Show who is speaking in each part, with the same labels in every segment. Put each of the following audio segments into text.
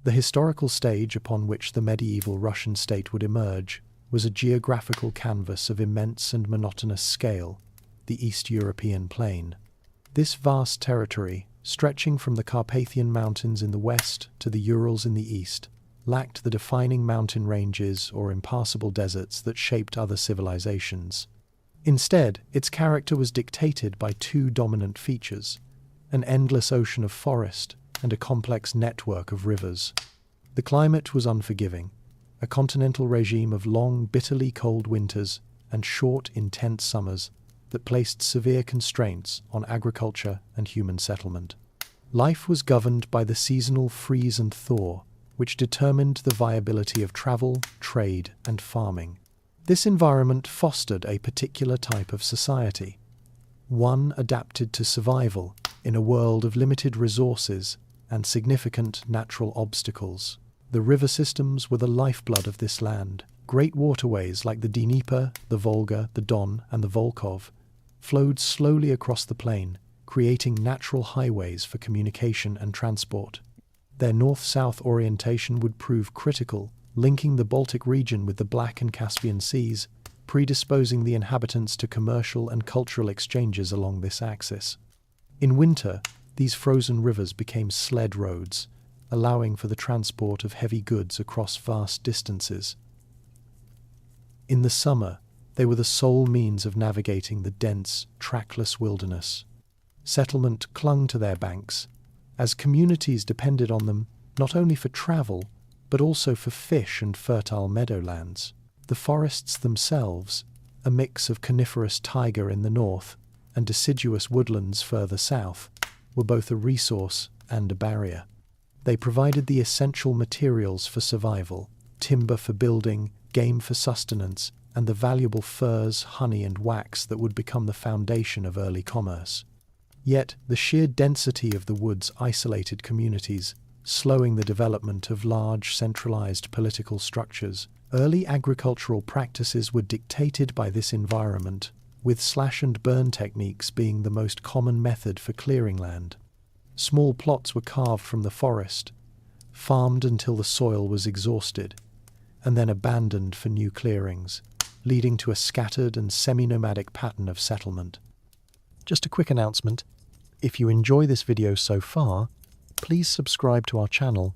Speaker 1: The historical stage upon which the medieval Russian state would emerge was a geographical canvas of immense and monotonous scale, the East European plain. This vast territory, stretching from the Carpathian Mountains in the west to the Urals in the east, lacked the defining mountain ranges or impassable deserts that shaped other civilizations. Instead, its character was dictated by two dominant features: an endless ocean of forest and a complex network of rivers. The climate was unforgiving, a continental regime of long, bitterly cold winters and short, intense summers that placed severe constraints on agriculture and human settlement. Life was governed by the seasonal freeze and thaw, which determined the viability of travel, trade, and farming. This environment fostered a particular type of society, one adapted to survival in a world of limited resources and significant natural obstacles. The river systems were the lifeblood of this land. Great waterways like the Dnieper, the Volga, the Don, and the Volkhov flowed slowly across the plain, creating natural highways for communication and transport. Their north-south orientation would prove critical, linking the Baltic region with the Black and Caspian Seas, predisposing the inhabitants to commercial and cultural exchanges along this axis. In winter, these frozen rivers became sled roads, allowing for the transport of heavy goods across vast distances. In the summer, they were the sole means of navigating the dense, trackless wilderness. Settlement clung to their banks, as communities depended on them not only for travel, but also for fish and fertile meadowlands. The forests themselves, a mix of coniferous taiga in the north and deciduous woodlands further south, were both a resource and a barrier. They provided the essential materials for survival: timber for building, game for sustenance, and the valuable furs, honey, and wax that would become the foundation of early commerce. Yet the sheer density of the woods isolated communities, slowing the development of large, centralized political structures. Early agricultural practices were dictated by this environment, with slash-and-burn techniques being the most common method for clearing land. Small plots were carved from the forest, farmed until the soil was exhausted, and then abandoned for new clearings, leading to a scattered and semi-nomadic pattern of settlement. Just a quick announcement: if you enjoy this video so far, please subscribe to our channel,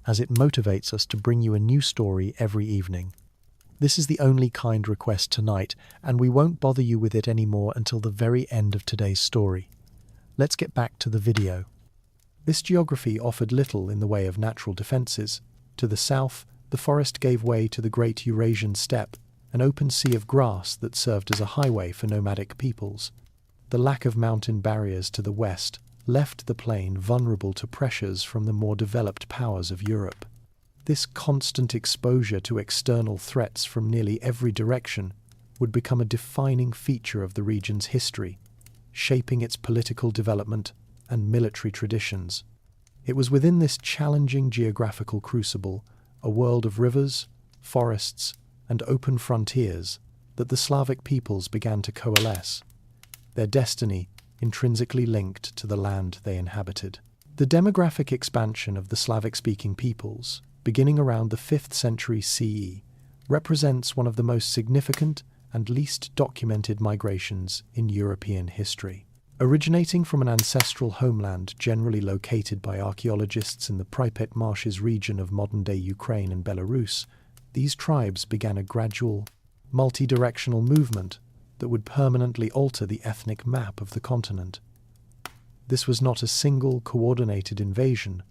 Speaker 1: as it motivates us to bring you a new story every evening. This is the only kind request tonight, and we won't bother you with it anymore until the very end of today's story. Let's get back to the video. This geography offered little in the way of natural defences. To the south, the forest gave way to the great Eurasian steppe, an open sea of grass that served as a highway for nomadic peoples. The lack of mountain barriers to the west left the plain vulnerable to pressures from the more developed powers of Europe. This constant exposure to external threats from nearly every direction would become a defining feature of the region's history, shaping its political development and military traditions. It was within this challenging geographical crucible, a world of rivers, forests, and open frontiers, that the Slavic peoples began to coalesce, their destiny intrinsically linked to the land they inhabited. The demographic expansion of the Slavic-speaking peoples, beginning around the 5th century CE, represents one of the most significant and least documented migrations in European history. Originating from an ancestral homeland generally located by archaeologists in the Pripyat Marshes region of modern-day Ukraine and Belarus, these tribes began a gradual, multi-directional movement that would permanently alter the ethnic map of the continent. This was not a single, coordinated invasion,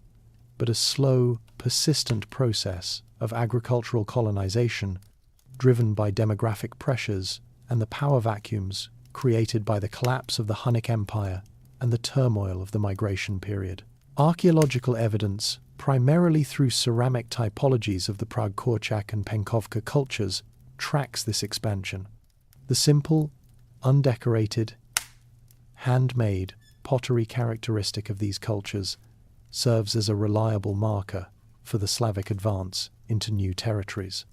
Speaker 1: but a slow, persistent process of agricultural colonization driven by demographic pressures and the power vacuums created by the collapse of the Hunnic Empire and the turmoil of the migration period. Archaeological evidence, primarily through ceramic typologies of the Prague-Korchak and Penkovka cultures, tracks this expansion. The simple, undecorated, handmade pottery characteristic of these cultures serves as a reliable marker for the Slavic advance into new territories.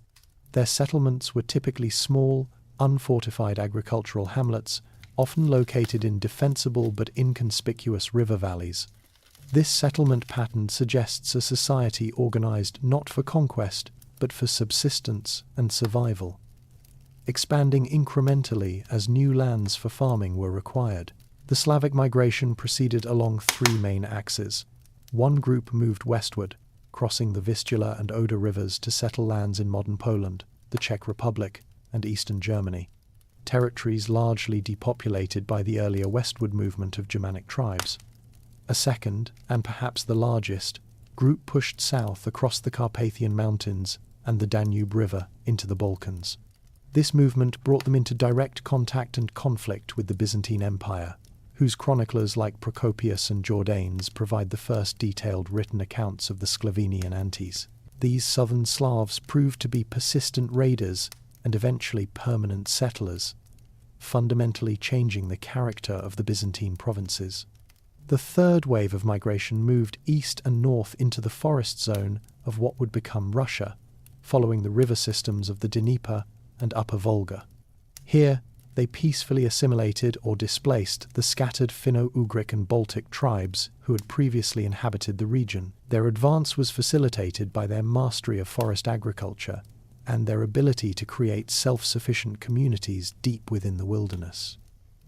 Speaker 1: Their settlements were typically small, unfortified agricultural hamlets, often located in defensible but inconspicuous river valleys. This settlement pattern suggests a society organized not for conquest, but for subsistence and survival, expanding incrementally as new lands for farming were required. The Slavic migration proceeded along three main axes. One group moved westward, crossing the Vistula and Oder rivers to settle lands in modern Poland, the Czech Republic, and eastern Germany, territories largely depopulated by the earlier westward movement of Germanic tribes. A second, and perhaps the largest, group pushed south across the Carpathian Mountains and the Danube River into the Balkans. This movement brought them into direct contact and conflict with the Byzantine Empire, whose chroniclers like Procopius and Jordanes provide the first detailed written accounts of the Sclavenian Antes. These southern Slavs proved to be persistent raiders and eventually permanent settlers, fundamentally changing the character of the Byzantine provinces. The third wave of migration moved east and north into the forest zone of what would become Russia, following the river systems of the Dnieper and Upper Volga. Here, they peacefully assimilated or displaced the scattered Finno-Ugric and Baltic tribes who had previously inhabited the region. Their advance was facilitated by their mastery of forest agriculture and their ability to create self-sufficient communities deep within the wilderness.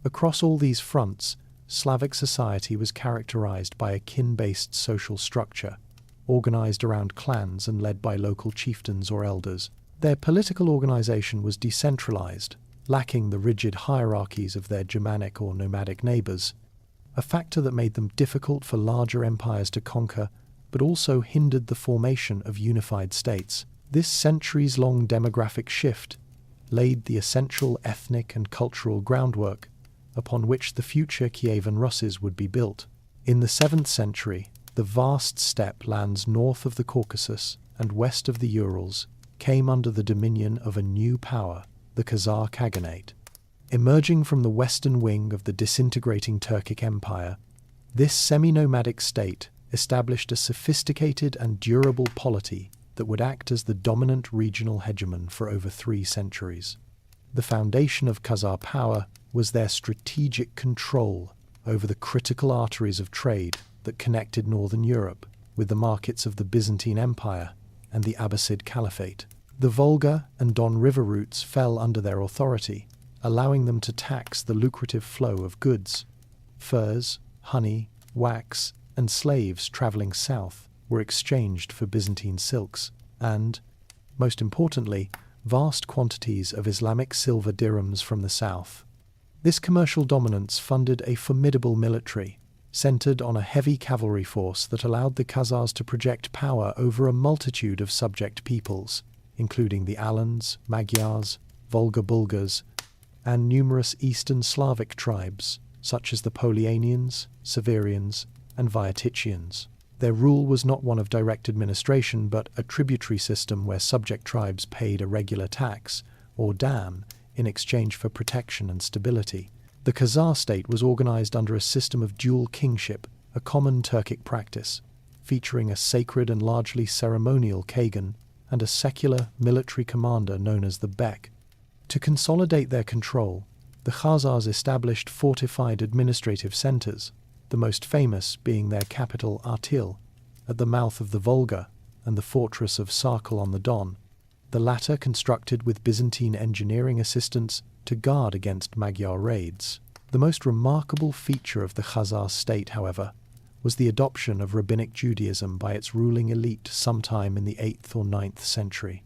Speaker 1: Across all these fronts, Slavic society was characterized by a kin-based social structure, organized around clans and led by local chieftains or elders. Their political organization was decentralized, lacking the rigid hierarchies of their Germanic or nomadic neighbors, a factor that made them difficult for larger empires to conquer, but also hindered the formation of unified states. This centuries-long demographic shift laid the essential ethnic and cultural groundwork upon which the future Kievan Ruses would be built. In the 7th century, the vast steppe lands north of the Caucasus and west of the Urals came under the dominion of a new power, the Khazar Khaganate. Emerging from the western wing of the disintegrating Turkic Empire, this semi-nomadic state established a sophisticated and durable polity that would act as the dominant regional hegemon for over 3 centuries. The foundation of Khazar power was their strategic control over the critical arteries of trade that connected northern Europe with the markets of the Byzantine Empire and the Abbasid Caliphate. The Volga and Don River routes fell under their authority, allowing them to tax the lucrative flow of goods. Furs, honey, wax, and slaves traveling south were exchanged for Byzantine silks, and, most importantly, vast quantities of Islamic silver dirhams from the south. This commercial dominance funded a formidable military, centered on a heavy cavalry force that allowed the Khazars to project power over a multitude of subject peoples, including the Alans, Magyars, Volga Bulgars, and numerous Eastern Slavic tribes, such as the Polianians, Severians, and Vyaticians. Their rule was not one of direct administration, but a tributary system where subject tribes paid a regular tax, or dam, in exchange for protection and stability. The Khazar state was organized under a system of dual kingship, a common Turkic practice, featuring a sacred and largely ceremonial Kagan and a secular military commander known as the Bek. To consolidate their control, the Khazars established fortified administrative centers, the most famous being their capital Artil, at the mouth of the Volga, and the fortress of Sarkel on the Don, the latter constructed with Byzantine engineering assistance to guard against Magyar raids. The most remarkable feature of the Khazar state, however, was the adoption of Rabbinic Judaism by its ruling elite sometime in the 8th or 9th century.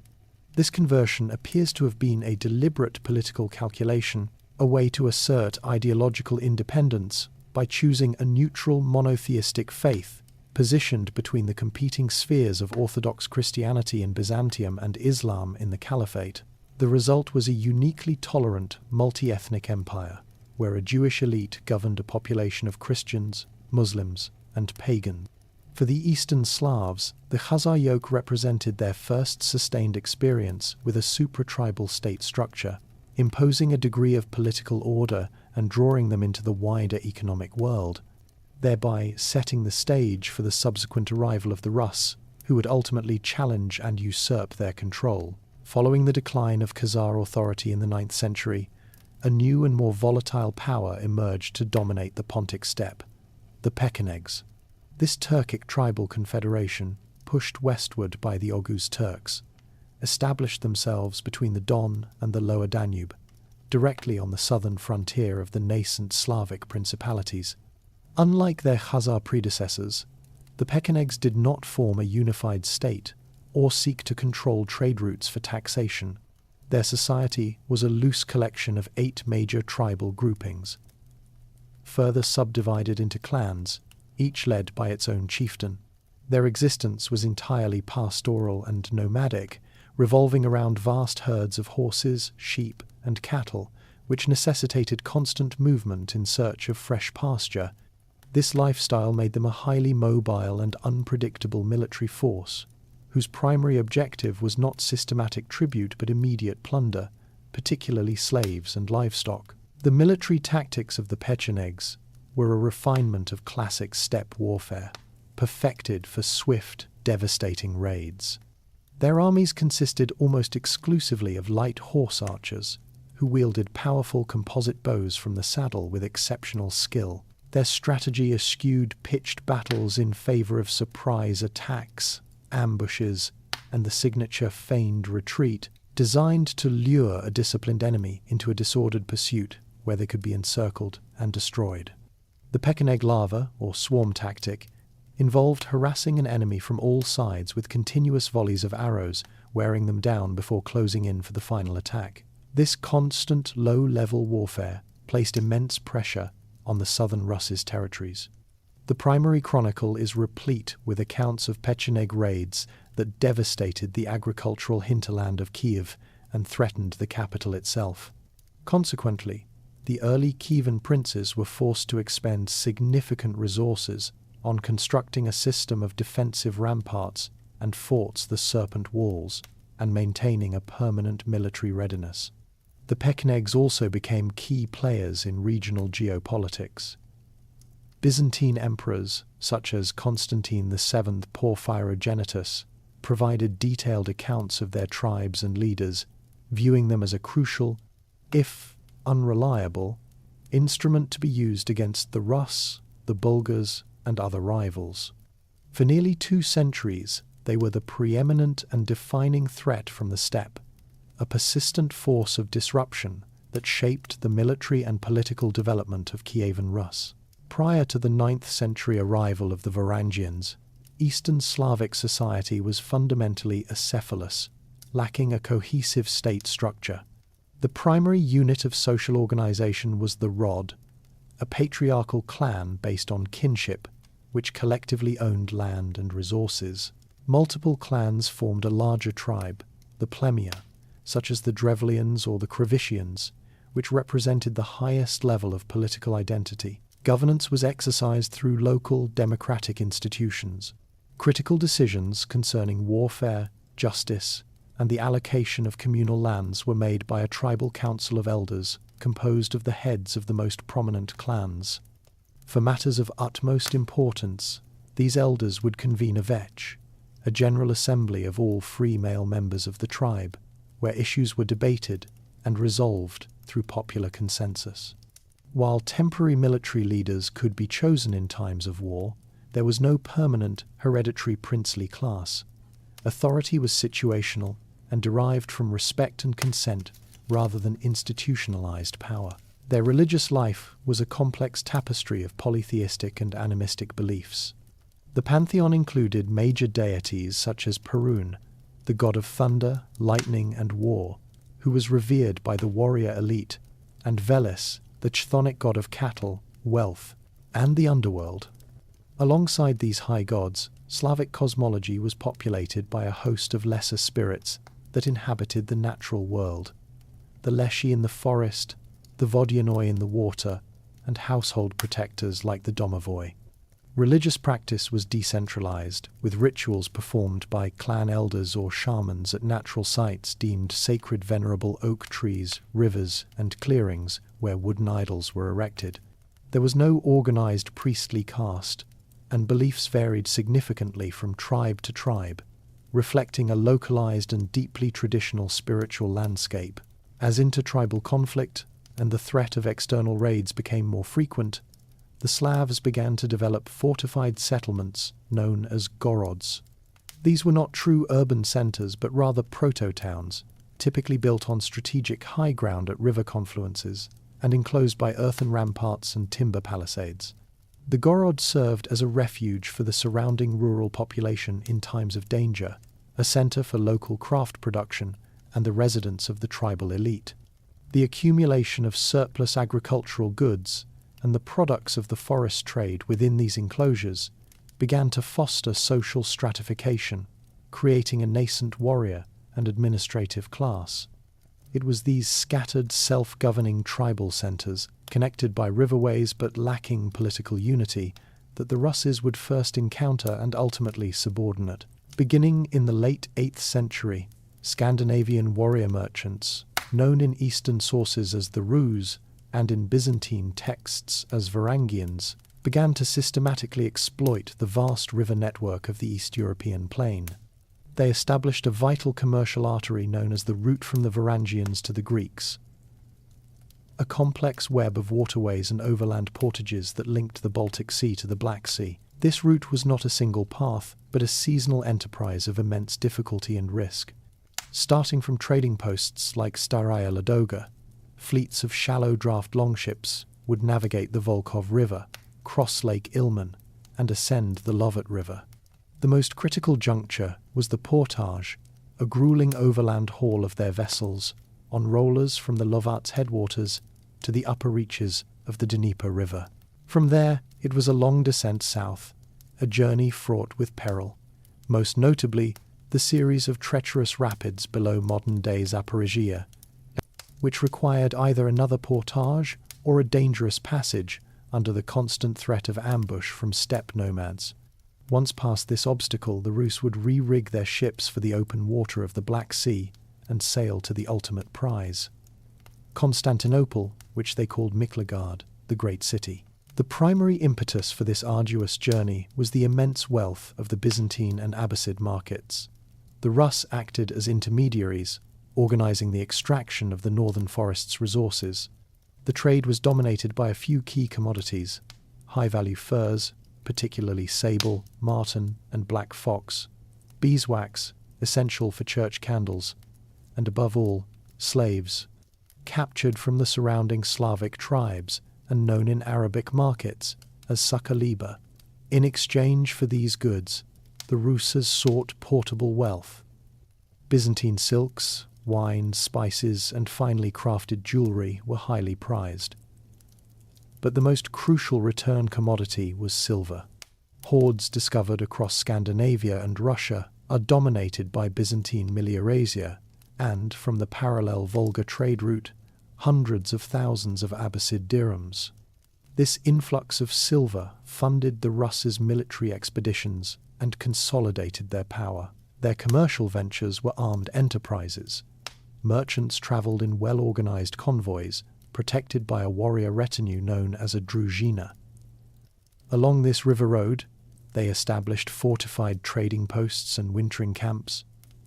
Speaker 1: This conversion appears to have been a deliberate political calculation, a way to assert ideological independence by choosing a neutral monotheistic faith positioned between the competing spheres of Orthodox Christianity in Byzantium and Islam in the Caliphate. The result was a uniquely tolerant, multi-ethnic empire, where a Jewish elite governed a population of Christians, Muslims, and pagans. For the Eastern Slavs, the Khazar yoke represented their first sustained experience with a supratribal state structure, imposing a degree of political order and drawing them into the wider economic world, thereby setting the stage for the subsequent arrival of the Rus, who would ultimately challenge and usurp their control. Following the decline of Khazar authority in the 9th century, a new and more volatile power emerged to dominate the Pontic steppe, the Pechenegs. This Turkic tribal confederation, pushed westward by the Oghuz Turks, established themselves between the Don and the lower Danube, directly on the southern frontier of the nascent Slavic principalities. Unlike their Khazar predecessors, the Pechenegs did not form a unified state or seek to control trade routes for taxation. Their society was a loose collection of 8 major tribal groupings, further subdivided into clans, each led by its own chieftain. Their existence was entirely pastoral and nomadic, revolving around vast herds of horses, sheep, and cattle, which necessitated constant movement in search of fresh pasture. This lifestyle made them a highly mobile and unpredictable military force, whose primary objective was not systematic tribute but immediate plunder, particularly slaves and livestock. The military tactics of the Pechenegs were a refinement of classic steppe warfare, perfected for swift, devastating raids. Their armies consisted almost exclusively of light horse archers, who wielded powerful composite bows from the saddle with exceptional skill. Their strategy eschewed pitched battles in favor of surprise attacks, ambushes, and the signature feigned retreat, designed to lure a disciplined enemy into a disordered pursuit where they could be encircled and destroyed. The Pecheneg lava, or swarm tactic, involved harassing an enemy from all sides with continuous volleys of arrows, wearing them down before closing in for the final attack. This constant, low-level warfare placed immense pressure on the southern Rus's territories. The primary chronicle is replete with accounts of Pecheneg raids that devastated the agricultural hinterland of Kiev and threatened the capital itself. Consequently, the early Kievan princes were forced to expend significant resources on constructing a system of defensive ramparts and forts, the serpent walls, and maintaining a permanent military readiness. The Pechenegs also became key players in regional geopolitics. Byzantine emperors, such as Constantine VII Porphyrogenitus, provided detailed accounts of their tribes and leaders, viewing them as a crucial, if unreliable, instrument to be used against the Rus, the Bulgars, and other rivals. For nearly 2 centuries, they were the preeminent and defining threat from the steppe, a persistent force of disruption that shaped the military and political development of Kievan Rus. Prior to the 9th century arrival of the Varangians, Eastern Slavic society was fundamentally acephalous, lacking a cohesive state structure. The primary unit of social organization was the rod, a patriarchal clan based on kinship, which collectively owned land and resources. Multiple clans formed a larger tribe, the plemiia, such as the Drevlians or the Kravitians, which represented the highest level of political identity. Governance was exercised through local democratic institutions. Critical decisions concerning warfare, justice, and the allocation of communal lands were made by a tribal council of elders composed of the heads of the most prominent clans. For matters of utmost importance, these elders would convene a vetch, a general assembly of all free male members of the tribe, where issues were debated and resolved through popular consensus. While temporary military leaders could be chosen in times of war, there was no permanent hereditary princely class. Authority was situational and derived from respect and consent rather than institutionalized power. Their religious life was a complex tapestry of polytheistic and animistic beliefs. The pantheon included major deities such as Perun, the god of thunder, lightning, and war, who was revered by the warrior elite, and Veles, the chthonic god of cattle, wealth, and the underworld. Alongside these high gods, Slavic cosmology was populated by a host of lesser spirits that inhabited the natural world: the Leshy in the forest, the Vodyanoi in the water, and household protectors like the Domovoi. Religious practice was decentralized, with rituals performed by clan elders or shamans at natural sites deemed sacred, venerable oak trees, rivers, and clearings where wooden idols were erected. There was no organized priestly caste, and beliefs varied significantly from tribe to tribe, reflecting a localized and deeply traditional spiritual landscape. As intertribal conflict and the threat of external raids became more frequent, the Slavs began to develop fortified settlements known as gorods. These were not true urban centers but rather proto-towns, typically built on strategic high ground at river confluences and enclosed by earthen ramparts and timber palisades. The gorod served as a refuge for the surrounding rural population in times of danger, a center for local craft production, and the residence of the tribal elite. The accumulation of surplus agricultural goods and the products of the forest trade within these enclosures began to foster social stratification, creating a nascent warrior and administrative class. It was these scattered, self-governing tribal centers, connected by riverways but lacking political unity, that the Russes would first encounter and ultimately subordinate. Beginning in the late 8th century, Scandinavian warrior merchants, known in Eastern sources as the Rus and in Byzantine texts as Varangians, began to systematically exploit the vast river network of the East European plain. They established a vital commercial artery known as the route from the Varangians to the Greeks, a complex web of waterways and overland portages that linked the Baltic Sea to the Black Sea. This route was not a single path, but a seasonal enterprise of immense difficulty and risk. Starting from trading posts like Staraya Ladoga, fleets of shallow draft longships would navigate the Volkhov River, cross Lake Ilmen, and ascend the Lovot River. The most critical juncture was the portage, a grueling overland haul of their vessels, on rollers from the Lovat's headwaters to the upper reaches of the Dnieper River. From there, it was a long descent south, a journey fraught with peril, most notably the series of treacherous rapids below modern-day Zaporizhia, which required either another portage or a dangerous passage under the constant threat of ambush from steppe nomads. Once past this obstacle, the Rus would re-rig their ships for the open water of the Black Sea and sail to the ultimate prize, Constantinople, which they called Miklagard, the great city. The primary impetus for this arduous journey was the immense wealth of the Byzantine and Abbasid markets. The Rus acted as intermediaries, organizing the extraction of the northern forest's resources. The trade was dominated by a few key commodities: high-value furs, particularly sable, marten, and black fox, beeswax, essential for church candles, and above all, slaves, captured from the surrounding Slavic tribes and known in Arabic markets as sakaliba. In exchange for these goods, the Rusas sought portable wealth. Byzantine silks, wines, spices, and finely crafted jewelry were highly prized. But the most crucial return commodity was silver. Hoards discovered across Scandinavia and Russia are dominated by Byzantine Miliaresia, and, from the parallel Volga trade route, hundreds of thousands of Abbasid dirhams. This influx of silver funded the Rus' military expeditions and consolidated their power. Their commercial ventures were armed enterprises. Merchants travelled in well-organized convoys, protected by a warrior retinue known as a druzhina. Along this river road, they established fortified trading posts and wintering camps,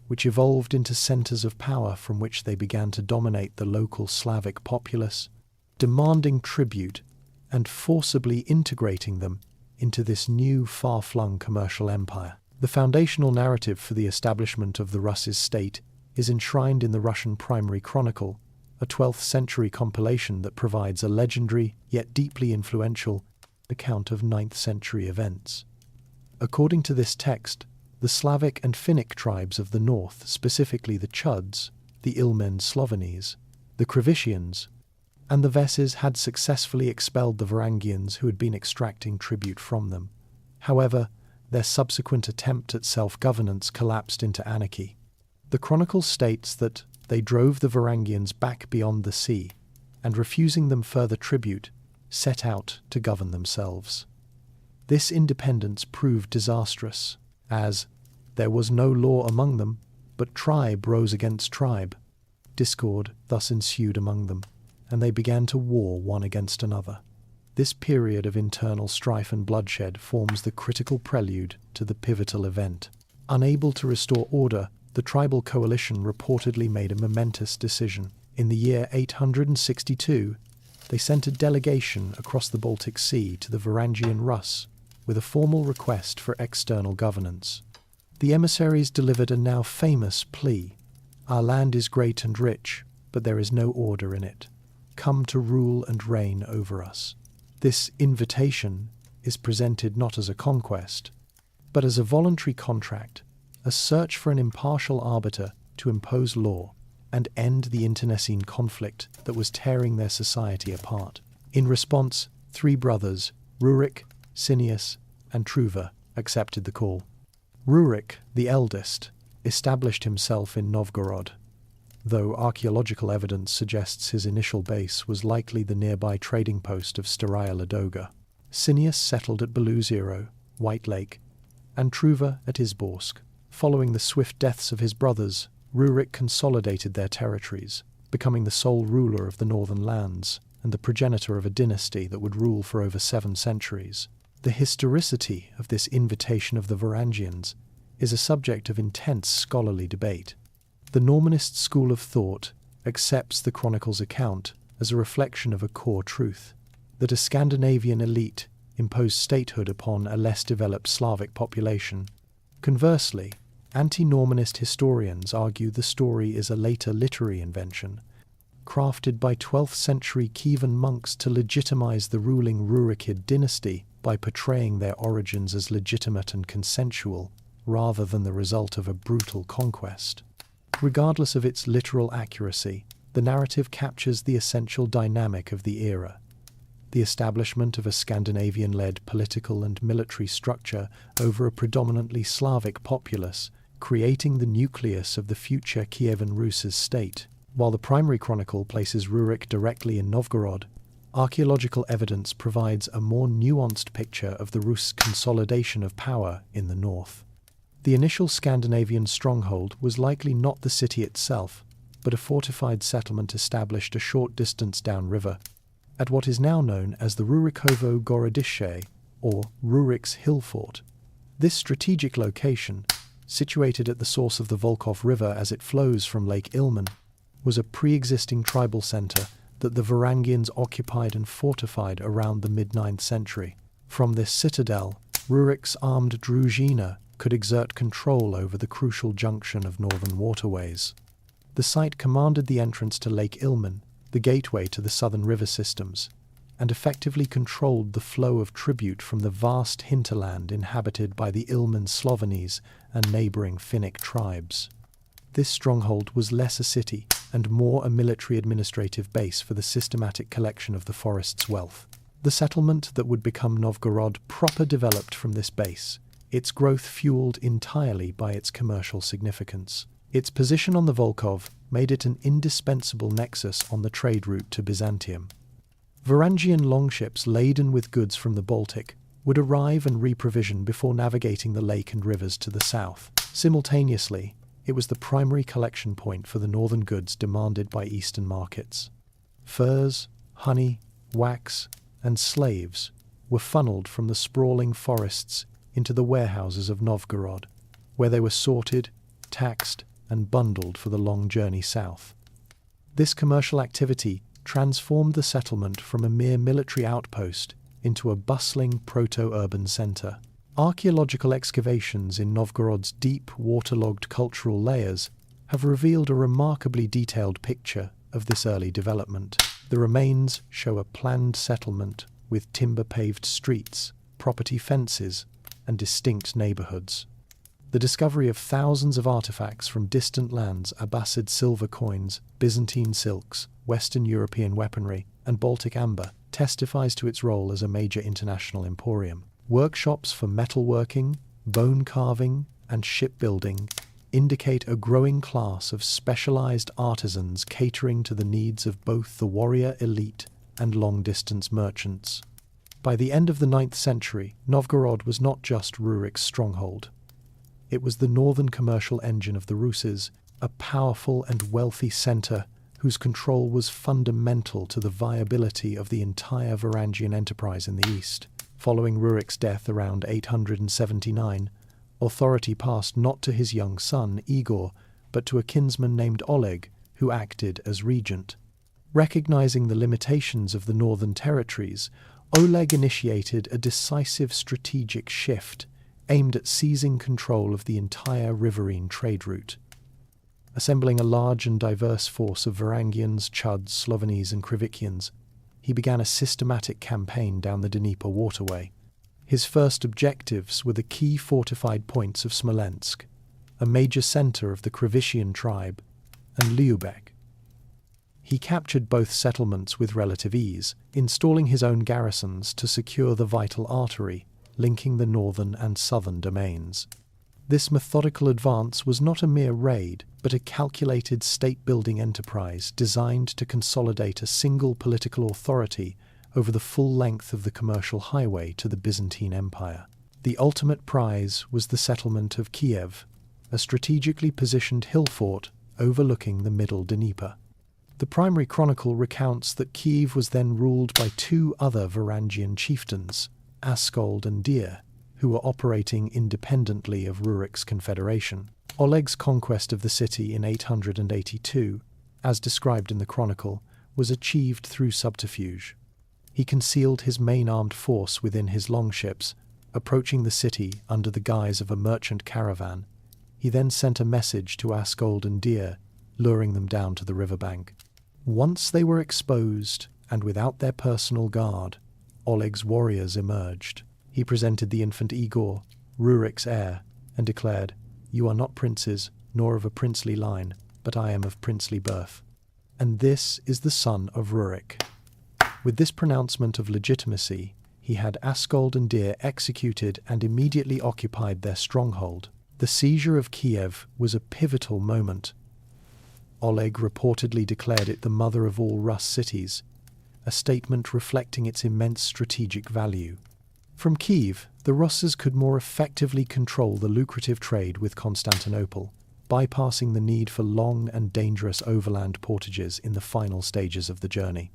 Speaker 1: which evolved into centers of power from which they began to dominate the local Slavic populace, demanding tribute and forcibly integrating them into this new far-flung commercial empire. The foundational narrative for the establishment of the Rus' state is enshrined in the Russian Primary Chronicle, a 12th century compilation that provides a legendary yet deeply influential account of 9th century events. According to this text, the Slavic and Finnic tribes of the north, specifically the Chuds, the Ilmen Slovenes, the Kravitians, and the Veses, had successfully expelled the Varangians who had been extracting tribute from them. However, their subsequent attempt at self-governance collapsed into anarchy. The chronicle states that they drove the Varangians back beyond the sea, and refusing them further tribute, set out to govern themselves. This independence proved disastrous, as there was no law among them, but tribe rose against tribe. Discord thus ensued among them, and they began to war one against another. This period of internal strife and bloodshed forms the critical prelude to the pivotal event. Unable to restore order, the tribal coalition reportedly made a momentous decision. In the year 862, they sent a delegation across the Baltic Sea to the Varangian Rus with a formal request for external governance. The emissaries delivered a now famous plea: "Our land is great and rich, but there is no order in it. Come to rule and reign over us." This invitation is presented not as a conquest, but as a voluntary contract, a search for an impartial arbiter to impose law and end the internecine conflict that was tearing their society apart. In response, 3 brothers, Rurik, Cineas, and Truva, accepted the call. Rurik, the eldest, established himself in Novgorod, though archaeological evidence suggests his initial base was likely the nearby trading post of Staraya Ladoga. Cineas settled at Beluzero, White Lake, and Truva at Izborsk. Following the swift deaths of his brothers, Rurik consolidated their territories, becoming the sole ruler of the northern lands and the progenitor of a dynasty that would rule for over 7 centuries. The historicity of this invitation of the Varangians is a subject of intense scholarly debate. The Normanist school of thought accepts the chronicle's account as a reflection of a core truth, that a Scandinavian elite imposed statehood upon a less developed Slavic population. Conversely, anti-Normanist historians argue the story is a later literary invention, crafted by 12th century Kievan monks to legitimize the ruling Rurikid dynasty by portraying their origins as legitimate and consensual, rather than the result of a brutal conquest. Regardless of its literal accuracy, the narrative captures the essential dynamic of the era: the establishment of a Scandinavian-led political and military structure over a predominantly Slavic populace, creating the nucleus of the future Kievan Rus's state. While the primary chronicle places Rurik directly in Novgorod, archaeological evidence provides a more nuanced picture of the Rus' consolidation of power in the north. The initial Scandinavian stronghold was likely not the city itself, but a fortified settlement established a short distance downriver, at what is now known as the Rurikovo Gorodische, or Rurik's Hill Fort. This strategic location, situated at the source of the Volkhov River as it flows from Lake Ilmen, was a pre-existing tribal centre that the Varangians occupied and fortified around the mid-9th century. From this citadel, Rurik's armed druzhina could exert control over the crucial junction of northern waterways. The site commanded the entrance to Lake Ilmen, the gateway to the southern river systems, and effectively controlled the flow of tribute from the vast hinterland inhabited by the Ilmen Slovenes and neighbouring Finnic tribes. This stronghold was less a city and more a military administrative base for the systematic collection of the forest's wealth. The settlement that would become Novgorod proper developed from this base, its growth fueled entirely by its commercial significance. Its position on the Volkhov made it an indispensable nexus on the trade route to Byzantium. Varangian longships laden with goods from the Baltic would arrive and reprovision before navigating the lake and rivers to the south. Simultaneously, it was the primary collection point for the northern goods demanded by eastern markets. Furs, honey, wax, and slaves were funneled from the sprawling forests into the warehouses of Novgorod, where they were sorted, taxed, and bundled for the long journey south. This commercial activity transformed the settlement from a mere military outpost into a bustling proto-urban centre. Archaeological excavations in Novgorod's deep, waterlogged cultural layers have revealed a remarkably detailed picture of this early development. The remains show a planned settlement with timber-paved streets, property fences, and distinct neighbourhoods. The discovery of thousands of artifacts from distant lands, Abbasid silver coins, Byzantine silks, Western European weaponry, and Baltic amber testifies to its role as a major international emporium. Workshops for metalworking, bone carving, and shipbuilding indicate a growing class of specialized artisans catering to the needs of both the warrior elite and long-distance merchants. By the end of the 9th century, Novgorod was not just Rurik's stronghold. It was the northern commercial engine of the Ruses, a powerful and wealthy centre whose control was fundamental to the viability of the entire Varangian enterprise in the east. Following Rurik's death around 879, authority passed not to his young son, Igor, but to a kinsman named Oleg, who acted as regent. Recognizing the limitations of the northern territories, Oleg initiated a decisive strategic shift aimed at seizing control of the entire riverine trade route. Assembling a large and diverse force of Varangians, Chuds, Slovenes and Krivikians, he began a systematic campaign down the Dnieper waterway. His first objectives were the key fortified points of Smolensk, a major center of the Krivician tribe, and Lyubek. He captured both settlements with relative ease, installing his own garrisons to secure the vital artery linking the northern and southern domains. This methodical advance was not a mere raid, but a calculated state-building enterprise designed to consolidate a single political authority over the full length of the commercial highway to the Byzantine Empire. The ultimate prize was the settlement of Kiev, a strategically positioned hill fort overlooking the middle Dnieper. The primary chronicle recounts that Kiev was then ruled by two other Varangian chieftains, Askold and Dir, who were operating independently of Rurik's confederation. Oleg's conquest of the city in 882, as described in the chronicle, was achieved through subterfuge. He concealed his main armed force within his longships, approaching the city under the guise of a merchant caravan. He then sent a message to Askold and Dir, luring them down to the riverbank. Once they were exposed, and without their personal guard, Oleg's warriors emerged. He presented the infant Igor, Rurik's heir, and declared, "You are not princes, nor of a princely line, but I am of princely birth. And this is the son of Rurik." With this pronouncement of legitimacy, he had Askold and Dir executed and immediately occupied their stronghold. The seizure of Kiev was a pivotal moment. Oleg reportedly declared it the mother of all Rus cities, a statement reflecting its immense strategic value. From Kiev, the Russes could more effectively control the lucrative trade with Constantinople, bypassing the need for long and dangerous overland portages in the final stages of the journey.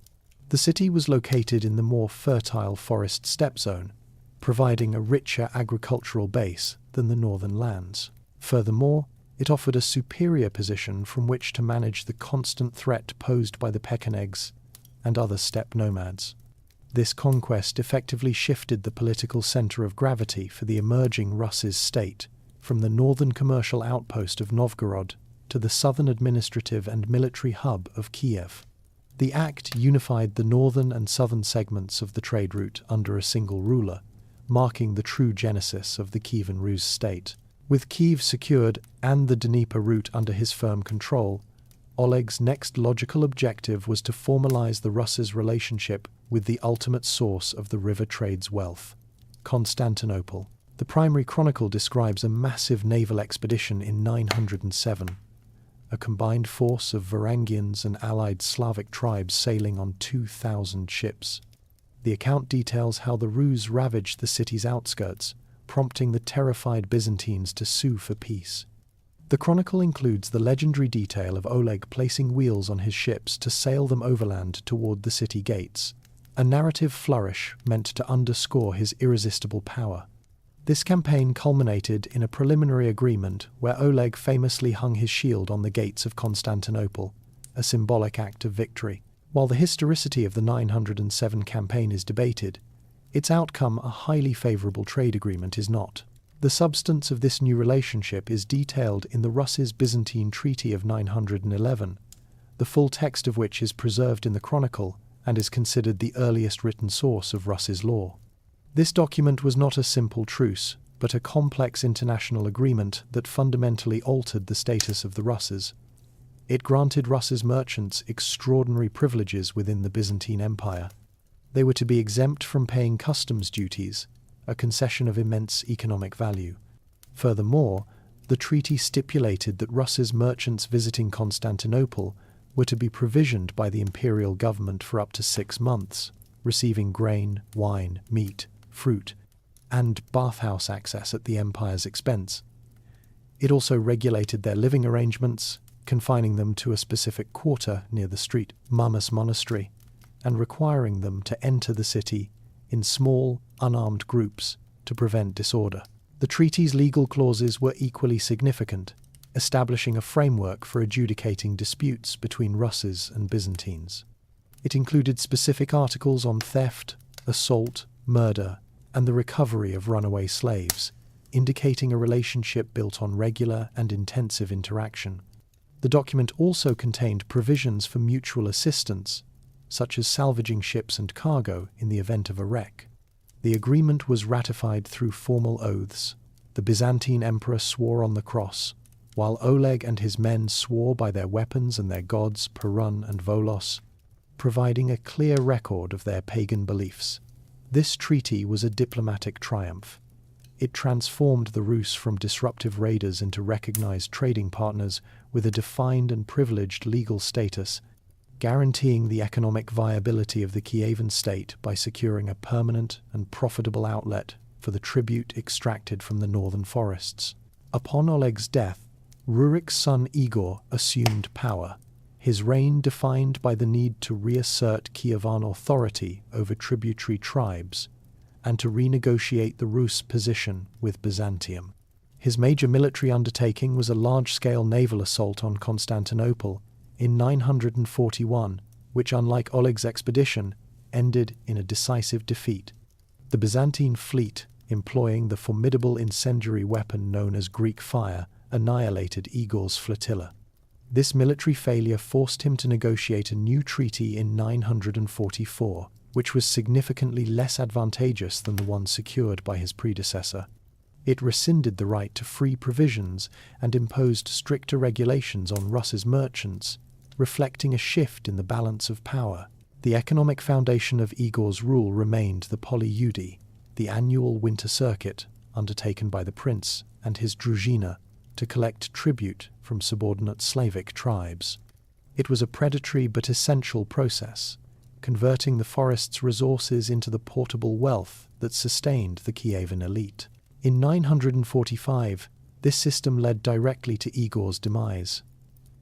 Speaker 1: The city was located in the more fertile forest steppe zone, providing a richer agricultural base than the northern lands. Furthermore, it offered a superior position from which to manage the constant threat posed by the Pechenegs and other steppe nomads. This conquest effectively shifted the political center of gravity for the emerging Rus's state, from the northern commercial outpost of Novgorod to the southern administrative and military hub of Kiev. The act unified the northern and southern segments of the trade route under a single ruler, marking the true genesis of the Kievan Rus state. With Kiev secured and the Dnieper route under his firm control, Oleg's next logical objective was to formalize the Russes' relationship with the ultimate source of the river trade's wealth, Constantinople. The primary chronicle describes a massive naval expedition in 907, a combined force of Varangians and allied Slavic tribes sailing on 2,000 ships. The account details how the Rus ravaged the city's outskirts, prompting the terrified Byzantines to sue for peace. The chronicle includes the legendary detail of Oleg placing wheels on his ships to sail them overland toward the city gates, a narrative flourish meant to underscore his irresistible power. This campaign culminated in a preliminary agreement where Oleg famously hung his shield on the gates of Constantinople, a symbolic act of victory. While the historicity of the 907 campaign is debated, its outcome, a highly favorable trade agreement, is not. The substance of this new relationship is detailed in the Russes' Byzantine Treaty of 911, the full text of which is preserved in the chronicle and is considered the earliest written source of Russes law. This document was not a simple truce, but a complex international agreement that fundamentally altered the status of the Russes. It granted Russes merchants extraordinary privileges within the Byzantine Empire. They were to be exempt from paying customs duties, a concession of immense economic value. Furthermore, the treaty stipulated that Russes merchants visiting Constantinople were to be provisioned by the imperial government for up to 6 months, receiving grain, wine, meat, fruit, and bathhouse access at the empire's expense. It also regulated their living arrangements, confining them to a specific quarter near the street Mamas Monastery, and requiring them to enter the city in small, unarmed groups to prevent disorder. The treaty's legal clauses were equally significant, establishing a framework for adjudicating disputes between Russes and Byzantines. It included specific articles on theft, assault, murder, and the recovery of runaway slaves, indicating a relationship built on regular and intensive interaction. The document also contained provisions for mutual assistance, such as salvaging ships and cargo in the event of a wreck. The agreement was ratified through formal oaths. The Byzantine emperor swore on the cross, while Oleg and his men swore by their weapons and their gods Perun and Volos, providing a clear record of their pagan beliefs. This treaty was a diplomatic triumph. It transformed the Rus from disruptive raiders into recognized trading partners with a defined and privileged legal status, guaranteeing the economic viability of the Kievan state by securing a permanent and profitable outlet for the tribute extracted from the northern forests. Upon Oleg's death, Rurik's son Igor assumed power, his reign defined by the need to reassert Kievan authority over tributary tribes and to renegotiate the Rus' position with Byzantium. His major military undertaking was a large-scale naval assault on Constantinople in 941, which, unlike Oleg's expedition, ended in a decisive defeat. The Byzantine fleet, employing the formidable incendiary weapon known as Greek fire, annihilated Igor's flotilla. This military failure forced him to negotiate a new treaty in 944, which was significantly less advantageous than the one secured by his predecessor. It rescinded the right to free provisions and imposed stricter regulations on Rus's merchants, reflecting a shift in the balance of power. The economic foundation of Igor's rule remained the polyudi, the annual winter circuit undertaken by the prince and his druzhina to collect tribute from subordinate Slavic tribes. It was a predatory but essential process, converting the forest's resources into the portable wealth that sustained the Kievan elite. In 945, this system led directly to Igor's demise.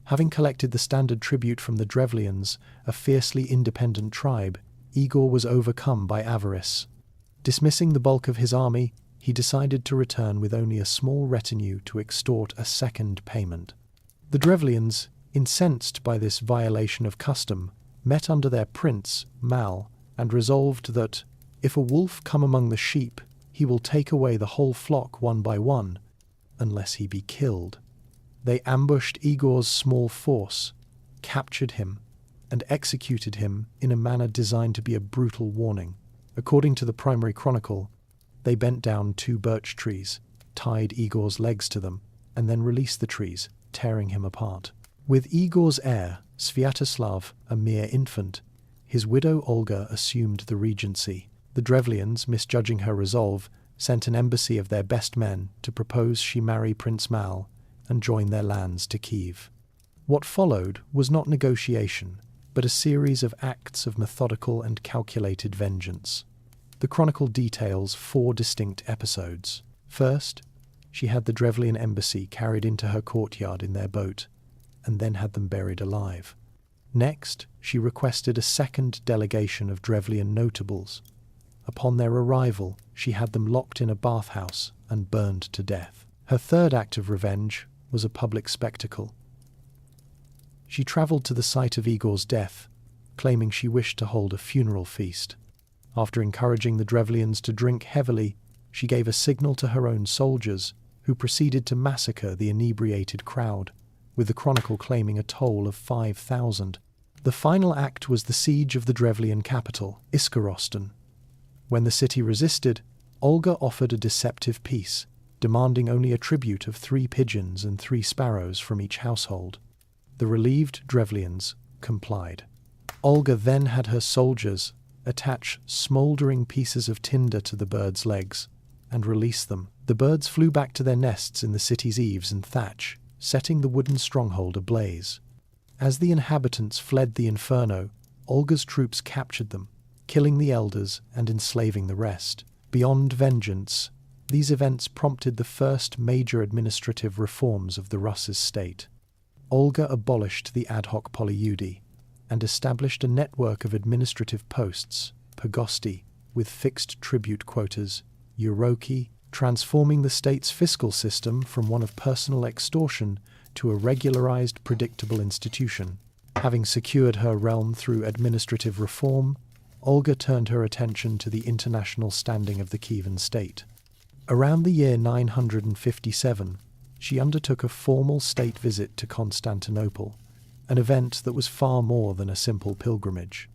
Speaker 1: Having collected the standard tribute from the Drevlians, a fiercely independent tribe, Igor was overcome by avarice. Dismissing the bulk of his army, he decided to return with only a small retinue to extort a second payment. The Drevlians, incensed by this violation of custom, met under their prince, Mal, and resolved that, if a wolf come among the sheep, he will take away the whole flock one by one, unless he be killed. They ambushed Igor's small force, captured him, and executed him in a manner designed to be a brutal warning. According to the primary chronicle, they bent down 2 birch trees, tied Igor's legs to them, and then released the trees, tearing him apart. With Igor's heir, Sviatoslav, a mere infant, his widow Olga assumed the regency. The Drevlians, misjudging her resolve, sent an embassy of their best men to propose she marry Prince Mal and join their lands to Kiev. What followed was not negotiation, but a series of acts of methodical and calculated vengeance. The chronicle details 4 distinct episodes. First, she had the Drevlian embassy carried into her courtyard in their boat, and then had them buried alive. Next, she requested a second delegation of Drevlian notables. Upon their arrival, she had them locked in a bathhouse and burned to death. Her third act of revenge was a public spectacle. She travelled to the site of Igor's death, claiming she wished to hold a funeral feast. After encouraging the Drevlians to drink heavily, she gave a signal to her own soldiers, who proceeded to massacre the inebriated crowd, with the chronicle claiming a toll of 5,000. The final act was the siege of the Drevlian capital, Iskorostan. When the city resisted, Olga offered a deceptive peace, demanding only a tribute of 3 pigeons and 3 sparrows from each household. The relieved Drevlians complied. Olga then had her soldiers attach smouldering pieces of tinder to the birds' legs and release them. The birds flew back to their nests in the city's eaves and thatch, setting the wooden stronghold ablaze. As the inhabitants fled the inferno, Olga's troops captured them, killing the elders and enslaving the rest. Beyond vengeance, these events prompted the first major administrative reforms of the Rus' state. Olga abolished the ad hoc polyudi and established a network of administrative posts, pagosti, with fixed tribute quotas, uroki, transforming the state's fiscal system from one of personal extortion to a regularized, predictable institution. Having secured her realm through administrative reform, Olga turned her attention to the international standing of the Kievan state. Around the year 957, she undertook a formal state visit to Constantinople, an event that was far more than a simple pilgrimage.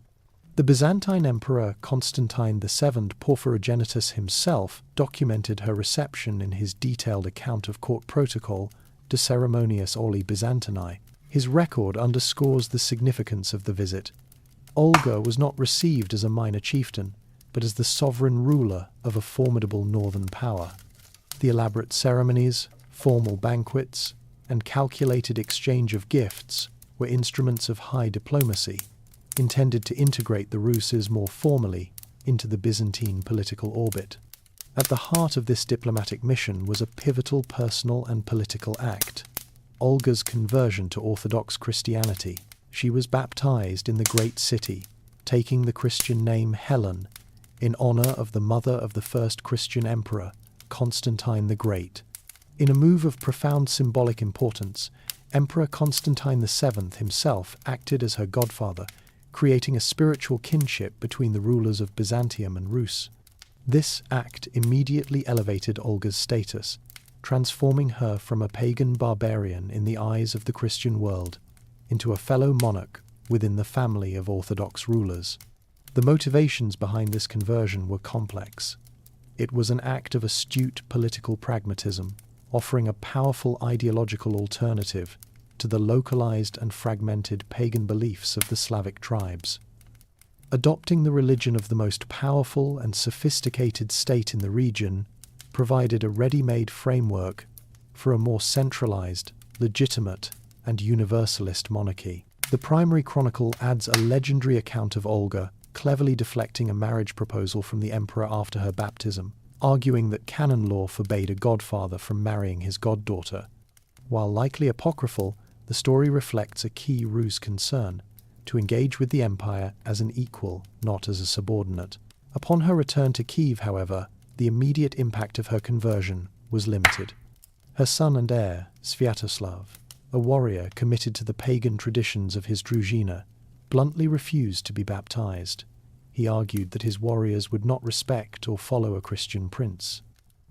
Speaker 1: The Byzantine Emperor Constantine VII Porphyrogenitus himself documented her reception in his detailed account of court protocol De Ceremoniis Oli Byzantini. His record underscores the significance of the visit. Olga was not received as a minor chieftain, but as the sovereign ruler of a formidable northern power. The elaborate ceremonies, formal banquets, and calculated exchange of gifts were instruments of high diplomacy, intended to integrate the Ruses more formally into the Byzantine political orbit. At the heart of this diplomatic mission was a pivotal personal and political act: Olga's conversion to Orthodox Christianity. She was baptized in the great city, taking the Christian name Helen, in honor of the mother of the first Christian emperor, Constantine the Great. In a move of profound symbolic importance, Emperor Constantine VII himself acted as her godfather, creating a spiritual kinship between the rulers of Byzantium and Rus. This act immediately elevated Olga's status, transforming her from a pagan barbarian in the eyes of the Christian world into a fellow monarch within the family of Orthodox rulers. The motivations behind this conversion were complex. It was an act of astute political pragmatism, offering a powerful ideological alternative to the localized and fragmented pagan beliefs of the Slavic tribes. Adopting the religion of the most powerful and sophisticated state in the region provided a ready-made framework for a more centralized, legitimate, and universalist monarchy. The primary chronicle adds a legendary account of Olga cleverly deflecting a marriage proposal from the emperor after her baptism, arguing that canon law forbade a godfather from marrying his goddaughter. While likely apocryphal, the story reflects a key Rus concern: to engage with the empire as an equal, not as a subordinate. Upon her return to Kiev, however, the immediate impact of her conversion was limited. Her son and heir, Sviatoslav, a warrior committed to the pagan traditions of his druzhina, bluntly refused to be baptized. He argued that his warriors would not respect or follow a Christian prince.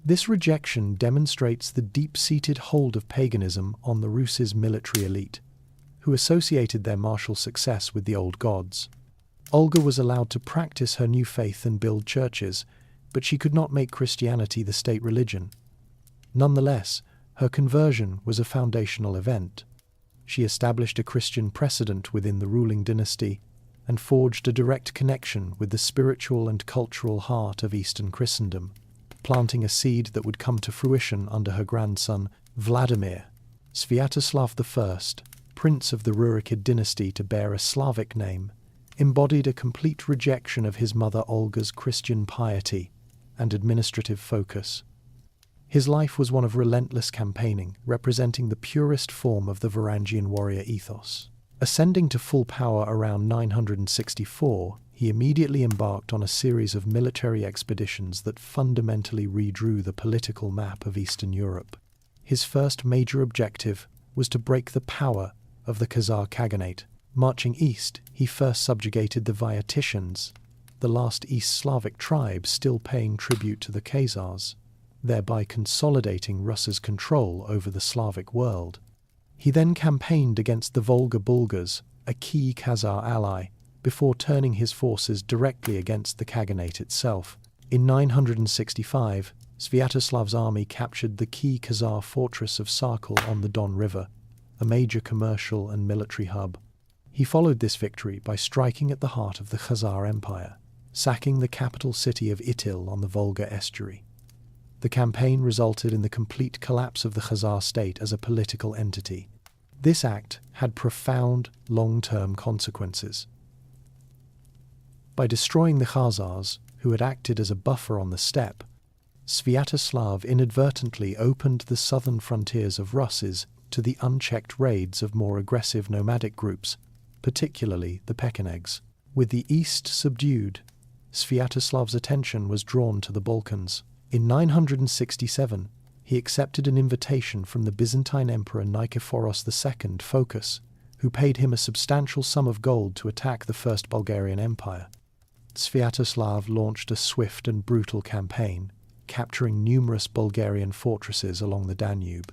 Speaker 1: This rejection demonstrates the deep-seated hold of paganism on the Rus' military elite, who associated their martial success with the old gods. Olga was allowed to practice her new faith and build churches, but she could not make Christianity the state religion. Nonetheless, her conversion was a foundational event. She established a Christian precedent within the ruling dynasty and forged a direct connection with the spiritual and cultural heart of Eastern Christendom, planting a seed that would come to fruition under her grandson, Vladimir. Sviatoslav I, prince of the Rurikid dynasty to bear a Slavic name, embodied a complete rejection of his mother Olga's Christian piety and administrative focus. His life was one of relentless campaigning, representing the purest form of the Varangian warrior ethos. Ascending to full power around 964, he immediately embarked on a series of military expeditions that fundamentally redrew the political map of Eastern Europe. His first major objective was to break the power of the Khazar Khaganate. Marching east, he first subjugated the Vyatishans, the last East Slavic tribes still paying tribute to the Khazars, thereby consolidating Russia's control over the Slavic world. He then campaigned against the Volga Bulgars, a key Khazar ally, before turning his forces directly against the Khaganate itself. In 965, Sviatoslav's army captured the key Khazar fortress of Sarkal on the Don River, a major commercial and military hub. He followed this victory by striking at the heart of the Khazar Empire, sacking the capital city of Itil on the Volga estuary. The campaign resulted in the complete collapse of the Khazar state as a political entity. This act had profound, long-term consequences. By destroying the Khazars, who had acted as a buffer on the steppe, Sviatoslav inadvertently opened the southern frontiers of Ruses to the unchecked raids of more aggressive nomadic groups, particularly the Pechenegs. With the east subdued, Sviatoslav's attention was drawn to the Balkans. In 967, he accepted an invitation from the Byzantine Emperor Nikephoros II Phocas, who paid him a substantial sum of gold to attack the First Bulgarian Empire. Sviatoslav launched a swift and brutal campaign, capturing numerous Bulgarian fortresses along the Danube.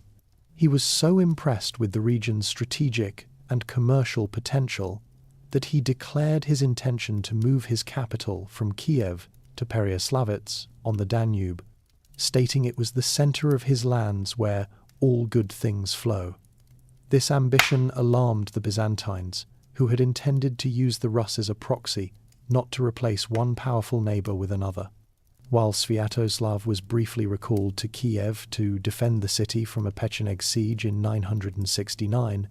Speaker 1: He was so impressed with the region's strategic and commercial potential that he declared his intention to move his capital from Kiev to Pereyaslavice on the Danube, stating it was the center of his lands where all good things flow. This ambition alarmed the Byzantines, who had intended to use the Rus as a proxy, not to replace one powerful neighbor with another. While Sviatoslav was briefly recalled to Kiev to defend the city from a Pecheneg siege in 969,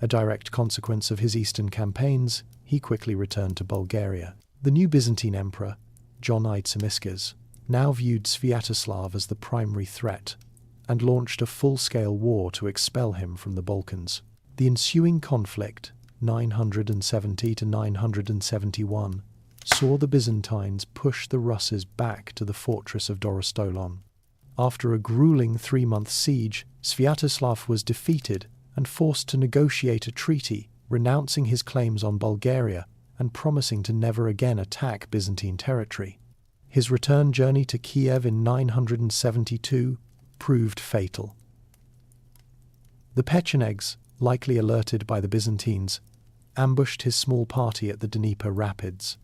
Speaker 1: a direct consequence of his eastern campaigns, he quickly returned to Bulgaria. The new Byzantine emperor, John I Tzimiskes, now viewed Sviatoslav as the primary threat and launched a full-scale war to expel him from the Balkans. The ensuing conflict, 970 to 971, saw the Byzantines push the Russes back to the fortress of Dorostolon. After a grueling 3-month siege, Sviatoslav was defeated and forced to negotiate a treaty, renouncing his claims on Bulgaria and promising to never again attack Byzantine territory. His return journey to Kiev in 972 proved fatal. The Pechenegs, likely alerted by the Byzantines, ambushed his small party at the Dnieper Rapids.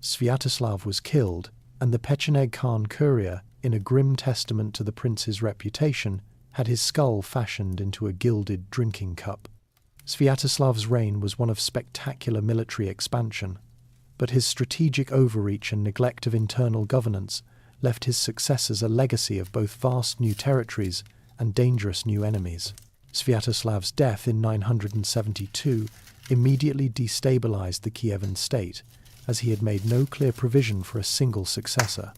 Speaker 1: Sviatoslav was killed, and the Pecheneg Khan courier, in a grim testament to the prince's reputation, had his skull fashioned into a gilded drinking cup. Sviatoslav's reign was one of spectacular military expansion, but his strategic overreach and neglect of internal governance left his successors a legacy of both vast new territories and dangerous new enemies. Sviatoslav's death in 972 immediately destabilized the Kievan state, as he had made no clear provision for a single successor.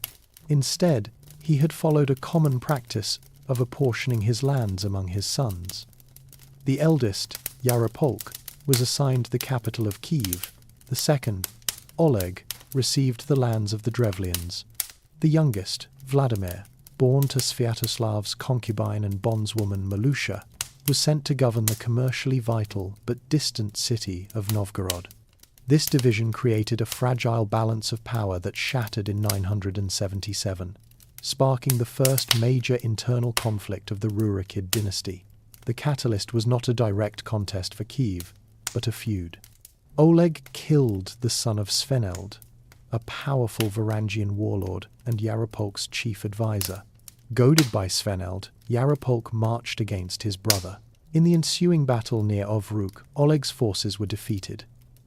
Speaker 1: Instead, he had followed a common practice of apportioning his lands among his sons. The eldest, Yaropolk, was assigned the capital of Kiev. The second, Oleg, received the lands of the Drevlians. The youngest, Vladimir, born to Sviatoslav's concubine and bondswoman Malusha, was sent to govern the commercially vital but distant city of Novgorod. This division created a fragile balance of power that shattered in 977, sparking the first major internal conflict of the Rurikid dynasty. The catalyst was not a direct contest for Kiev, but a feud. Oleg killed the son of Sveneld, a powerful Varangian warlord and Yaropolk's chief advisor. Goaded by Sveneld, Yaropolk marched against his brother. In the ensuing battle near Ovruk, Oleg's forces were defeated.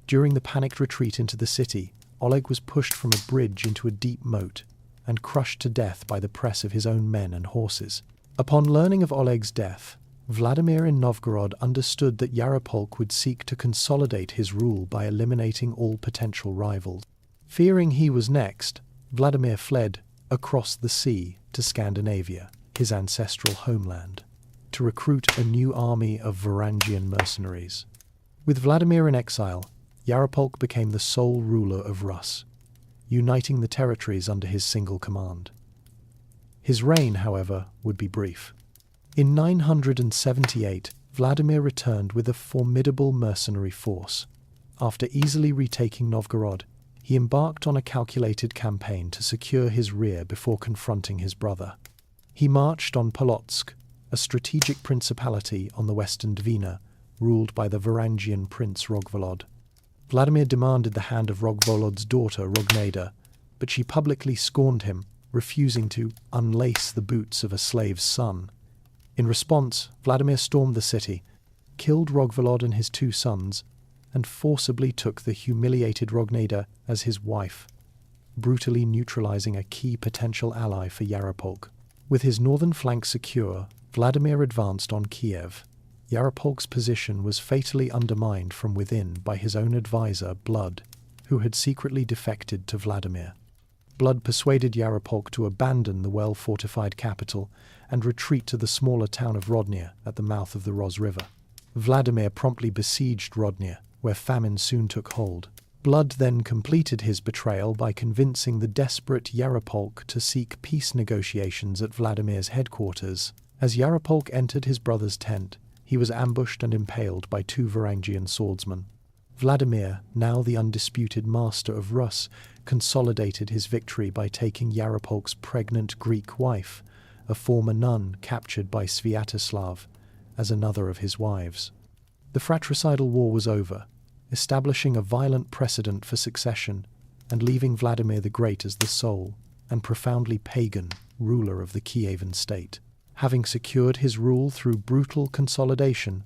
Speaker 1: During the panicked retreat into the city, Oleg was pushed from a bridge into a deep moat and crushed to death by the press of his own men and horses. Upon learning of Oleg's death, Vladimir in Novgorod understood that Yaropolk would seek to consolidate his rule by eliminating all potential rivals. Fearing he was next, Vladimir fled across the sea to Scandinavia, his ancestral homeland, to recruit a new army of Varangian mercenaries. With Vladimir in exile, Yaropolk became the sole ruler of Rus, uniting the territories under his single command. His reign, however, would be brief. In 978, Vladimir returned with a formidable mercenary force. After easily retaking Novgorod, he embarked on a calculated campaign to secure his rear before confronting his brother. He marched on Polotsk, a strategic principality on the western Dvina, ruled by the Varangian prince Rogvolod. Vladimir demanded the hand of Rogvolod's daughter Rogneda, but she publicly scorned him, refusing to unlace the boots of a slave's son. In response, Vladimir stormed the city, killed Rogvolod and his 2 sons, and forcibly took the humiliated Rogneda as his wife, brutally neutralizing a key potential ally for Yaropolk. With his northern flank secure, Vladimir advanced on Kiev. Yaropolk's position was fatally undermined from within by his own advisor, Blood, who had secretly defected to Vladimir. Blood persuaded Yaropolk to abandon the well-fortified capital and retreat to the smaller town of Rodnia at the mouth of the Ros River. Vladimir promptly besieged Rodnia, where famine soon took hold. Blood then completed his betrayal by convincing the desperate Yaropolk to seek peace negotiations at Vladimir's headquarters. As Yaropolk entered his brother's tent, he was ambushed and impaled by two Varangian swordsmen. Vladimir, now the undisputed master of Rus, consolidated his victory by taking Yaropolk's pregnant Greek wife, a former nun captured by Sviatoslav, as another of his wives. The fratricidal war was over, establishing a violent precedent for succession and leaving Vladimir the Great as the sole and profoundly pagan ruler of the Kievan state. Having secured his rule through brutal consolidation,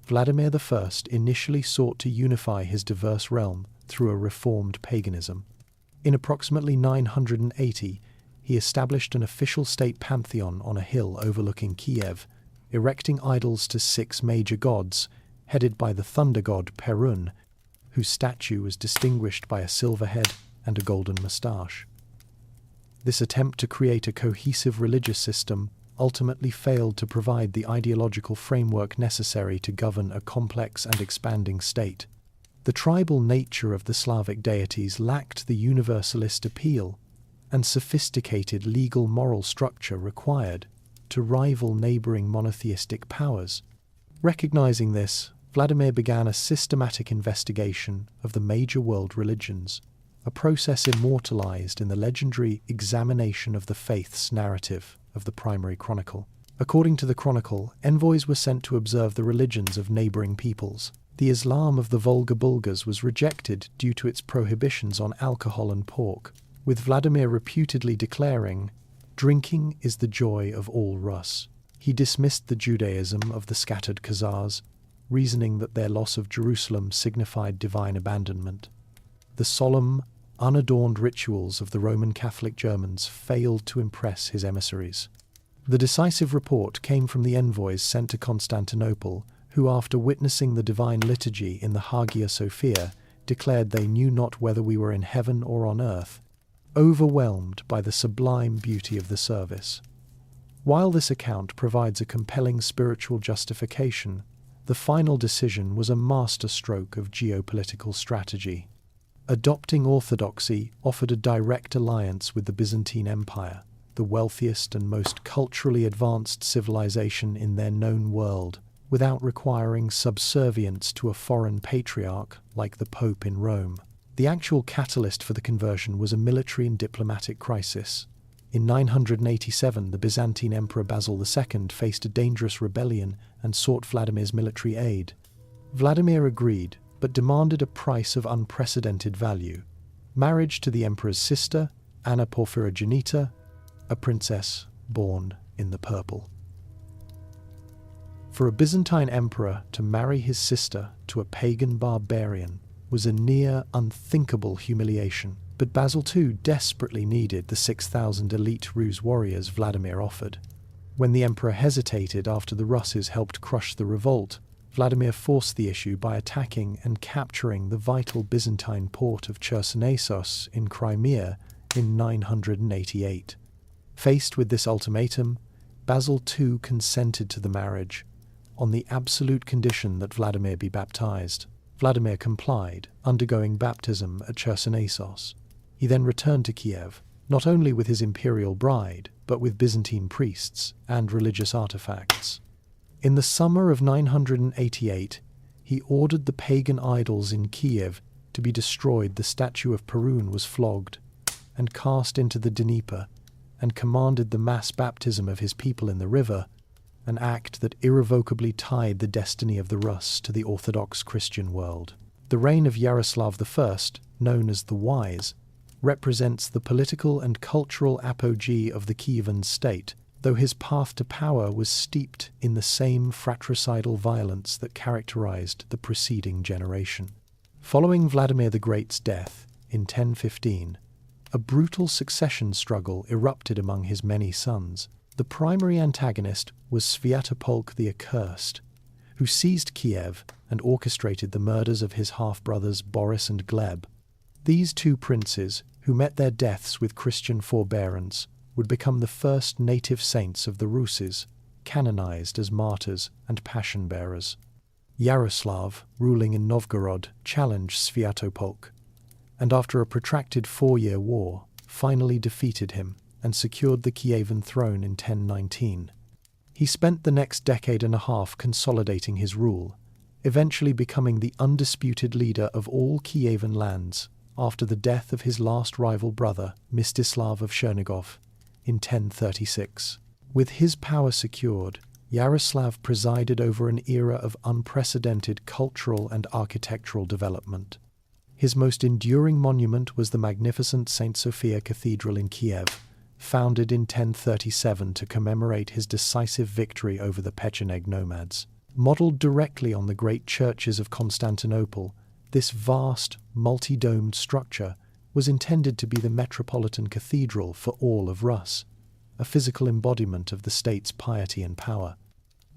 Speaker 1: Vladimir I initially sought to unify his diverse realm through a reformed paganism. In approximately 980, he established an official state pantheon on a hill overlooking Kiev, erecting idols to 6 major gods, headed by the thunder god Perun, whose statue was distinguished by a silver head and a golden moustache. This attempt to create a cohesive religious system ultimately failed to provide the ideological framework necessary to govern a complex and expanding state. The tribal nature of the Slavic deities lacked the universalist appeal and sophisticated legal moral structure required to rival neighboring monotheistic powers. Recognizing this, Vladimir began a systematic investigation of the major world religions, a process immortalized in the legendary Examination of the Faiths narrative of the primary chronicle. According to the chronicle, envoys were sent to observe the religions of neighboring peoples. The Islam of the Volga Bulgars was rejected due to its prohibitions on alcohol and pork, with Vladimir reputedly declaring, "Drinking is the joy of all Rus." He dismissed the Judaism of the scattered Khazars, reasoning that their loss of Jerusalem signified divine abandonment. The solemn, unadorned rituals of the Roman Catholic Germans failed to impress his emissaries. The decisive report came from the envoys sent to Constantinople, who, after witnessing the divine liturgy in the Hagia Sophia, declared they knew not whether we were in heaven or on earth, overwhelmed by the sublime beauty of the service. While this account provides a compelling spiritual justification, the final decision was a masterstroke of geopolitical strategy. Adopting orthodoxy offered a direct alliance with the Byzantine Empire, the wealthiest and most culturally advanced civilization in their known world, without requiring subservience to a foreign patriarch like the Pope in Rome. The actual catalyst for the conversion was a military and diplomatic crisis. In 987, the Byzantine Emperor Basil II faced a dangerous rebellion and sought Vladimir's military aid. Vladimir agreed, but demanded a price of unprecedented value: marriage to the emperor's sister, Anna Porphyrogenita, a princess born in the purple. For a Byzantine emperor to marry his sister to a pagan barbarian was a near unthinkable humiliation, but Basil II desperately needed the 6,000 elite Rus warriors Vladimir offered. When the emperor hesitated after the Russes helped crush the revolt, Vladimir forced the issue by attacking and capturing the vital Byzantine port of Chersonesos in Crimea in 988. Faced with this ultimatum, Basil II consented to the marriage, on the absolute condition that Vladimir be baptized. Vladimir complied, undergoing baptism at Chersonesos. He then returned to Kiev, not only with his imperial bride, but with Byzantine priests and religious artifacts. In the summer of 988, he ordered the pagan idols in Kiev to be destroyed. The statue of Perun was flogged and cast into the Dnieper, and commanded the mass baptism of his people in the river, an act that irrevocably tied the destiny of the Rus to the Orthodox Christian world. The reign of Yaroslav I, known as the Wise, represents the political and cultural apogee of the Kievan state, though his path to power was steeped in the same fratricidal violence that characterized the preceding generation. Following Vladimir the Great's death in 1015, a brutal succession struggle erupted among his many sons. The primary antagonist was Sviatopolk the Accursed, who seized Kiev and orchestrated the murders of his half-brothers Boris and Gleb. These two princes, who met their deaths with Christian forbearance, would become the first native saints of the Ruses, canonized as martyrs and passion-bearers. Yaroslav, ruling in Novgorod, challenged Sviatopolk, and after a protracted 4-year war, finally defeated him and secured the Kievan throne in 1019. He He spent the next decade and a half consolidating his rule, eventually becoming the undisputed leader of all Kievan lands after the death of his last rival brother, Mstislav of Chernigov, in 1036. With his power secured, Yaroslav presided over an era of unprecedented cultural and architectural development. His most enduring monument was the magnificent St. Sophia Cathedral in Kiev, founded in 1037 to commemorate his decisive victory over the Pecheneg nomads. Modeled directly on the great churches of Constantinople, this vast, multi-domed structure was intended to be the metropolitan cathedral for all of Rus, a physical embodiment of the state's piety and power.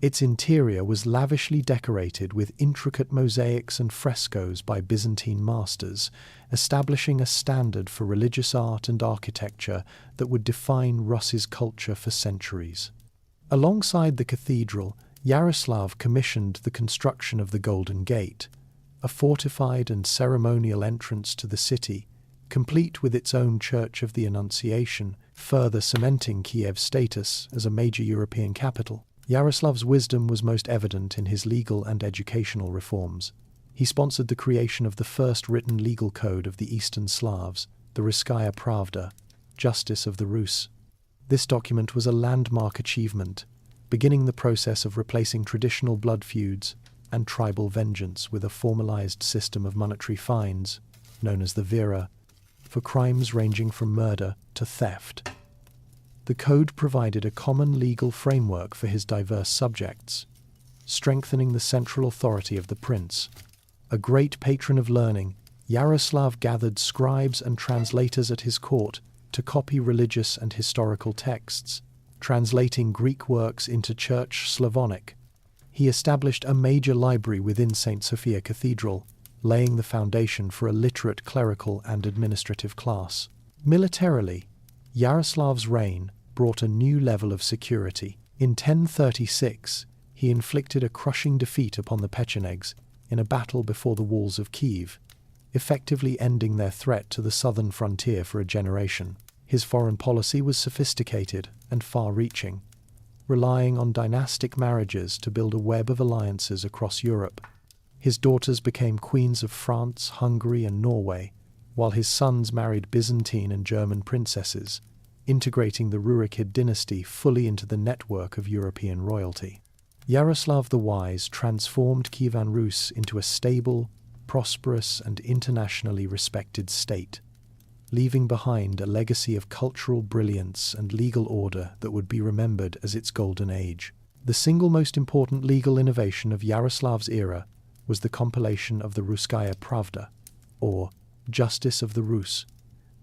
Speaker 1: Its interior was lavishly decorated with intricate mosaics and frescoes by Byzantine masters, establishing a standard for religious art and architecture that would define Rus's culture for centuries. Alongside the cathedral, Yaroslav commissioned the construction of the Golden Gate, a fortified and ceremonial entrance to the city, complete with its own Church of the Annunciation, further cementing Kiev's status as a major European capital. Yaroslav's wisdom was most evident in his legal and educational reforms. He sponsored the creation of the first written legal code of the Eastern Slavs, the Ruskaya Pravda, Justice of the Rus. This document was a landmark achievement, beginning the process of replacing traditional blood feuds and tribal vengeance with a formalized system of monetary fines, known as the vira, for crimes ranging from murder to theft. The code provided a common legal framework for his diverse subjects, strengthening the central authority of the prince. A great patron of learning, Yaroslav gathered scribes and translators at his court to copy religious and historical texts, translating Greek works into Church Slavonic. He established a major library within St. Sophia Cathedral, laying the foundation for a literate clerical and administrative class. Militarily, Yaroslav's reign brought a new level of security. In 1036, he inflicted a crushing defeat upon the Pechenegs in a battle before the walls of Kiev, effectively ending their threat to the southern frontier for a generation. His foreign policy was sophisticated and far-reaching, relying on dynastic marriages to build a web of alliances across Europe. His daughters became queens of France, Hungary, and Norway, while his sons married Byzantine and German princesses, integrating the Rurikid dynasty fully into the network of European royalty. Yaroslav the Wise transformed Kievan Rus into a stable, prosperous, and internationally respected state, leaving behind a legacy of cultural brilliance and legal order that would be remembered as its golden age. The single most important legal innovation of Yaroslav's era was the compilation of the Ruskaya Pravda, or Justice of the Rus,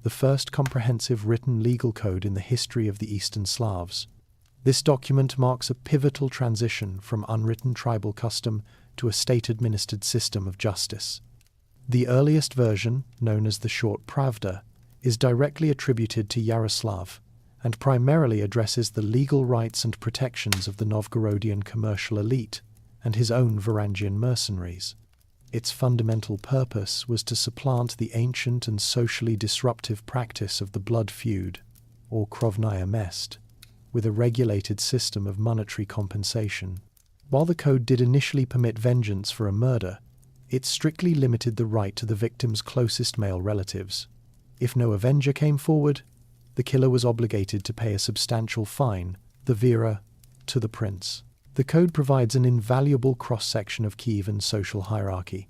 Speaker 1: the first comprehensive written legal code in the history of the Eastern Slavs. This document marks a pivotal transition from unwritten tribal custom to a state-administered system of justice. The earliest version, known as the Short Pravda, is directly attributed to Yaroslav and primarily addresses the legal rights and protections of the Novgorodian commercial elite and his own Varangian mercenaries. Its fundamental purpose was to supplant the ancient and socially disruptive practice of the blood feud, or krovnaya mest, with a regulated system of monetary compensation. While the code did initially permit vengeance for a murder, it strictly limited the right to the victim's closest male relatives. If no avenger came forward, the killer was obligated to pay a substantial fine, the vira, to the prince. The code provides an invaluable cross-section of Kievan social hierarchy,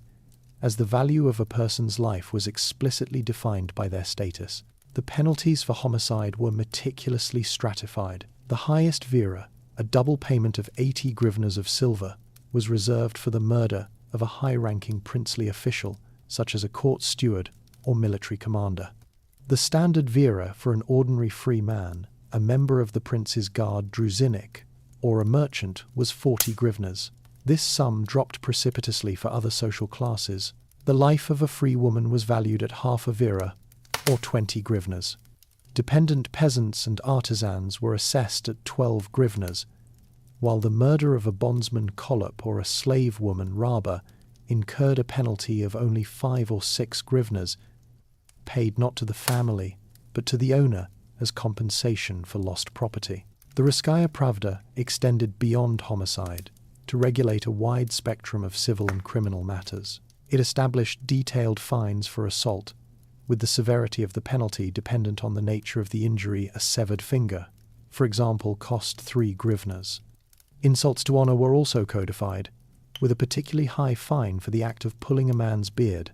Speaker 1: as the value of a person's life was explicitly defined by their status. The penalties for homicide were meticulously stratified. The highest vira, a double payment of 80 grivnas of silver, was reserved for the murder of a high-ranking princely official, such as a court steward or military commander. The standard vira for an ordinary free man, a member of the prince's guard družinik, or a merchant, was 40 grivnas. This sum dropped precipitously for other social classes. The life of a free woman was valued at half a vira, or 20 grivnas. Dependent peasants and artisans were assessed at 12 grivnas, while the murder of a bondsman kolop or a slave woman raba incurred a penalty of only 5 or 6 grivnas, paid not to the family, but to the owner as compensation for lost property. The Russkaya Pravda extended beyond homicide to regulate a wide spectrum of civil and criminal matters. It established detailed fines for assault, with the severity of the penalty dependent on the nature of the injury. A severed finger, for example, cost 3 grivnas. Insults to honor were also codified, with a particularly high fine for the act of pulling a man's beard,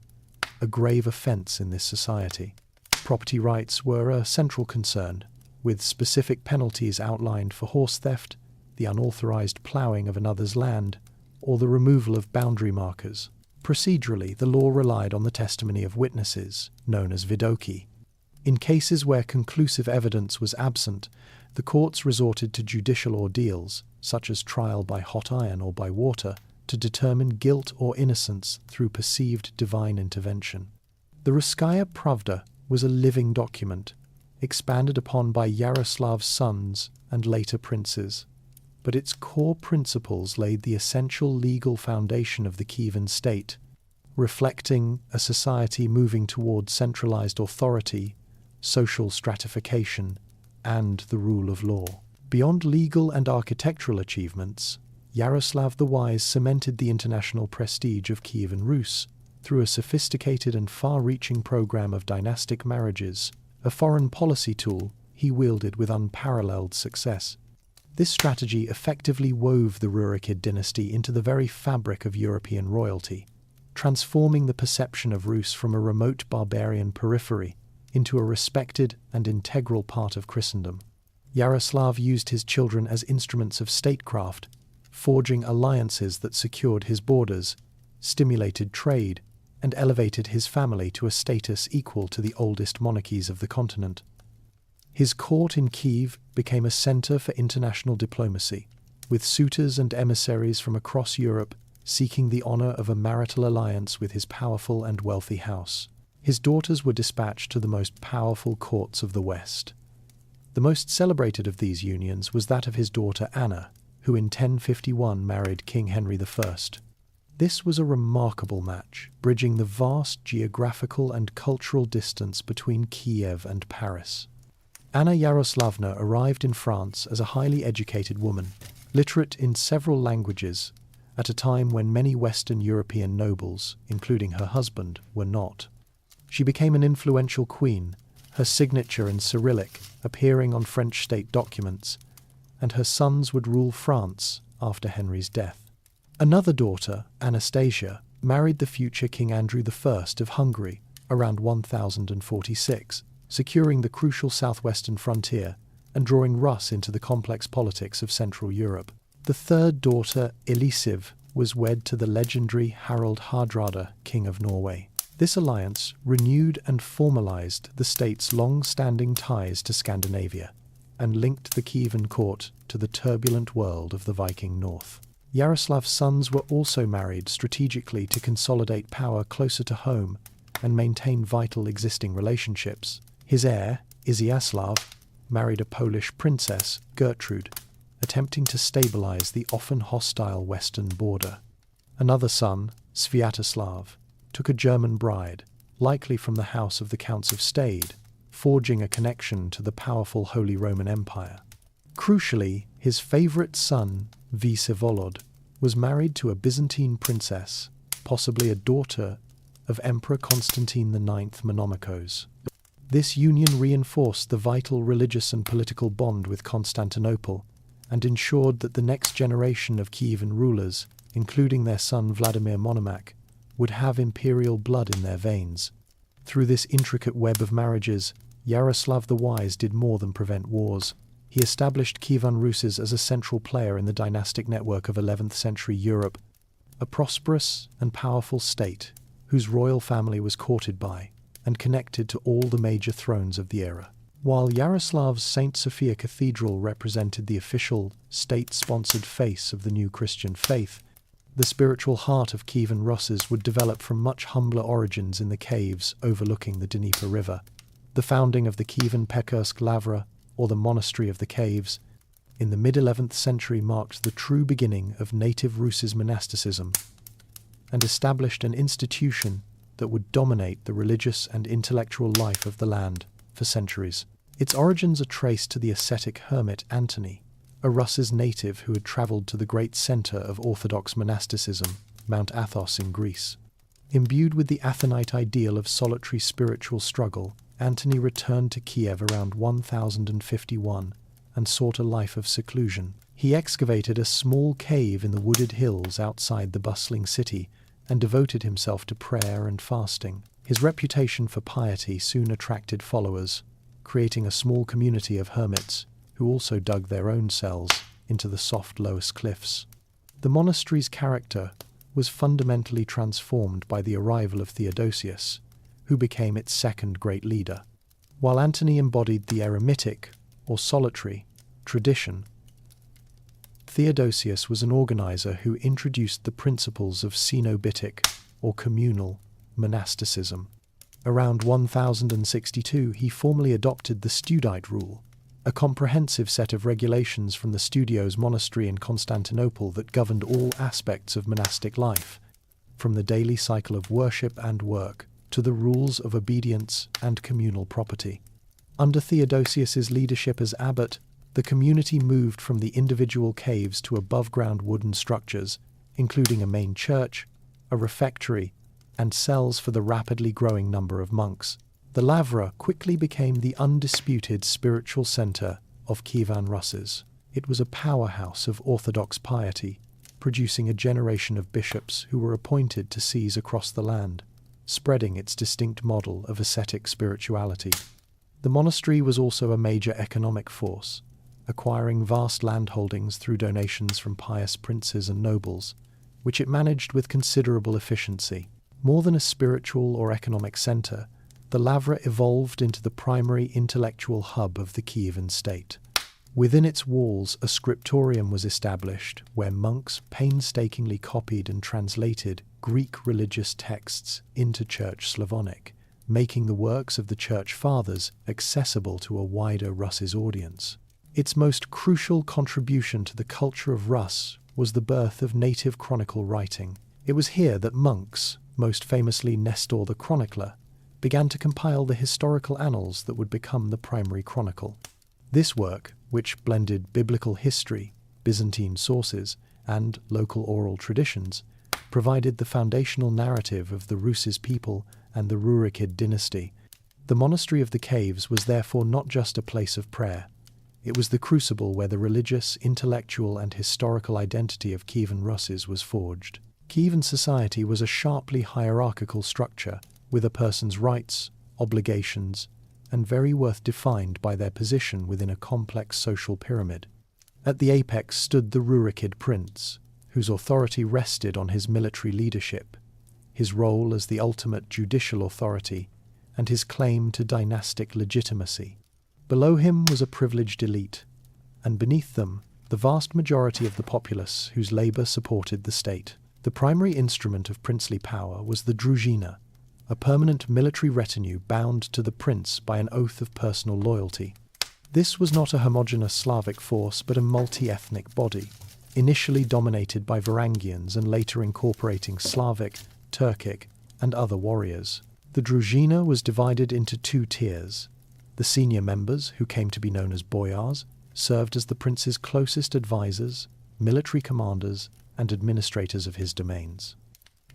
Speaker 1: a grave offense in this society. Property rights were a central concern, with specific penalties outlined for horse theft, the unauthorized ploughing of another's land, or the removal of boundary markers. Procedurally, the law relied on the testimony of witnesses, known as vidoki. In cases where conclusive evidence was absent, the courts resorted to judicial ordeals, such as trial by hot iron or by water, to determine guilt or innocence through perceived divine intervention. The Russkaya Pravda was a living document, expanded upon by Yaroslav's sons and later princes, but its core principles laid the essential legal foundation of the Kievan state, reflecting a society moving toward centralized authority, social stratification, and the rule of law. Beyond legal and architectural achievements, Yaroslav the Wise cemented the international prestige of Kievan Rus through a sophisticated and far-reaching program of dynastic marriages, a foreign policy tool he wielded with unparalleled success. This strategy effectively wove the Rurikid dynasty into the very fabric of European royalty, transforming the perception of Rus from a remote barbarian periphery into a respected and integral part of Christendom. Yaroslav used his children as instruments of statecraft, forging alliances that secured his borders, stimulated trade, and elevated his family to a status equal to the oldest monarchies of the continent. His court in Kiev became a center for international diplomacy, with suitors and emissaries from across Europe seeking the honor of a marital alliance with his powerful and wealthy house. His daughters were dispatched to the most powerful courts of the West. The most celebrated of these unions was that of his daughter Anna, who in 1051 married King Henry I. This was a remarkable match, bridging the vast geographical and cultural distance between Kiev and Paris. Anna Yaroslavna arrived in France as a highly educated woman, literate in several languages, at a time when many Western European nobles, including her husband, were not. She became an influential queen, her signature in Cyrillic appearing on French state documents, and her sons would rule France after Henry's death. Another daughter, Anastasia, married the future King Andrew I of Hungary around 1046, securing the crucial southwestern frontier and drawing Rus into the complex politics of Central Europe. The third daughter, Elisiv, was wed to the legendary Harald Hardrada, King of Norway. This alliance renewed and formalized the state's long-standing ties to Scandinavia and linked the Kievan court to the turbulent world of the Viking North. Yaroslav's sons were also married strategically to consolidate power closer to home and maintain vital existing relationships. His heir, Izyaslav, married a Polish princess, Gertrude, attempting to stabilize the often hostile western border. Another son, Sviatoslav, took a German bride, likely from the house of the Counts of Stade, forging a connection to the powerful Holy Roman Empire. Crucially, his favorite son, Vsevolod, was married to a Byzantine princess, possibly a daughter of Emperor Constantine IX Monomachos. This union reinforced the vital religious and political bond with Constantinople and ensured that the next generation of Kievan rulers, including their son Vladimir Monomach, would have imperial blood in their veins. Through this intricate web of marriages, Yaroslav the Wise did more than prevent wars. He established Kievan Rus as a central player in the dynastic network of 11th century Europe, a prosperous and powerful state whose royal family was courted by and connected to all the major thrones of the era. While Yaroslav's St. Sophia Cathedral represented the official, state-sponsored face of the new Christian faith, the spiritual heart of Kievan Rus would develop from much humbler origins in the caves overlooking the Dnieper River. The founding of the Kievan Pechersk Lavra, or the Monastery of the Caves, in the mid-11th century marked the true beginning of native Rus' monasticism and established an institution that would dominate the religious and intellectual life of the land for centuries. Its origins are traced to the ascetic hermit Antony, a Rus's native who had travelled to the great centre of Orthodox monasticism, Mount Athos in Greece. Imbued with the Athonite ideal of solitary spiritual struggle, Antony returned to Kiev around 1051 and sought a life of seclusion. He excavated a small cave in the wooded hills outside the bustling city and devoted himself to prayer and fasting. His reputation for piety soon attracted followers, creating a small community of hermits who also dug their own cells into the soft Loess cliffs. The monastery's character was fundamentally transformed by the arrival of Theodosius, who became its second great leader. While Antony embodied the eremitic, or solitary, tradition, Theodosius was an organizer who introduced the principles of cenobitic, or communal, monasticism. Around 1062, he formally adopted the Studite rule, a comprehensive set of regulations from the Studios monastery in Constantinople that governed all aspects of monastic life, from the daily cycle of worship and work to the rules of obedience and communal property. Under Theodosius's leadership as abbot, the community moved from the individual caves to above-ground wooden structures, including a main church, a refectory, and cells for the rapidly growing number of monks. The Lavra quickly became the undisputed spiritual centre of Kievan Rus. It was a powerhouse of Orthodox piety, producing a generation of bishops who were appointed to sees across the land, spreading its distinct model of ascetic spirituality. The monastery was also a major economic force, acquiring vast landholdings through donations from pious princes and nobles, which it managed with considerable efficiency. More than a spiritual or economic centre, the Lavra evolved into the primary intellectual hub of the Kievan state. Within its walls, a scriptorium was established where monks painstakingly copied and translated Greek religious texts into Church Slavonic, making the works of the Church Fathers accessible to a wider Rus' audience. Its most crucial contribution to the culture of Rus was the birth of native chronicle writing. It was here that monks, most famously Nestor the Chronicler, began to compile the historical annals that would become the primary chronicle. This work, which blended biblical history, Byzantine sources, and local oral traditions, provided the foundational narrative of the Rus' people and the Rurikid dynasty. The monastery of the caves was therefore not just a place of prayer. It was the crucible where the religious, intellectual, and historical identity of Kievan Rus' was forged. Kievan society was a sharply hierarchical structure, with a person's rights, obligations, and very worth defined by their position within a complex social pyramid. At the apex stood the Rurikid prince, whose authority rested on his military leadership, his role as the ultimate judicial authority, and his claim to dynastic legitimacy. Below him was a privileged elite, and beneath them, the vast majority of the populace whose labour supported the state. The primary instrument of princely power was the druzhina, a permanent military retinue bound to the prince by an oath of personal loyalty. This was not a homogeneous Slavic force, but a multi-ethnic body, initially dominated by Varangians and later incorporating Slavic, Turkic, and other warriors. The druzhina was divided into two tiers. The senior members, who came to be known as boyars, served as the prince's closest advisors, military commanders, and administrators of his domains.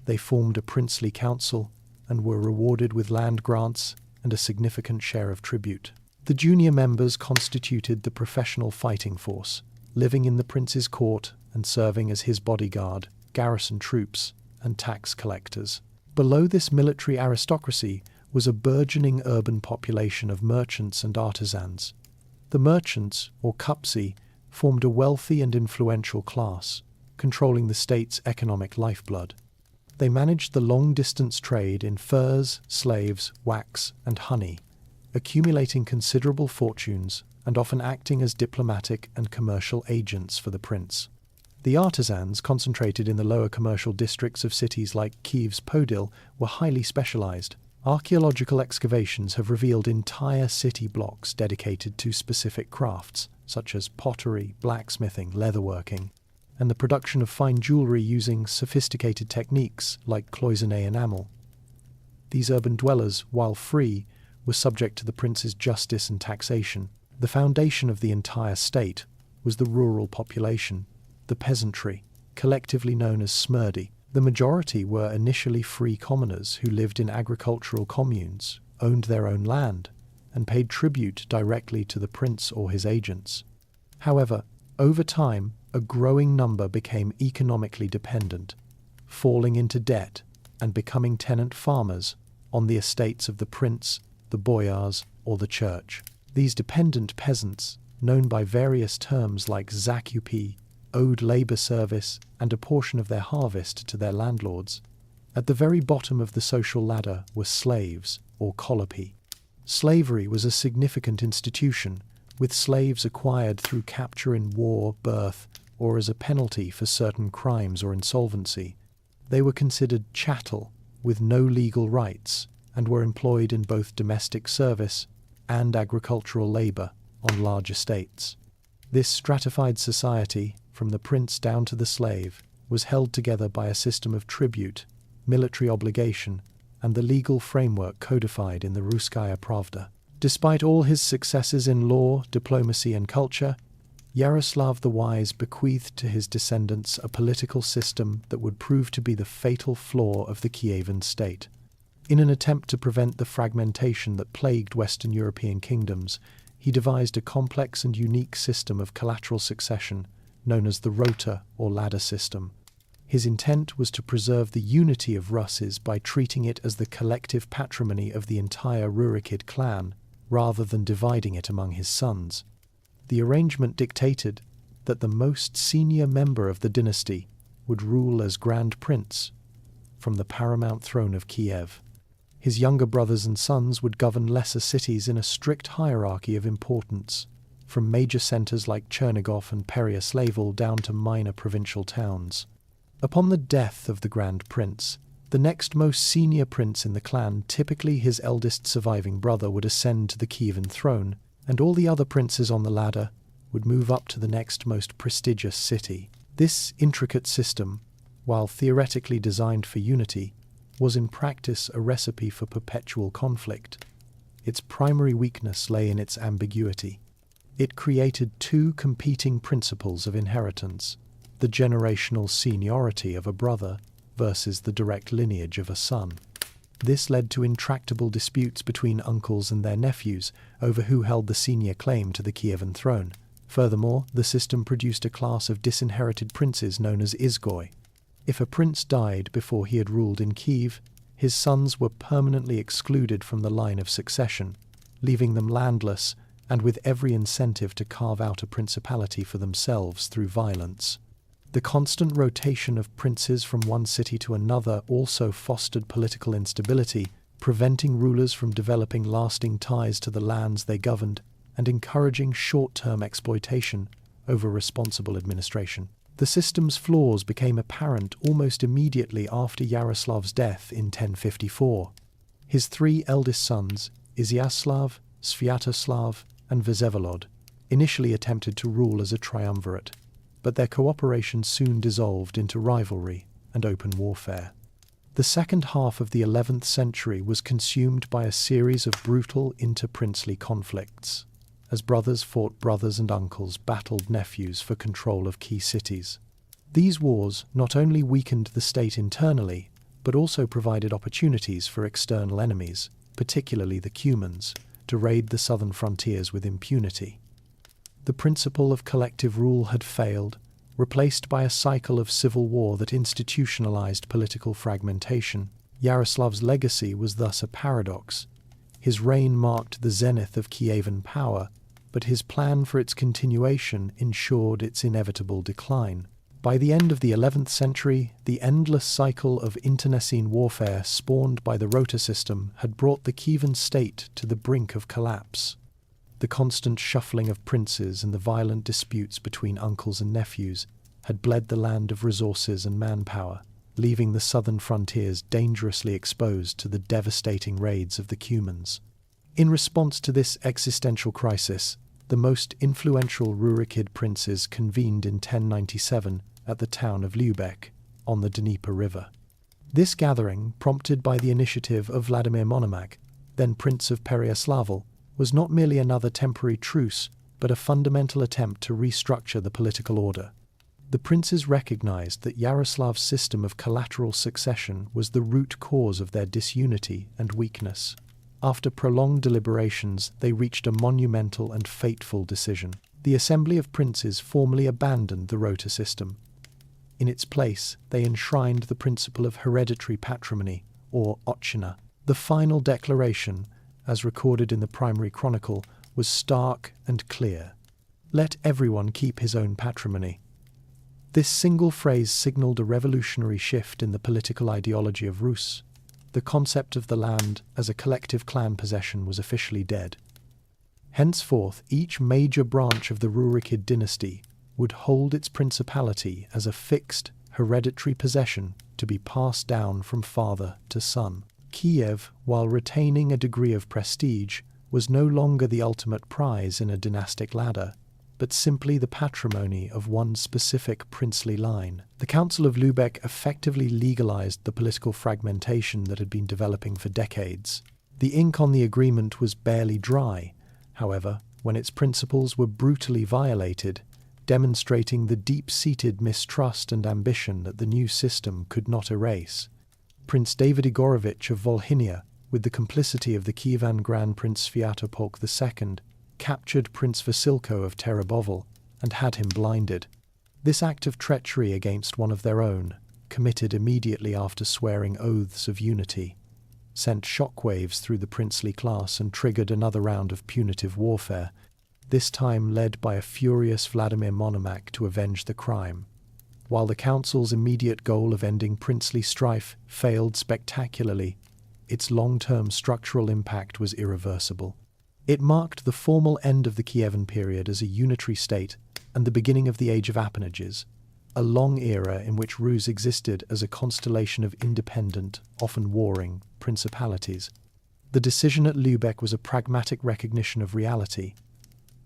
Speaker 1: They formed a princely council and were rewarded with land grants and a significant share of tribute. The junior members constituted the professional fighting force, living in the prince's court and serving as his bodyguard, garrison troops, and tax collectors. Below this military aristocracy was a burgeoning urban population of merchants and artisans. The merchants, or kupci, formed a wealthy and influential class, controlling the state's economic lifeblood. They managed the long-distance trade in furs, slaves, wax, and honey, accumulating considerable fortunes and often acting as diplomatic and commercial agents for the prince. The artisans, concentrated in the lower commercial districts of cities like Kiev's Podil, were highly specialized. Archaeological excavations have revealed entire city blocks dedicated to specific crafts, such as pottery, blacksmithing, leatherworking, and the production of fine jewellery using sophisticated techniques like cloisonné enamel. These urban dwellers, while free, were subject to the prince's justice and taxation. The foundation of the entire state, was the rural population, the peasantry, collectively known as smrdi. The majority were initially free commoners who lived in agricultural communes, owned their own land, and paid tribute directly to the prince or his agents. However, over time, a growing number became economically dependent, falling into debt and becoming tenant farmers on the estates of the prince, the boyars, or the church. These dependent peasants, known by various terms like zakupi, owed labor service and a portion of their harvest to their landlords. At the very bottom of the social ladder were slaves, or kolopi. Slavery was a significant institution, with slaves acquired through capture in war, birth, or as a penalty for certain crimes or insolvency. They were considered chattel, with no legal rights, and were employed in both domestic service and agricultural labor on large estates. This stratified society, from the prince down to the slave, was held together by a system of tribute, military obligation, and the legal framework codified in the Russkaya Pravda. Despite all his successes in law, diplomacy, and culture, Yaroslav the Wise bequeathed to his descendants a political system that would prove to be the fatal flaw of the Kievan state. In an attempt to prevent the fragmentation that plagued Western European kingdoms, he devised a complex and unique system of collateral succession known as the rota or ladder system. His intent was to preserve the unity of Ruses by treating it as the collective patrimony of the entire Rurikid clan, rather than dividing it among his sons. The arrangement dictated that the most senior member of the dynasty would rule as Grand Prince from the paramount throne of Kiev. His younger brothers and sons would govern lesser cities in a strict hierarchy of importance, from major centers like Chernigov and Pereyaslav down to minor provincial towns. Upon the death of the Grand Prince, the next most senior prince in the clan, typically his eldest surviving brother, would ascend to the Kievan throne, and all the other princes on the ladder would move up to the next most prestigious city. This intricate system, while theoretically designed for unity, was in practice a recipe for perpetual conflict. Its primary weakness lay in its ambiguity. It created two competing principles of inheritance: the generational seniority of a brother versus the direct lineage of a son. This led to intractable disputes between uncles and their nephews over who held the senior claim to the Kievan throne. Furthermore, the system produced a class of disinherited princes known as izgoy. If a prince died before he had ruled in Kiev, his sons were permanently excluded from the line of succession, leaving them landless and with every incentive to carve out a principality for themselves through violence. The constant rotation of princes from one city to another also fostered political instability, preventing rulers from developing lasting ties to the lands they governed and encouraging short-term exploitation over responsible administration. The system's flaws became apparent almost immediately after Yaroslav's death in 1054. His three eldest sons, Izyaslav, Sviatoslav, and Vsevolod, initially attempted to rule as a triumvirate, but their cooperation soon dissolved into rivalry and open warfare. The second half of the 11th century was consumed by a series of brutal inter-princely conflicts, as brothers fought brothers and uncles battled nephews for control of key cities. These wars not only weakened the state internally, but also provided opportunities for external enemies, particularly the Cumans, to raid the southern frontiers with impunity. The principle of collective rule had failed, replaced by a cycle of civil war that institutionalized political fragmentation. Yaroslav's legacy was thus a paradox. His reign marked the zenith of Kievan power, but his plan for its continuation ensured its inevitable decline. By the end of the 11th century, the endless cycle of internecine warfare spawned by the rota system had brought the Kievan state to the brink of collapse. The constant shuffling of princes and the violent disputes between uncles and nephews had bled the land of resources and manpower, leaving the southern frontiers dangerously exposed to the devastating raids of the Cumans. In response to this existential crisis, the most influential Rurikid princes convened in 1097 at the town of Lubeck, on the Dnieper River. This gathering, prompted by the initiative of Vladimir Monomakh, then Prince of Pereyaslav, was not merely another temporary truce, but a fundamental attempt to restructure the political order. The princes recognized that Yaroslav's system of collateral succession was the root cause of their disunity and weakness. After prolonged deliberations, they reached a monumental and fateful decision. The Assembly of Princes formally abandoned the rota system. In its place, they enshrined the principle of hereditary patrimony, or otchina. The final declaration, as recorded in the primary chronicle, was stark and clear. Let everyone keep his own patrimony. This single phrase signaled a revolutionary shift in the political ideology of Rus. The concept of the land as a collective clan possession was officially dead. Henceforth, each major branch of the Rurikid dynasty would hold its principality as a fixed, hereditary possession to be passed down from father to son. Kiev, while retaining a degree of prestige, was no longer the ultimate prize in a dynastic ladder, but simply the patrimony of one specific princely line. The Council of Lübeck effectively legalized the political fragmentation that had been developing for decades. The ink on the agreement was barely dry, however, when its principles were brutally violated, demonstrating the deep-seated mistrust and ambition that the new system could not erase. Prince David Igorovich of Volhynia, with the complicity of the Kievan Grand Prince Sviatopolk II, captured Prince Vasilko of Terabovl and had him blinded. This act of treachery against one of their own, committed immediately after swearing oaths of unity, sent shockwaves through the princely class and triggered another round of punitive warfare, this time led by a furious Vladimir Monomakh to avenge the crime. While the council's immediate goal of ending princely strife failed spectacularly, its long-term structural impact was irreversible. It marked the formal end of the Kievan period as a unitary state and the beginning of the Age of Appanages, a long era in which Rus existed as a constellation of independent, often warring, principalities. The decision at Lübeck was a pragmatic recognition of reality,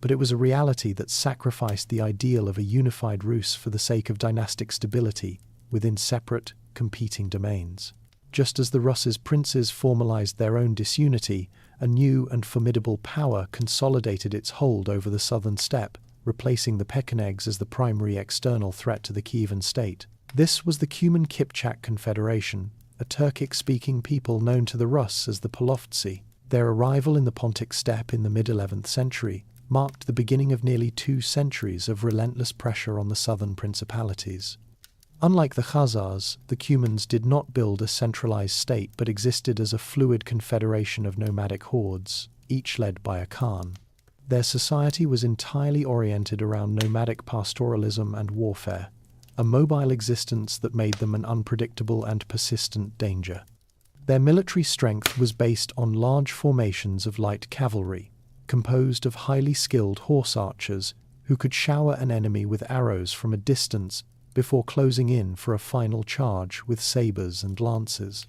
Speaker 1: but it was a reality that sacrificed the ideal of a unified Rus for the sake of dynastic stability within separate, competing domains. Just as the Rus's princes formalized their own disunity, a new and formidable power consolidated its hold over the southern steppe, replacing the Pechenegs as the primary external threat to the Kievan state. This was the Cuman-Kipchak Confederation, a Turkic-speaking people known to the Rus as the Polovtsi. Their arrival in the Pontic steppe in the mid-11th century marked the beginning of nearly 2 centuries of relentless pressure on the southern principalities. Unlike the Khazars, the Cumans did not build a centralized state but existed as a fluid confederation of nomadic hordes, each led by a Khan. Their society was entirely oriented around nomadic pastoralism and warfare, a mobile existence that made them an unpredictable and persistent danger. Their military strength was based on large formations of light cavalry, composed of highly skilled horse archers who could shower an enemy with arrows from a distance before closing in for a final charge with sabers and lances.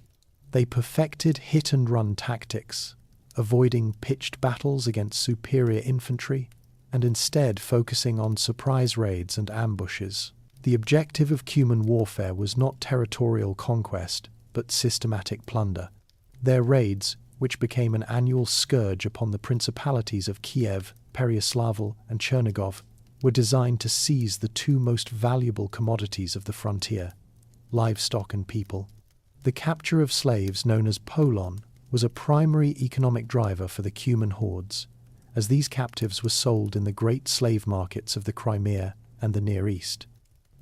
Speaker 1: They perfected hit-and-run tactics, avoiding pitched battles against superior infantry, and instead focusing on surprise raids and ambushes. The objective of Cuman warfare was not territorial conquest, but systematic plunder. Their raids, which became an annual scourge upon the principalities of Kiev, Pereyaslav, and Chernigov, were designed to seize the 2 most valuable commodities of the frontier, livestock and people. The capture of slaves, known as polon, was a primary economic driver for the Cuman hordes, as these captives were sold in the great slave markets of the Crimea and the Near East.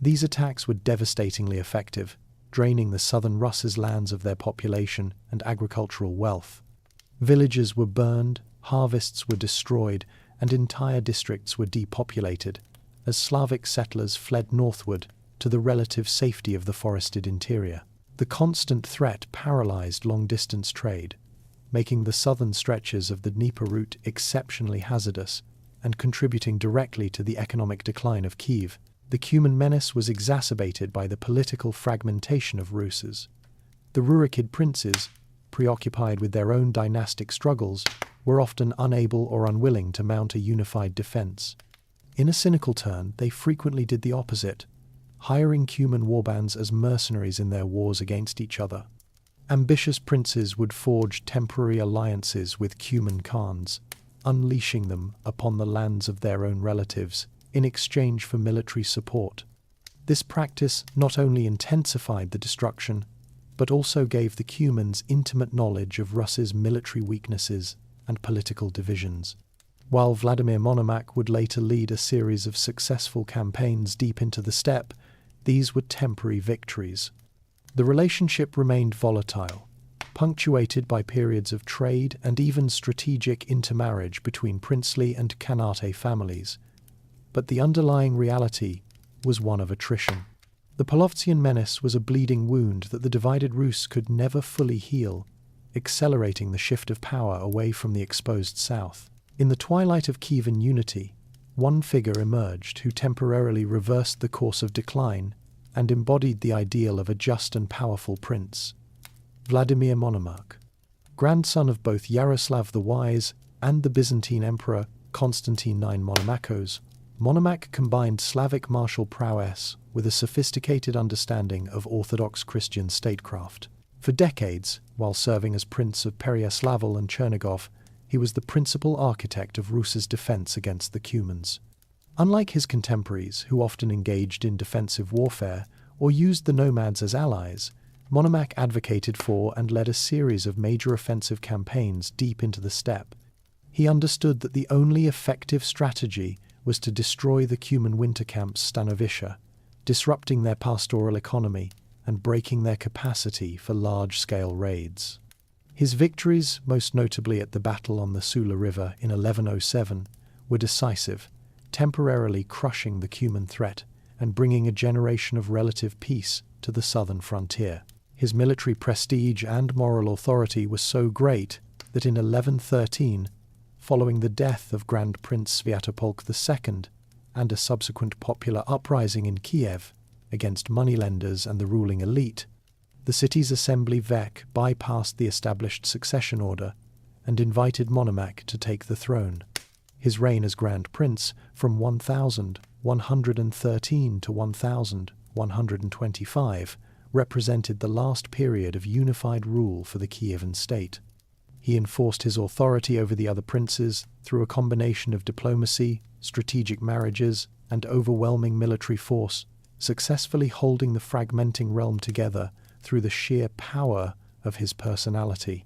Speaker 1: These attacks were devastatingly effective, draining the southern Rus's lands of their population and agricultural wealth. Villages were burned, harvests were destroyed, and entire districts were depopulated, as Slavic settlers fled northward to the relative safety of the forested interior. The constant threat paralyzed long-distance trade, making the southern stretches of the Dnieper route exceptionally hazardous and contributing directly to the economic decline of Kiev. The Cuman menace was exacerbated by the political fragmentation of Ruses. The Rurikid princes, preoccupied with their own dynastic struggles, were often unable or unwilling to mount a unified defense. In a cynical turn, they frequently did the opposite, hiring Cuman warbands as mercenaries in their wars against each other. Ambitious princes would forge temporary alliances with Cuman Khans, unleashing them upon the lands of their own relatives in exchange for military support. This practice not only intensified the destruction, but also gave the Cumans intimate knowledge of Rus's military weaknesses and political divisions. While Vladimir Monomakh would later lead a series of successful campaigns deep into the steppe, these were temporary victories. The relationship remained volatile, punctuated by periods of trade and even strategic intermarriage between princely and Khanate families. But the underlying reality was one of attrition. The Polovtsian menace was a bleeding wound that the divided Rus could never fully heal, accelerating the shift of power away from the exposed south. In the twilight of Kievan unity, one figure emerged who temporarily reversed the course of decline and embodied the ideal of a just and powerful prince: Vladimir Monomakh. Grandson of both Yaroslav the Wise and the Byzantine Emperor Constantine IX Monomachos, Monomakh combined Slavic martial prowess with a sophisticated understanding of Orthodox Christian statecraft. For decades, while serving as Prince of Pereyaslav and Chernigov, he was the principal architect of Rus's defense against the Cumans. Unlike his contemporaries, who often engaged in defensive warfare or used the nomads as allies, Monomakh advocated for and led a series of major offensive campaigns deep into the steppe. He understood that the only effective strategy was to destroy the Cuman winter camps Stanovisha, disrupting their pastoral economy and breaking their capacity for large-scale raids. His victories, most notably at the battle on the Sula River in 1107, were decisive, temporarily crushing the Cuman threat and bringing a generation of relative peace to the southern frontier. His military prestige and moral authority was so great that in 1113, following the death of Grand Prince Sviatopolk II and a subsequent popular uprising in Kiev against moneylenders and the ruling elite, the city's assembly Vek bypassed the established succession order and invited Monomakh to take the throne. His reign as Grand Prince from 1113 to 1125 represented the last period of unified rule for the Kievan state. He enforced his authority over the other princes through a combination of diplomacy, strategic marriages, and overwhelming military force, successfully holding the fragmenting realm together through the sheer power of his personality.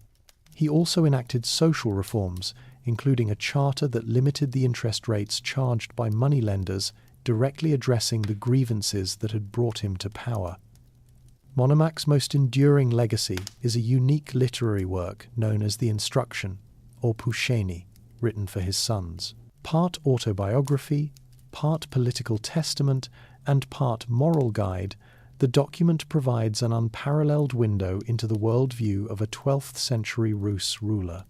Speaker 1: He also enacted social reforms, including a charter that limited the interest rates charged by moneylenders, directly addressing the grievances that had brought him to power. Monomakh's most enduring legacy is a unique literary work known as the Instruction, or Pusheni, written for his sons. Part autobiography, part political testament, and part moral guide, the document provides an unparalleled window into the worldview of a 12th century Rus ruler.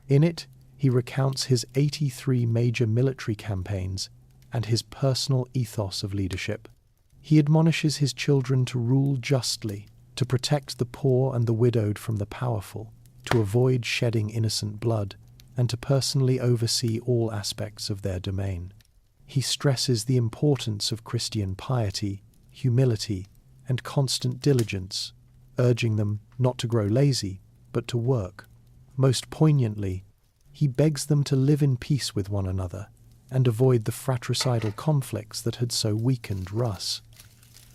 Speaker 1: In it, he recounts his 83 major military campaigns and his personal ethos of leadership. He admonishes his children to rule justly, to protect the poor and the widowed from the powerful, to avoid shedding innocent blood, and to personally oversee all aspects of their domain. He stresses the importance of Christian piety, humility, and constant diligence, urging them not to grow lazy, but to work. Most poignantly, he begs them to live in peace with one another and avoid the fratricidal conflicts that had so weakened Rus.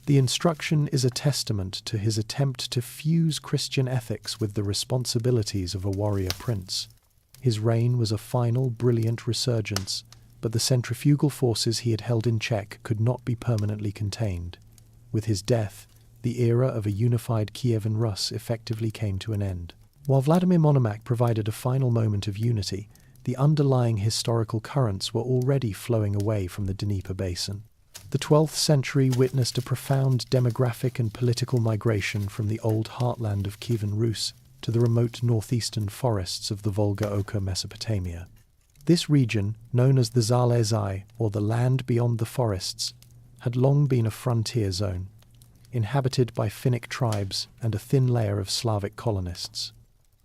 Speaker 1: The Instruction is a testament to his attempt to fuse Christian ethics with the responsibilities of a warrior prince. His reign was a final, brilliant resurgence, but the centrifugal forces he had held in check could not be permanently contained. With his death, the era of a unified Kievan Rus effectively came to an end. While Vladimir Monomakh provided a final moment of unity, the underlying historical currents were already flowing away from the Dnieper basin. The 12th century witnessed a profound demographic and political migration from the old heartland of Kievan Rus to the remote northeastern forests of the Volga-Oka Mesopotamia. This region, known as the Zalezai, or the land beyond the forests, had long been a frontier zone, inhabited by Finnic tribes and a thin layer of Slavic colonists.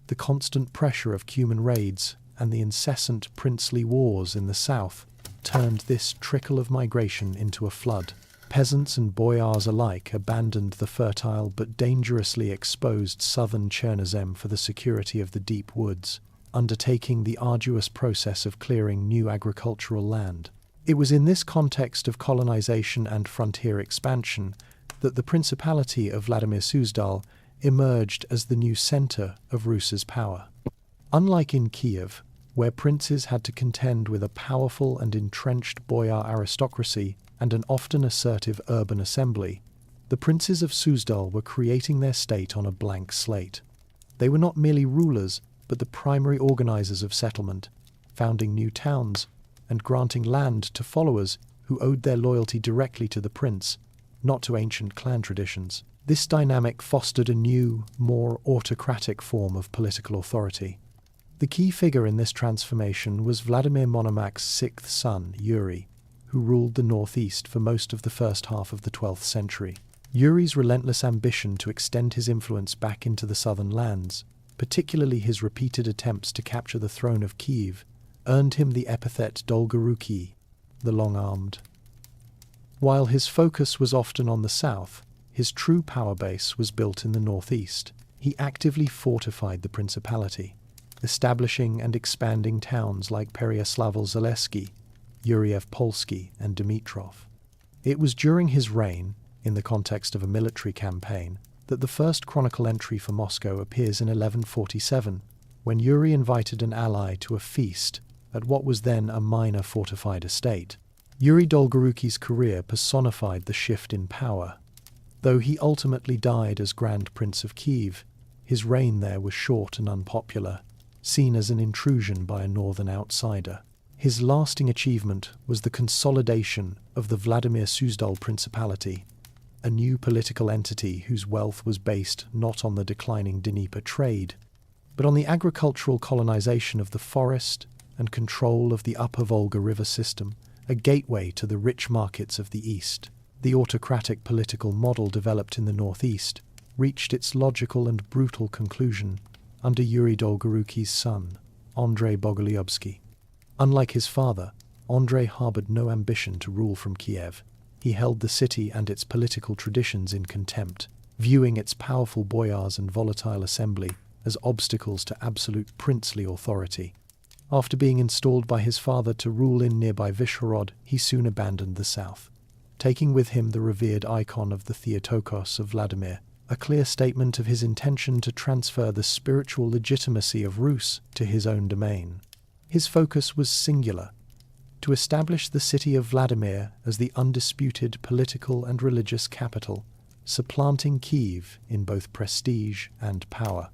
Speaker 1: The constant pressure of Cuman raids and the incessant princely wars in the south turned this trickle of migration into a flood. Peasants and boyars alike abandoned the fertile but dangerously exposed southern Chernozem for the security of the deep woods, undertaking the arduous process of clearing new agricultural land. It was in this context of colonization and frontier expansion that the Principality of Vladimir Suzdal emerged as the new center of Rus's power. Unlike in Kiev, where princes had to contend with a powerful and entrenched boyar aristocracy and an often assertive urban assembly, the princes of Suzdal were creating their state on a blank slate. They were not merely rulers, but the primary organizers of settlement, founding new towns and granting land to followers who owed their loyalty directly to the prince, not to ancient clan traditions. This dynamic fostered a new, more autocratic form of political authority. The key figure in this transformation was Vladimir Monomach's sixth son, Yuri, who ruled the northeast for most of the first half of the 12th century. Yuri's relentless ambition to extend his influence back into the southern lands, particularly his repeated attempts to capture the throne of Kiev, earned him the epithet Dolgoruki, the long-armed. While his focus was often on the south, his true power base was built in the northeast. He actively fortified the principality, establishing and expanding towns like Pereyaslav-Zaleski, Yuriev-Polski, and Dimitrov. It was during his reign, in the context of a military campaign, that the first chronicle entry for Moscow appears in 1147, when Yuri invited an ally to a feast at what was then a minor fortified estate. Yuri Dolgoruki's career personified the shift in power. Though he ultimately died as Grand Prince of Kiev, his reign there was short and unpopular, seen as an intrusion by a northern outsider. His lasting achievement was the consolidation of the Vladimir Suzdal Principality, a new political entity whose wealth was based not on the declining Dnieper trade, but on the agricultural colonization of the forest and control of the upper Volga river system, a gateway to the rich markets of the east. The autocratic political model developed in the northeast reached its logical and brutal conclusion under Yuri Dolgoruki's son, Andrei Bogolyubsky. Unlike his father, Andrei harbored no ambition to rule from Kiev. He held the city and its political traditions in contempt, viewing its powerful boyars and volatile assembly as obstacles to absolute princely authority. After being installed by his father to rule in nearby Vyshhorod, he soon abandoned the south, taking with him the revered icon of the Theotokos of Vladimir, a clear statement of his intention to transfer the spiritual legitimacy of Rus to his own domain. His focus was singular: to establish the city of Vladimir as the undisputed political and religious capital, supplanting Kiev in both prestige and power.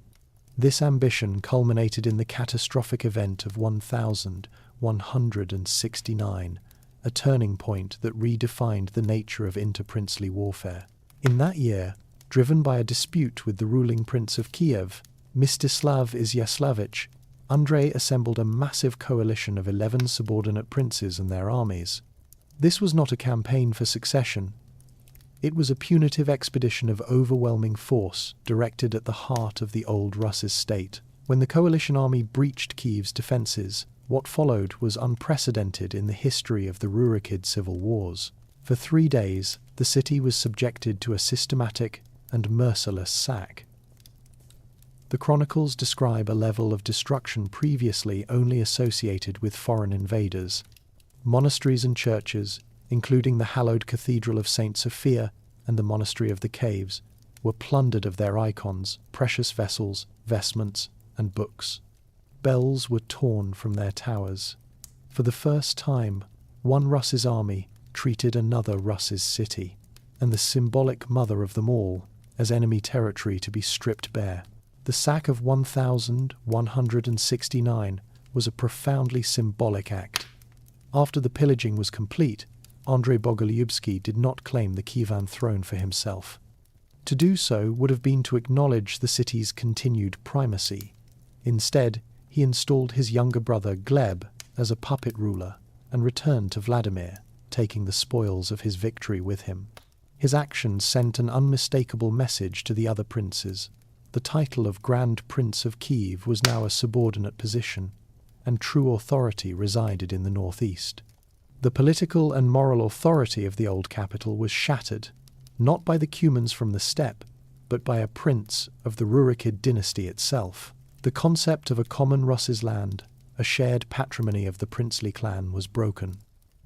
Speaker 1: This ambition culminated in the catastrophic event of 1169, a turning point that redefined the nature of interprincely warfare. In that year, driven by a dispute with the ruling prince of Kiev, Mstislav Izyaslavich, Andrei assembled a massive coalition of 11 subordinate princes and their armies. This was not a campaign for succession. It was a punitive expedition of overwhelming force directed at the heart of the old Russ's state. When the coalition army breached Kiev's defences, what followed was unprecedented in the history of the Rurikid civil wars. For 3 days, the city was subjected to a systematic and merciless sack. The chronicles describe a level of destruction previously only associated with foreign invaders. Monasteries and churches, including the hallowed Cathedral of St. Sophia and the Monastery of the Caves, were plundered of their icons, precious vessels, vestments, and books. Bells were torn from their towers. For the first time, one Russ's army treated another Russ's city, and the symbolic mother of them all, as enemy territory to be stripped bare. The sack of 1169 was a profoundly symbolic act. After the pillaging was complete, Andrei Bogolyubsky did not claim the Kievan throne for himself. To do so would have been to acknowledge the city's continued primacy. Instead, he installed his younger brother Gleb as a puppet ruler and returned to Vladimir, taking the spoils of his victory with him. His actions sent an unmistakable message to the other princes. The title of Grand Prince of Kiev was now a subordinate position, and true authority resided in the northeast. The political and moral authority of the old capital was shattered, not by the Cumans from the steppe, but by a prince of the Rurikid dynasty itself. The concept of a common Rus's land, a shared patrimony of the princely clan, was broken.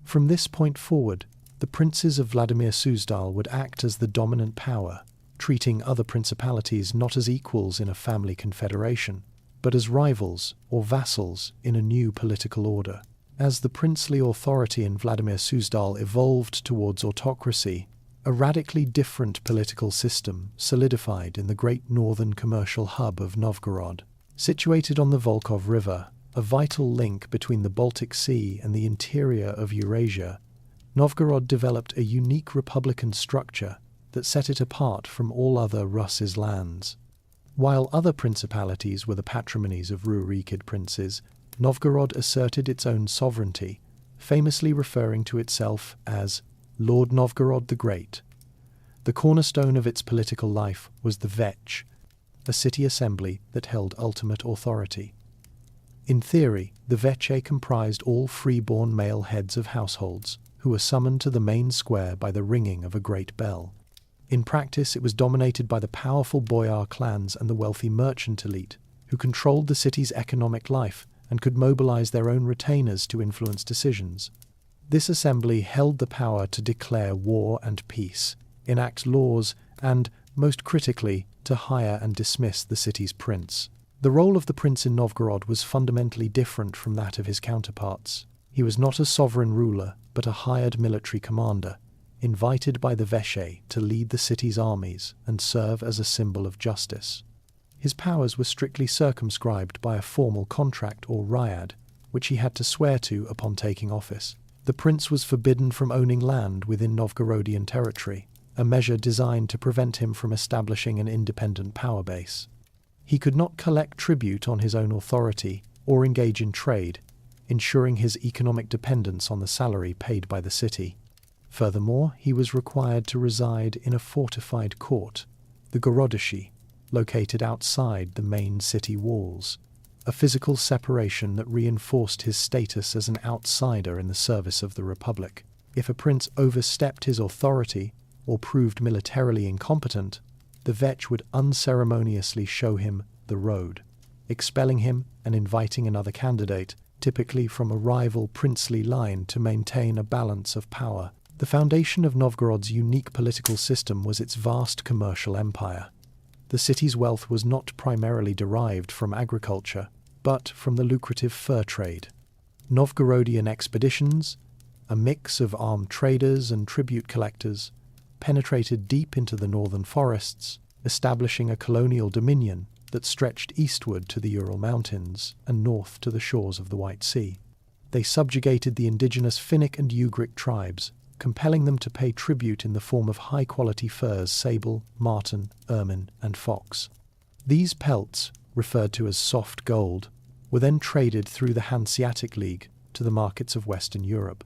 Speaker 1: From this point forward, the princes of Vladimir Suzdal would act as the dominant power, treating other principalities not as equals in a family confederation, but as rivals or vassals in a new political order. As the princely authority in Vladimir Suzdal evolved towards autocracy, a radically different political system solidified in the great northern commercial hub of Novgorod. Situated on the Volkhov River, a vital link between the Baltic Sea and the interior of Eurasia, Novgorod developed a unique republican structure that set it apart from all other Rus's lands. While other principalities were the patrimonies of Rurikid princes, Novgorod asserted its own sovereignty, famously referring to itself as Lord Novgorod the Great. The cornerstone of its political life was the Vech, a city assembly that held ultimate authority. In theory, the Veche comprised all free-born male heads of households, who were summoned to the main square by the ringing of a great bell. In practice, it was dominated by the powerful boyar clans and the wealthy merchant elite, who controlled the city's economic life and could mobilize their own retainers to influence decisions. This assembly held the power to declare war and peace, enact laws, and, most critically, to hire and dismiss the city's prince. The role of the prince in Novgorod was fundamentally different from that of his counterparts. He was not a sovereign ruler, but a hired military commander, invited by the Veche to lead the city's armies and serve as a symbol of justice. His powers were strictly circumscribed by a formal contract or ryad, which he had to swear to upon taking office. The prince was forbidden from owning land within Novgorodian territory, a measure designed to prevent him from establishing an independent power base. He could not collect tribute on his own authority or engage in trade, ensuring his economic dependence on the salary paid by the city. Furthermore, he was required to reside in a fortified court, the Gorodoshi, located outside the main city walls, a physical separation that reinforced his status as an outsider in the service of the Republic. If a prince overstepped his authority or proved militarily incompetent, the Vech would unceremoniously show him the road, expelling him and inviting another candidate, typically from a rival princely line, to maintain a balance of power. The foundation of Novgorod's unique political system was its vast commercial empire. The city's wealth was not primarily derived from agriculture, but from the lucrative fur trade. Novgorodian expeditions, a mix of armed traders and tribute collectors, penetrated deep into the northern forests, establishing a colonial dominion that stretched eastward to the Ural Mountains and north to the shores of the White Sea. They subjugated the indigenous Finnic and Ugric tribes, compelling them to pay tribute in the form of high-quality furs, sable, marten, ermine, and fox. These pelts, referred to as soft gold, were then traded through the Hanseatic League to the markets of Western Europe,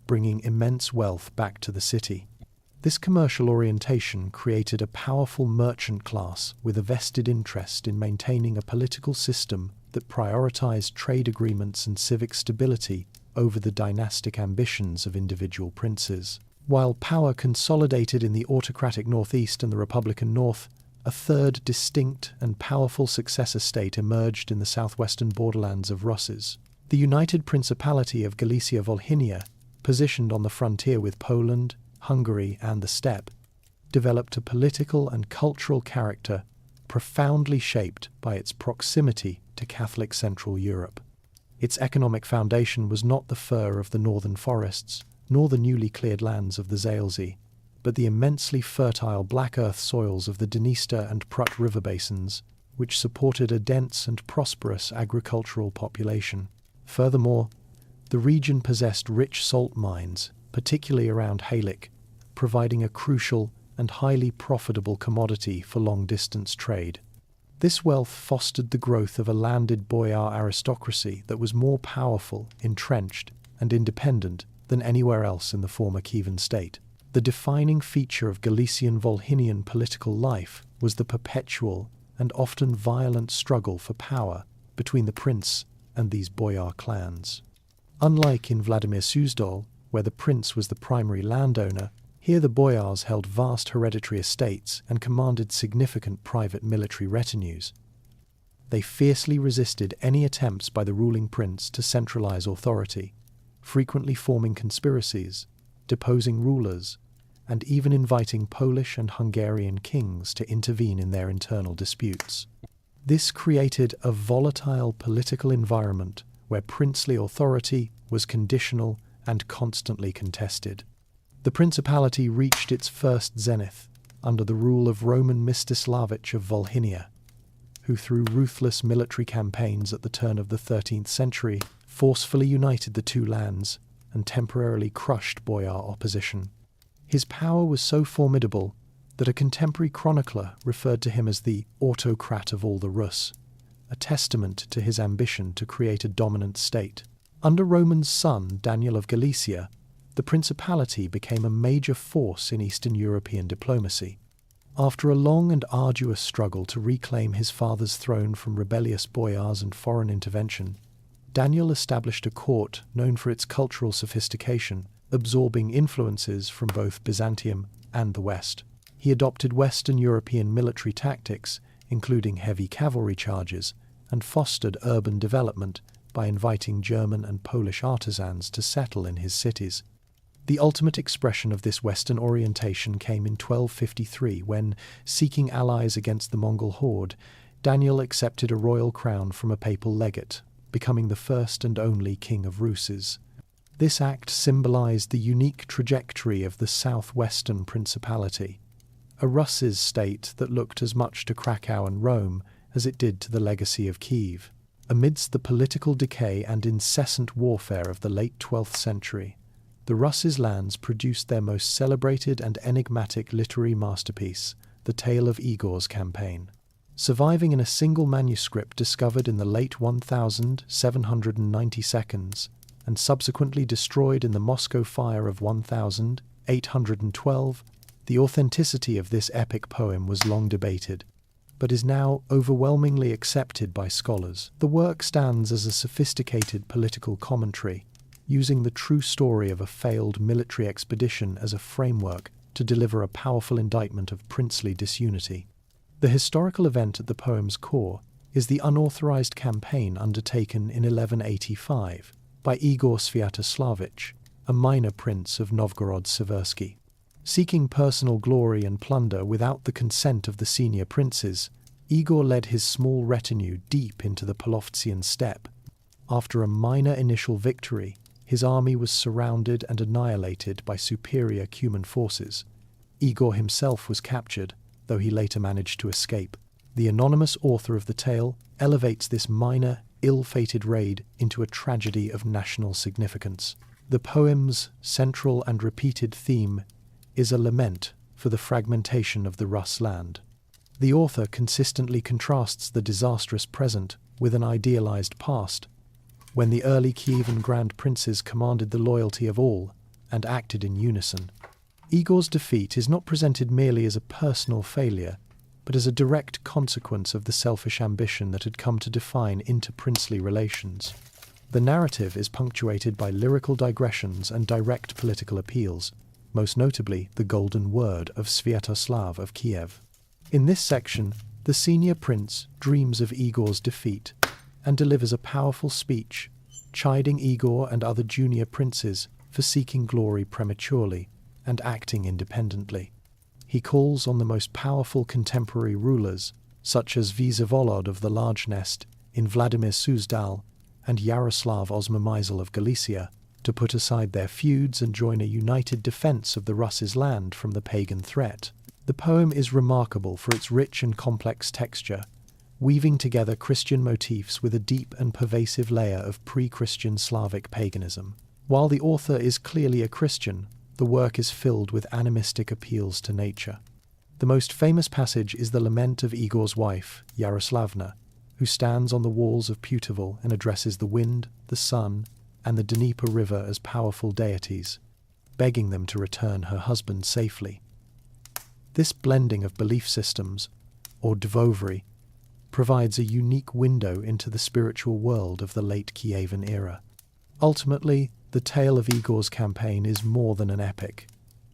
Speaker 1: bringing immense wealth back to the city. This commercial orientation created a powerful merchant class with a vested interest in maintaining a political system that prioritized trade agreements and civic stability over the dynastic ambitions of individual princes. While power consolidated in the autocratic northeast and the republican north, a third distinct and powerful successor state emerged in the southwestern borderlands of Russes. The United Principality of Galicia-Volhynia, positioned on the frontier with Poland, Hungary, and the steppe, developed a political and cultural character profoundly shaped by its proximity to Catholic Central Europe. Its economic foundation was not the fur of the northern forests, nor the newly cleared lands of the Zailsy, but the immensely fertile black earth soils of the Dniester and Prut river basins, which supported a dense and prosperous agricultural population. Furthermore, the region possessed rich salt mines, particularly around Halik, providing a crucial and highly profitable commodity for long-distance trade. This wealth fostered the growth of a landed boyar aristocracy that was more powerful, entrenched, and independent than anywhere else in the former Kievan state. The defining feature of Galician Volhynian political life was the perpetual and often violent struggle for power between the prince and these boyar clans. Unlike in Vladimir Suzdal, where the prince was the primary landowner, here the boyars held vast hereditary estates and commanded significant private military retinues. They fiercely resisted any attempts by the ruling prince to centralize authority, frequently forming conspiracies, deposing rulers, and even inviting Polish and Hungarian kings to intervene in their internal disputes. This created a volatile political environment where princely authority was conditional and constantly contested. The principality reached its first zenith under the rule of Roman Mstislavich of Volhynia, who through ruthless military campaigns at the turn of the 13th century forcefully united the two lands and temporarily crushed boyar opposition. His power was so formidable that a contemporary chronicler referred to him as the autocrat of all the Rus, a testament to his ambition to create a dominant state. Under Roman's son, Daniel of Galicia, the principality became a major force in Eastern European diplomacy. After a long and arduous struggle to reclaim his father's throne from rebellious boyars and foreign intervention, Daniel established a court known for its cultural sophistication, absorbing influences from both Byzantium and the West. He adopted Western European military tactics, including heavy cavalry charges, and fostered urban development by inviting German and Polish artisans to settle in his cities. The ultimate expression of this Western orientation came in 1253 when, seeking allies against the Mongol horde, Daniel accepted a royal crown from a papal legate, becoming the first and only king of Ruses. This act symbolized the unique trajectory of the southwestern principality, a Ruses state that looked as much to Krakow and Rome as it did to the legacy of Kiev. Amidst the political decay and incessant warfare of the late 12th century, the Ruses' lands produced their most celebrated and enigmatic literary masterpiece, the tale of Igor's campaign. Surviving in a single manuscript discovered in the late 1792 and subsequently destroyed in the Moscow fire of 1812, the authenticity of this epic poem was long debated, but is now overwhelmingly accepted by scholars. The work stands as a sophisticated political commentary, using the true story of a failed military expedition as a framework to deliver a powerful indictment of princely disunity. The historical event at the poem's core is the unauthorized campaign undertaken in 1185 by Igor Sviatoslavich, a minor prince of Novgorod-Seversky. Seeking personal glory and plunder without the consent of the senior princes, Igor led his small retinue deep into the Polovtsian steppe. After a minor initial victory, his army was surrounded and annihilated by superior Cuman forces. Igor himself was captured, though he later managed to escape. The anonymous author of the tale elevates this minor, ill-fated raid into a tragedy of national significance. The poem's central and repeated theme is a lament for the fragmentation of the Rus land. The author consistently contrasts the disastrous present with an idealized past, when the early Kievan Grand Princes commanded the loyalty of all and acted in unison. Igor's defeat is not presented merely as a personal failure, but as a direct consequence of the selfish ambition that had come to define interprincely relations. The narrative is punctuated by lyrical digressions and direct political appeals, most notably the golden word of Sviatoslav of Kiev. In this section, the senior prince dreams of Igor's defeat and delivers a powerful speech, chiding Igor and other junior princes for seeking glory prematurely and acting independently. He calls on the most powerful contemporary rulers, such as Vsevolod of the Large Nest in Vladimir Suzdal and Yaroslav Osmomysl of Galicia, to put aside their feuds and join a united defense of the Ruses' land from the pagan threat. The poem is remarkable for its rich and complex texture, weaving together Christian motifs with a deep and pervasive layer of pre-Christian Slavic paganism. While the author is clearly a Christian, the work is filled with animistic appeals to nature. The most famous passage is the lament of Igor's wife, Yaroslavna, who stands on the walls of Putival and addresses the wind, the sun, and the Dnieper River as powerful deities, begging them to return her husband safely. This blending of belief systems, or dvovery, provides a unique window into the spiritual world of the late Kievan era. Ultimately, the tale of Igor's campaign is more than an epic.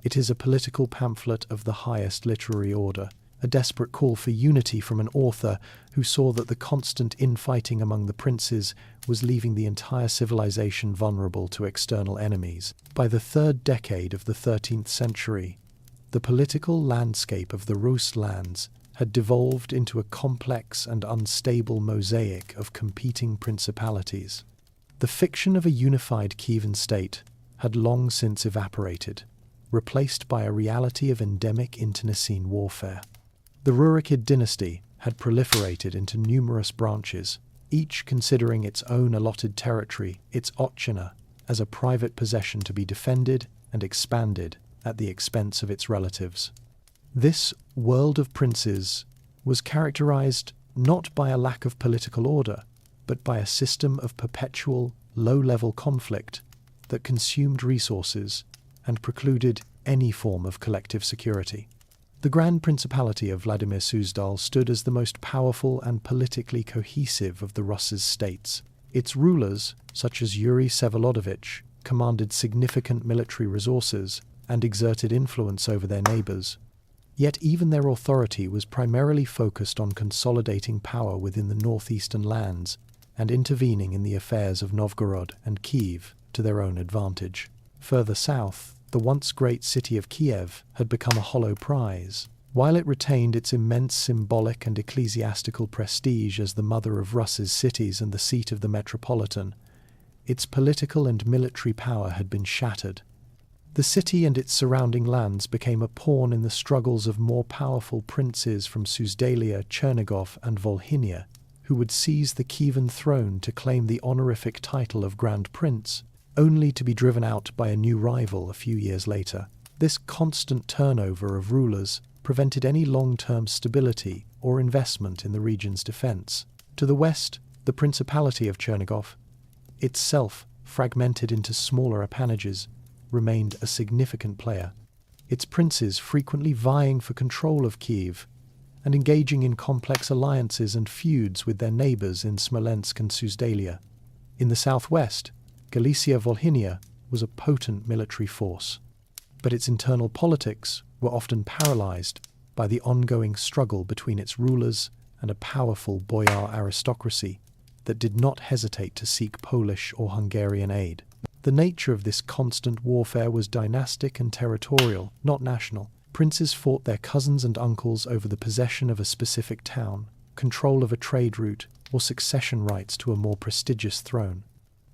Speaker 1: It is a political pamphlet of the highest literary order, a desperate call for unity from an author who saw that the constant infighting among the princes was leaving the entire civilization vulnerable to external enemies. By the third decade of the 13th century, the political landscape of the Rus lands had devolved into a complex and unstable mosaic of competing principalities. The fiction of a unified Kievan state had long since evaporated, replaced by a reality of endemic internecine warfare. The Rurikid dynasty had proliferated into numerous branches, each considering its own allotted territory, its otchina, as a private possession to be defended and expanded at the expense of its relatives. This world of princes was characterized not by a lack of political order, but by a system of perpetual, low-level conflict that consumed resources and precluded any form of collective security. The Grand Principality of Vladimir Suzdal stood as the most powerful and politically cohesive of the Rus' states. Its rulers, such as Yuri Vsevolodovich, commanded significant military resources and exerted influence over their neighbors. Yet even their authority was primarily focused on consolidating power within the northeastern lands and intervening in the affairs of Novgorod and Kiev to their own advantage. Further south, the once great city of Kiev had become a hollow prize. While it retained its immense symbolic and ecclesiastical prestige as the mother of Rus's cities and the seat of the metropolitan, its political and military power had been shattered. The city and its surrounding lands became a pawn in the struggles of more powerful princes from Susdalia, Chernigov, and Volhynia, who would seize the Kievan throne to claim the honorific title of Grand Prince, only to be driven out by a new rival a few years later. This constant turnover of rulers prevented any long-term stability or investment in the region's defense. To the west, the Principality of Chernigov, itself fragmented into smaller appanages, remained a significant player, its princes frequently vying for control of Kiev and engaging in complex alliances and feuds with their neighbors in Smolensk and Susdalia. In the southwest, Galicia-Volhynia was a potent military force, but its internal politics were often paralyzed by the ongoing struggle between its rulers and a powerful boyar aristocracy that did not hesitate to seek Polish or Hungarian aid. The nature of this constant warfare was dynastic and territorial, not national. Princes fought their cousins and uncles over the possession of a specific town, control of a trade route, or succession rights to a more prestigious throne.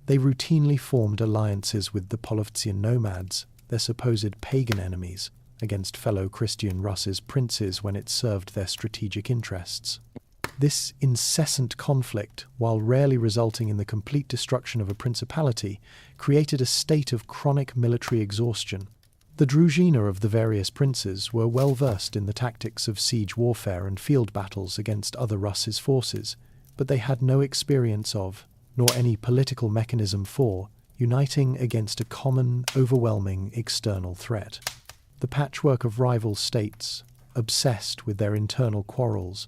Speaker 1: They routinely formed alliances with the Polovtsian nomads, their supposed pagan enemies, against fellow Christian Rus' princes when it served their strategic interests. This incessant conflict, while rarely resulting in the complete destruction of a principality, created a state of chronic military exhaustion. The druzhina of the various princes were well versed in the tactics of siege warfare and field battles against other Rus' forces, but they had no experience of, nor any political mechanism for, uniting against a common, overwhelming external threat. The patchwork of rival states, obsessed with their internal quarrels,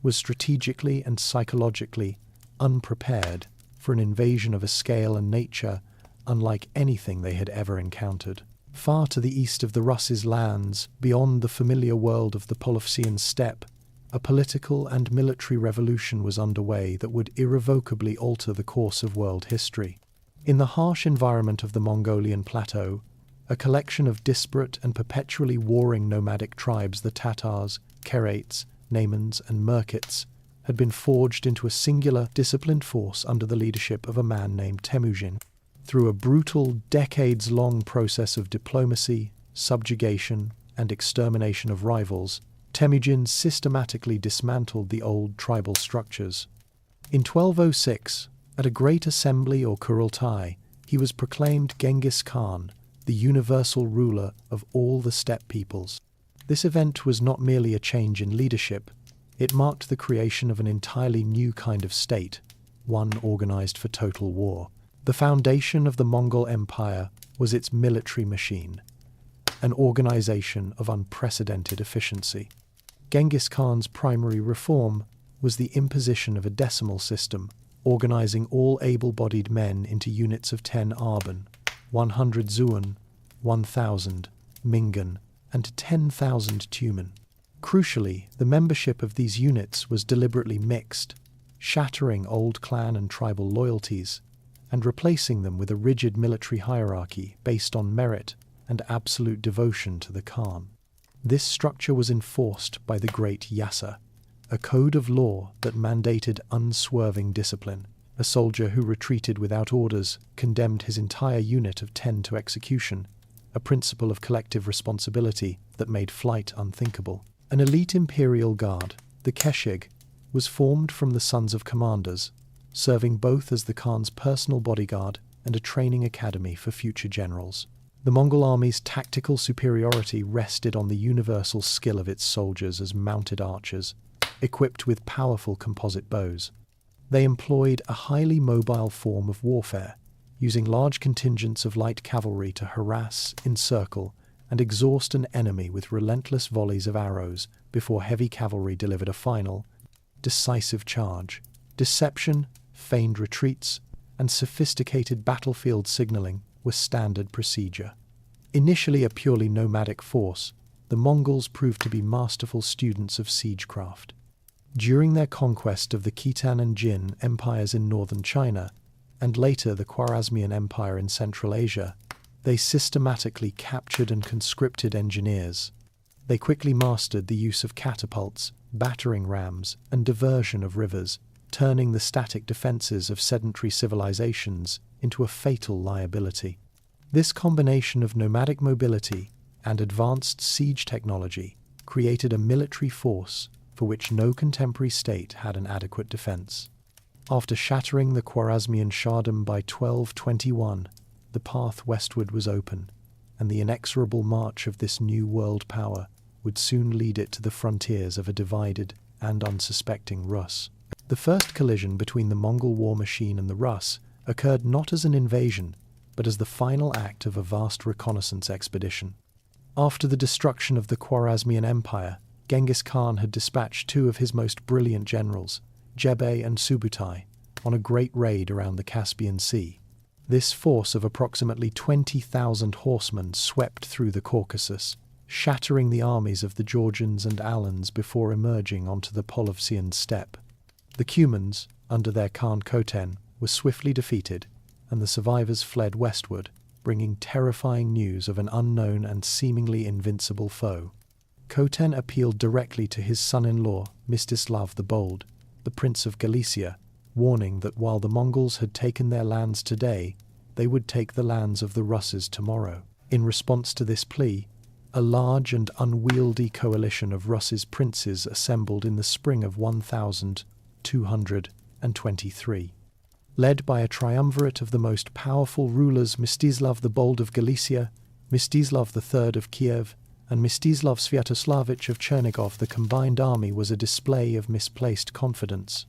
Speaker 1: was strategically and psychologically unprepared for an invasion of a scale and nature unlike anything they had ever encountered. Far to the east of the Rus' lands, beyond the familiar world of the Polovtsian steppe, a political and military revolution was underway that would irrevocably alter the course of world history. In the harsh environment of the Mongolian plateau, a collection of disparate and perpetually warring nomadic tribes, the Tatars, Kerates, Naimans, and Merkits, had been forged into a singular, disciplined force under the leadership of a man named Temujin. Through a brutal, decades-long process of diplomacy, subjugation, and extermination of rivals, Temujin systematically dismantled the old tribal structures. In 1206, at a great assembly or Kurultai, he was proclaimed Genghis Khan, the universal ruler of all the steppe peoples. This event was not merely a change in leadership, it marked the creation of an entirely new kind of state, one organized for total war. The foundation of the Mongol Empire was its military machine, an organization of unprecedented efficiency. Genghis Khan's primary reform was the imposition of a decimal system, organizing all able-bodied men into units of 10 arban, 100 zuan, 1,000 mingan, and 10,000 tumen. Crucially, the membership of these units was deliberately mixed, shattering old clan and tribal loyalties and replacing them with a rigid military hierarchy based on merit and absolute devotion to the Khan. This structure was enforced by the Great Yasa, a code of law that mandated unswerving discipline. A soldier who retreated without orders condemned his entire unit of 10 to execution, a principle of collective responsibility that made flight unthinkable. An elite imperial guard, the Keshig, was formed from the sons of commanders, serving both as the Khan's personal bodyguard and a training academy for future generals. The Mongol army's tactical superiority rested on the universal skill of its soldiers as mounted archers, equipped with powerful composite bows. They employed a highly mobile form of warfare, using large contingents of light cavalry to harass, encircle, and exhaust an enemy with relentless volleys of arrows before heavy cavalry delivered a final, decisive charge. Deception, feigned retreats, and sophisticated battlefield signaling were standard procedure. Initially a purely nomadic force, the Mongols proved to be masterful students of siegecraft. During their conquest of the Khitan and Jin empires in northern China, and later the Khwarezmian Empire in Central Asia, they systematically captured and conscripted engineers. They quickly mastered the use of catapults, battering rams, and diversion of rivers, turning the static defenses of sedentary civilizations into a fatal liability. This combination of nomadic mobility and advanced siege technology created a military force for which no contemporary state had an adequate defense. After shattering the Khwarezmian Tsardom by 1221, the path westward was open, and the inexorable march of this new world power would soon lead it to the frontiers of a divided and unsuspecting Rus. The first collision between the Mongol war machine and the Rus occurred not as an invasion, but as the final act of a vast reconnaissance expedition. After the destruction of the Khwarezmian Empire, Genghis Khan had dispatched 2 of his most brilliant generals, Jebei and Subutai, on a great raid around the Caspian Sea. This force of approximately 20,000 horsemen swept through the Caucasus, shattering the armies of the Georgians and Alans before emerging onto the Polovtsian steppe. The Cumans, under their Khan Khoten, were swiftly defeated, and the survivors fled westward, bringing terrifying news of an unknown and seemingly invincible foe. Khoten appealed directly to his son-in-law, Mstislav the Bold, the Prince of Galicia, warning that while the Mongols had taken their lands today, they would take the lands of the Russes tomorrow. In response to this plea, a large and unwieldy coalition of Russes' princes assembled in the spring of 1223. Led by a triumvirate of the most powerful rulers Mstislav the Bold of Galicia, Mstislav III of Kiev, and Mstislav Sviatoslavich of Chernigov, the combined army was a display of misplaced confidence.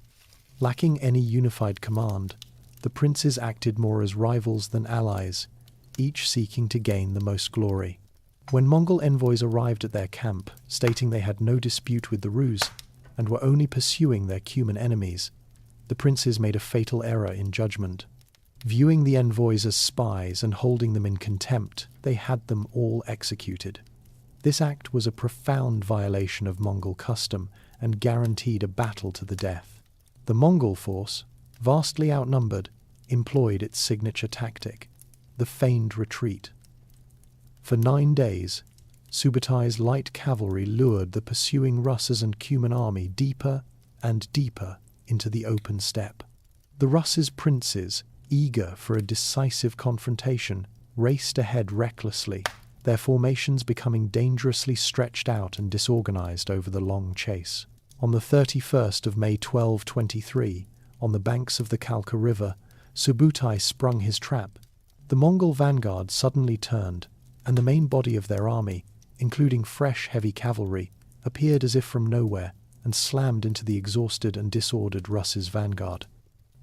Speaker 1: Lacking any unified command, the princes acted more as rivals than allies, each seeking to gain the most glory. When Mongol envoys arrived at their camp, stating they had no dispute with the Rus and were only pursuing their Cuman enemies, the princes made a fatal error in judgment. Viewing the envoys as spies and holding them in contempt, they had them all executed. This act was a profound violation of Mongol custom and guaranteed a battle to the death. The Mongol force, vastly outnumbered, employed its signature tactic, the feigned retreat. For 9 days, Subutai's light cavalry lured the pursuing Russes and Cuman army deeper and deeper into the open steppe. The Russes' princes, eager for a decisive confrontation, raced ahead recklessly, their formations becoming dangerously stretched out and disorganized over the long chase. On the 31st of May 1223, on the banks of the Kalka River, Subutai sprung his trap. The Mongol vanguard suddenly turned, and the main body of their army, including fresh heavy cavalry, appeared as if from nowhere and slammed into the exhausted and disordered Russes' vanguard.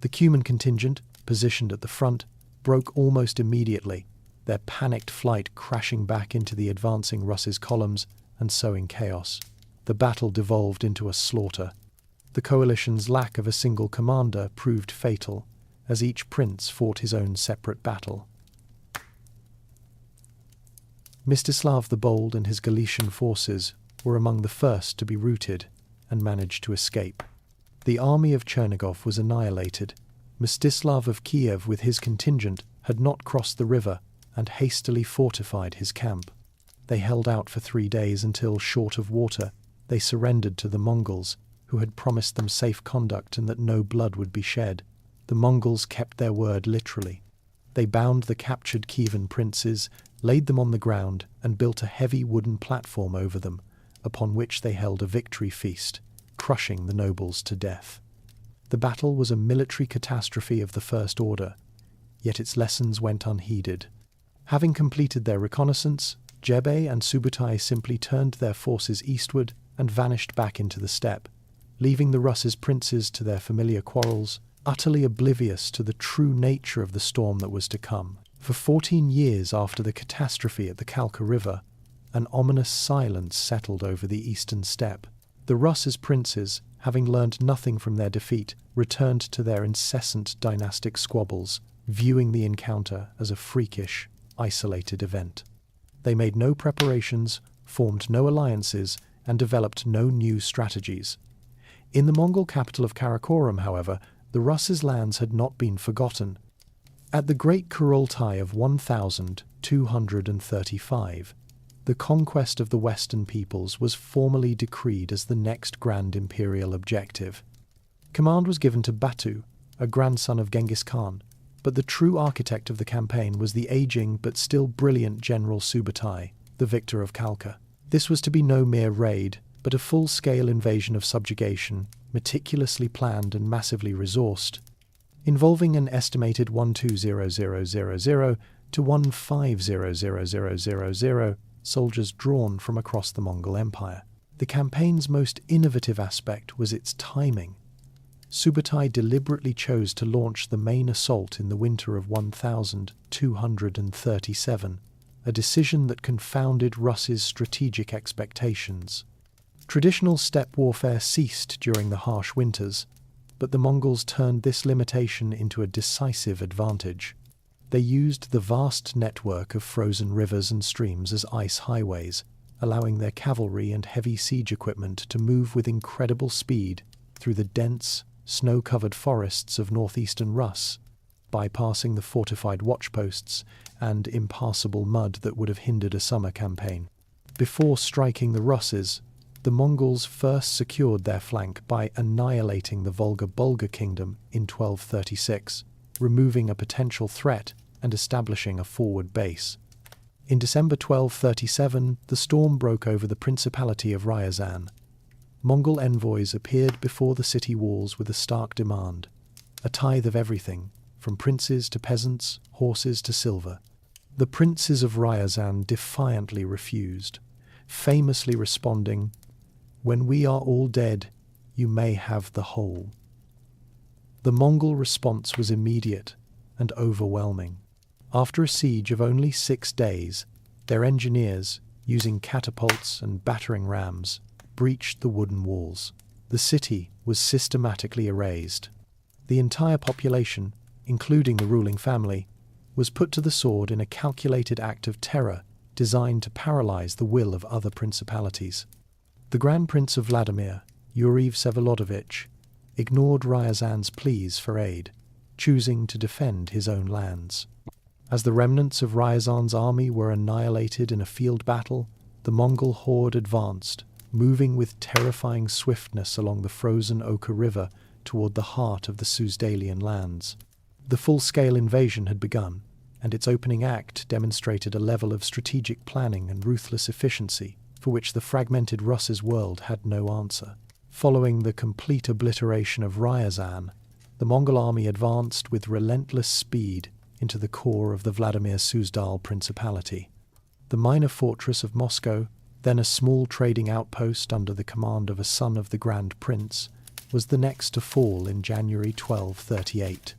Speaker 1: The Cuman contingent, positioned at the front, broke almost immediately, their panicked flight crashing back into the advancing Russes' columns and sowing chaos. The battle devolved into a slaughter. The coalition's lack of a single commander proved fatal, as each prince fought his own separate battle. Mstislav the Bold and his Galician forces were among the first to be routed and managed to escape. The army of Chernigov was annihilated. Mstislav of Kiev with his contingent had not crossed the river and hastily fortified his camp. They held out for 3 days until, short of water, they surrendered to the Mongols, who had promised them safe conduct and that no blood would be shed. The Mongols kept their word literally. They bound the captured Kievan princes, laid them on the ground, and built a heavy wooden platform over them, upon which they held a victory feast, crushing the nobles to death. The battle was a military catastrophe of the first order, yet its lessons went unheeded. Having completed their reconnaissance, Jebe and Subutai simply turned their forces eastward and vanished back into the steppe, leaving the Rus's princes to their familiar quarrels, utterly oblivious to the true nature of the storm that was to come. For 14 years after the catastrophe at the Kalka River, an ominous silence settled over the eastern steppe. The Rus's princes, having learned nothing from their defeat, returned to their incessant dynastic squabbles, viewing the encounter as a freakish, isolated event. They made no preparations, formed no alliances, and developed no new strategies. In the Mongol capital of Karakorum, however, the Rus's lands had not been forgotten. At the Great Kurultai of 1235, the conquest of the Western peoples was formally decreed as the next grand imperial objective. Command was given to Batu, a grandson of Genghis Khan, but the true architect of the campaign was the aging but still brilliant General Subutai, the victor of Kalka. This was to be no mere raid, but a full-scale invasion of subjugation, meticulously planned and massively resourced, involving an estimated 120000 to 150000 soldiers drawn from across the Mongol Empire. The campaign's most innovative aspect was its timing. Subutai deliberately chose to launch the main assault in the winter of 1237, a decision that confounded Rus's strategic expectations. Traditional steppe warfare ceased during the harsh winters, but the Mongols turned this limitation into a decisive advantage. They used the vast network of frozen rivers and streams as ice highways, allowing their cavalry and heavy siege equipment to move with incredible speed through the dense, snow-covered forests of northeastern Rus, bypassing the fortified watchposts and impassable mud that would have hindered a summer campaign. Before striking the Russes, the Mongols first secured their flank by annihilating the Volga-Bulgar kingdom in 1236, removing a potential threat and establishing a forward base. In December 1237, the storm broke over the Principality of Ryazan. Mongol envoys appeared before the city walls with a stark demand, a tithe of everything, from princes to peasants, horses to silver. The princes of Ryazan defiantly refused, famously responding, "When we are all dead, you may have the whole." The Mongol response was immediate and overwhelming. After a siege of only 6 days, their engineers, using catapults and battering rams, breached the wooden walls. The city was systematically erased. The entire population, including the ruling family, was put to the sword in a calculated act of terror designed to paralyze the will of other principalities. The Grand Prince of Vladimir, Yuriy Vsevolodovich, ignored Ryazan's pleas for aid, choosing to defend his own lands. As the remnants of Ryazan's army were annihilated in a field battle, the Mongol horde advanced, moving with terrifying swiftness along the frozen Oka River toward the heart of the Suzdalian lands. The full-scale invasion had begun, and its opening act demonstrated a level of strategic planning and ruthless efficiency for which the fragmented Russ's world had no answer. Following the complete obliteration of Ryazan, the Mongol army advanced with relentless speed into the core of the Vladimir Suzdal Principality. The minor fortress of Moscow, then a small trading outpost under the command of a son of the Grand Prince, was the next to fall in January 1238.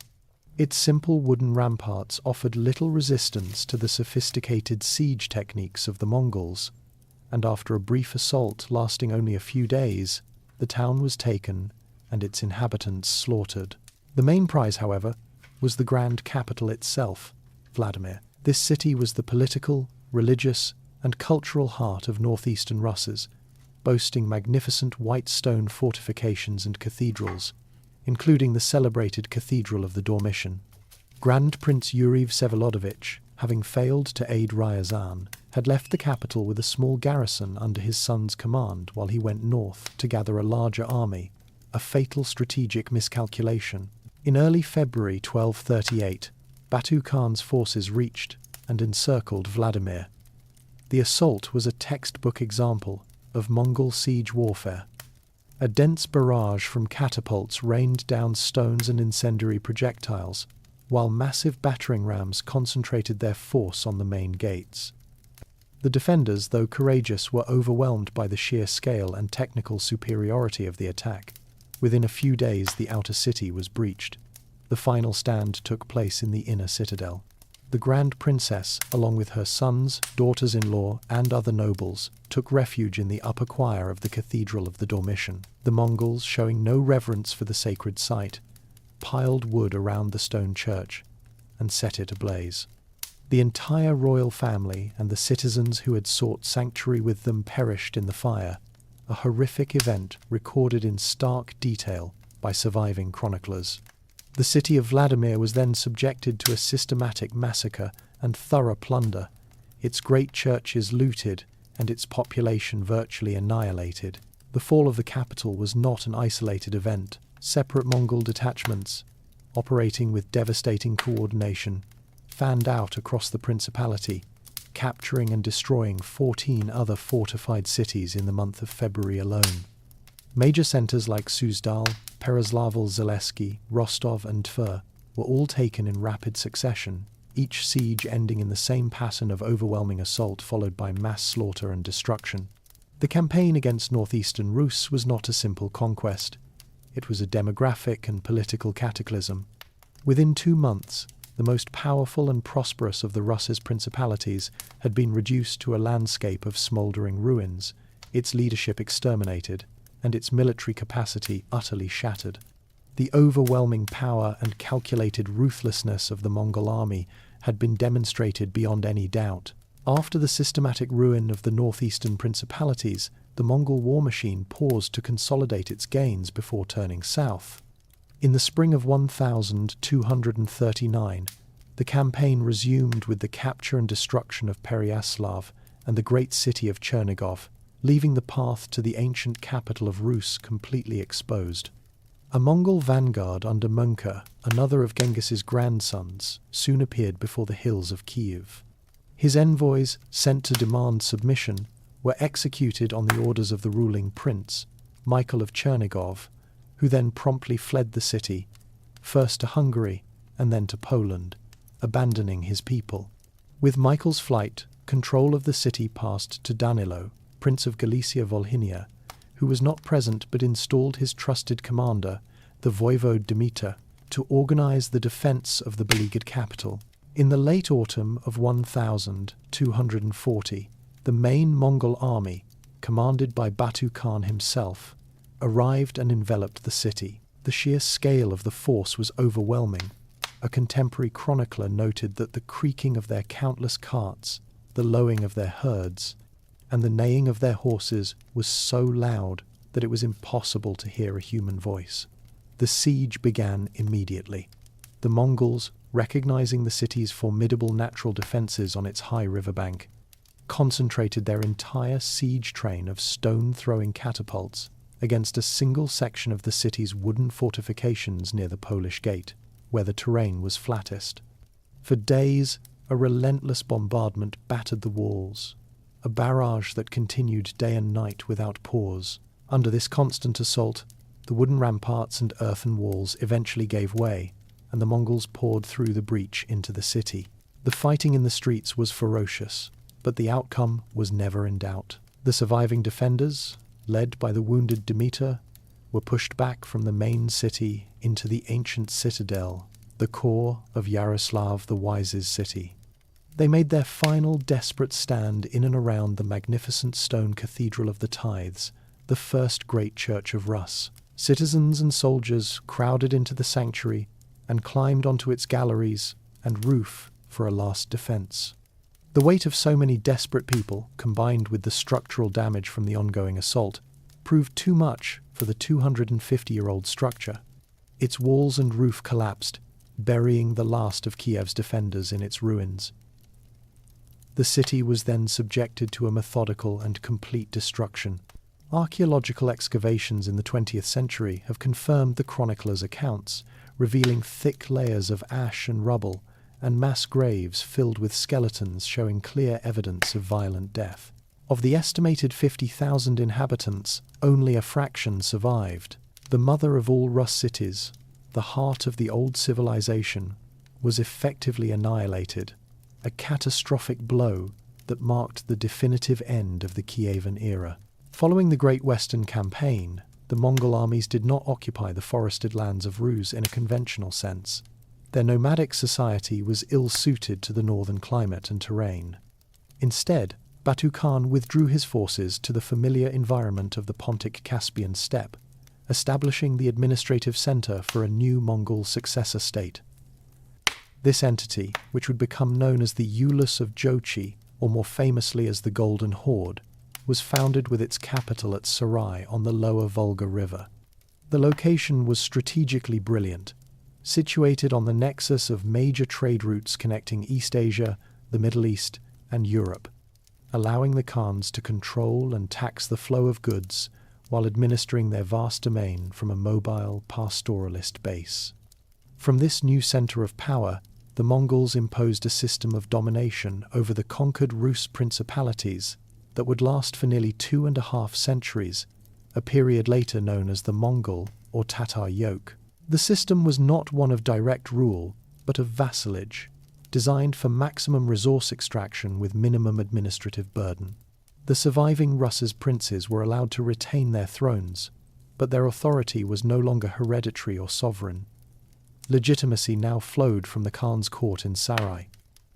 Speaker 1: Its simple wooden ramparts offered little resistance to the sophisticated siege techniques of the Mongols, and after a brief assault lasting only a few days, the town was taken and its inhabitants slaughtered. The main prize, however, was the grand capital itself, Vladimir. This city was the political, religious, and cultural heart of northeastern Russes, boasting magnificent white stone fortifications and cathedrals, including the celebrated Cathedral of the Dormition. Grand Prince Yuri Vsevolodovich, having failed to aid Ryazan, had left the capital with a small garrison under his son's command while he went north to gather a larger army, a fatal strategic miscalculation. In early February 1238, Batu Khan's forces reached and encircled Vladimir. The assault was a textbook example of Mongol siege warfare. A dense barrage from catapults rained down stones and incendiary projectiles, while massive battering rams concentrated their force on the main gates. The defenders, though courageous, were overwhelmed by the sheer scale and technical superiority of the attack. Within a few days, the outer city was breached. The final stand took place in the inner citadel. The Grand Princess, along with her sons, daughters-in-law, and other nobles, took refuge in the upper choir of the Cathedral of the Dormition. The Mongols, showing no reverence for the sacred site, piled wood around the stone church and set it ablaze. The entire royal family and the citizens who had sought sanctuary with them perished in the fire, a horrific event recorded in stark detail by surviving chroniclers. The city of Vladimir was then subjected to a systematic massacre and thorough plunder, its great churches looted and its population virtually annihilated. The fall of the capital was not an isolated event. Separate Mongol detachments, operating with devastating coordination, fanned out across the principality, capturing and destroying 14 other fortified cities in the month of February alone. Major centers like Suzdal, Perezlavl-Zaleski, Rostov, and Tver were all taken in rapid succession, each siege ending in the same pattern of overwhelming assault followed by mass slaughter and destruction. The campaign against northeastern Rus was not a simple conquest. It was a demographic and political cataclysm. Within 2 months, the most powerful and prosperous of the Rus's principalities had been reduced to a landscape of smouldering ruins, its leadership exterminated, and its military capacity utterly shattered. The overwhelming power and calculated ruthlessness of the Mongol army had been demonstrated beyond any doubt. After the systematic ruin of the northeastern principalities, the Mongol war machine paused to consolidate its gains before turning south. In the spring of 1239, the campaign resumed with the capture and destruction of Pereyaslav and the great city of Chernigov, leaving the path to the ancient capital of Rus completely exposed. A Mongol vanguard under Mongol, another of Genghis's grandsons, soon appeared before the hills of Kiev. His envoys, sent to demand submission, were executed on the orders of the ruling prince, Michael of Chernigov, who then promptly fled the city, first to Hungary and then to Poland, abandoning his people. With Michael's flight, control of the city passed to Danilo, Prince of Galicia-Volhynia, who was not present but installed his trusted commander, the Voivode Dimitar, to organize the defense of the beleaguered capital. In the late autumn of 1240, the main Mongol army, commanded by Batu Khan himself, arrived and enveloped the city. The sheer scale of the force was overwhelming. A contemporary chronicler noted that the creaking of their countless carts, the lowing of their herds, and the neighing of their horses was so loud that it was impossible to hear a human voice. The siege began immediately. The Mongols, recognizing the city's formidable natural defenses on its high riverbank, concentrated their entire siege train of stone-throwing catapults against a single section of the city's wooden fortifications near the Polish Gate, where the terrain was flattest. For days, a relentless bombardment battered the walls, a barrage that continued day and night without pause. Under this constant assault, the wooden ramparts and earthen walls eventually gave way, and the Mongols poured through the breach into the city. The fighting in the streets was ferocious, but the outcome was never in doubt. The surviving defenders, led by the wounded Dimitar, were pushed back from the main city into the ancient citadel, the core of Yaroslav the Wise's city. They made their final desperate stand in and around the magnificent stone Cathedral of the Tithes, the first great church of Rus. Citizens and soldiers crowded into the sanctuary and climbed onto its galleries and roof for a last defense. The weight of so many desperate people, combined with the structural damage from the ongoing assault, proved too much for the 250-year-old structure. Its walls and roof collapsed, burying the last of Kiev's defenders in its ruins. The city was then subjected to a methodical and complete destruction. Archaeological excavations in the 20th century have confirmed the chronicler's accounts, revealing thick layers of ash and rubble, and mass graves filled with skeletons showing clear evidence of violent death. Of the estimated 50,000 inhabitants, only a fraction survived. The mother of all Rus cities, the heart of the old civilization, was effectively annihilated, a catastrophic blow that marked the definitive end of the Kievan era. Following the Great Western Campaign, the Mongol armies did not occupy the forested lands of Rus in a conventional sense. Their nomadic society was ill-suited to the northern climate and terrain. Instead, Batu Khan withdrew his forces to the familiar environment of the Pontic-Caspian steppe, establishing the administrative center for a new Mongol successor state. This entity, which would become known as the Ulus of Jochi, or more famously as the Golden Horde, was founded with its capital at Sarai on the lower Volga River. The location was strategically brilliant, situated on the nexus of major trade routes connecting East Asia, the Middle East, and Europe, allowing the Khans to control and tax the flow of goods while administering their vast domain from a mobile pastoralist base. From this new center of power, the Mongols imposed a system of domination over the conquered Rus principalities that would last for nearly 2.5 centuries, a period later known as the Mongol or Tatar Yoke. The system was not one of direct rule, but of vassalage, designed for maximum resource extraction with minimum administrative burden. The surviving Rus's princes were allowed to retain their thrones, but their authority was no longer hereditary or sovereign. Legitimacy now flowed from the Khan's court in Sarai.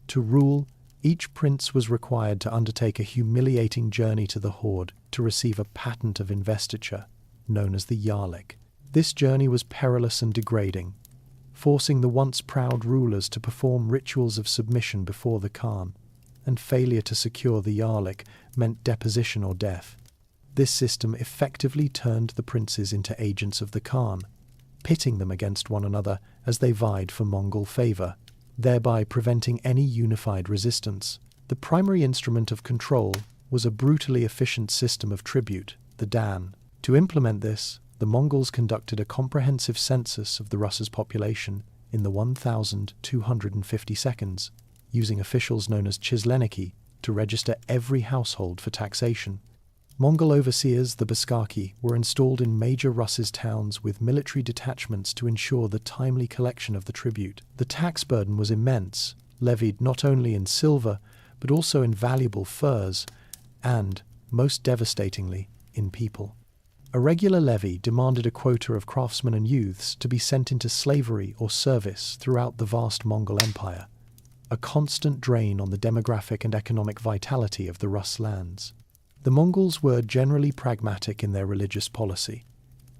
Speaker 1: To rule, each prince was required to undertake a humiliating journey to the horde to receive a patent of investiture, known as the Yarlik. This journey was perilous and degrading, forcing the once proud rulers to perform rituals of submission before the Khan, and failure to secure the Yarlik meant deposition or death. This system effectively turned the princes into agents of the Khan, pitting them against one another as they vied for Mongol favor, thereby preventing any unified resistance. The primary instrument of control was a brutally efficient system of tribute, the Dan. To implement this, the Mongols conducted a comprehensive census of the Rus's population in the 1,250 seconds, using officials known as chisleniki to register every household for taxation. Mongol overseers, the Baskaki, were installed in major Rus's towns with military detachments to ensure the timely collection of the tribute. The tax burden was immense, levied not only in silver, but also in valuable furs, and, most devastatingly, in people. A regular levy demanded a quota of craftsmen and youths to be sent into slavery or service throughout the vast Mongol Empire, a constant drain on the demographic and economic vitality of the Rus lands. The Mongols were generally pragmatic in their religious policy,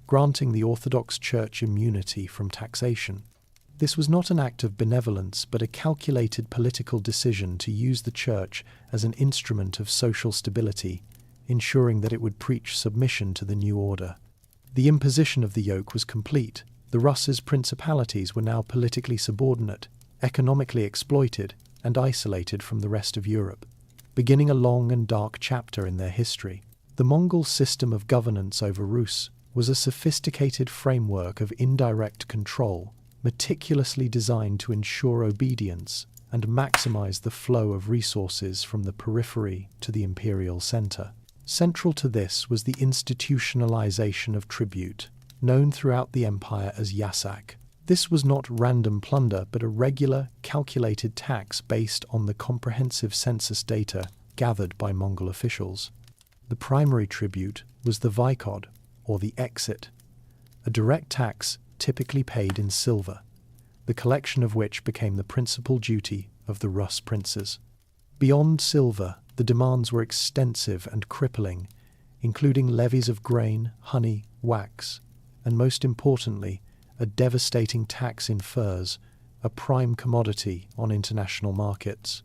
Speaker 1: granting the Orthodox Church immunity from taxation. This was not an act of benevolence, but a calculated political decision to use the Church as an instrument of social stability, ensuring that it would preach submission to the new order. The imposition of the yoke was complete. The Rus's principalities were now politically subordinate, economically exploited, and isolated from the rest of Europe, beginning a long and dark chapter in their history. The Mongol system of governance over Rus was a sophisticated framework of indirect control, meticulously designed to ensure obedience and maximize the flow of resources from the periphery to the imperial center. Central to this was the institutionalization of tribute, known throughout the empire as yasak. This was not random plunder, but a regular, calculated tax based on the comprehensive census data gathered by Mongol officials. The primary tribute was the vaikod, or the exit, a direct tax typically paid in silver, the collection of which became the principal duty of the Rus princes. Beyond silver, the demands were extensive and crippling, including levies of grain, honey, wax, and most importantly, a devastating tax in furs, a prime commodity on international markets.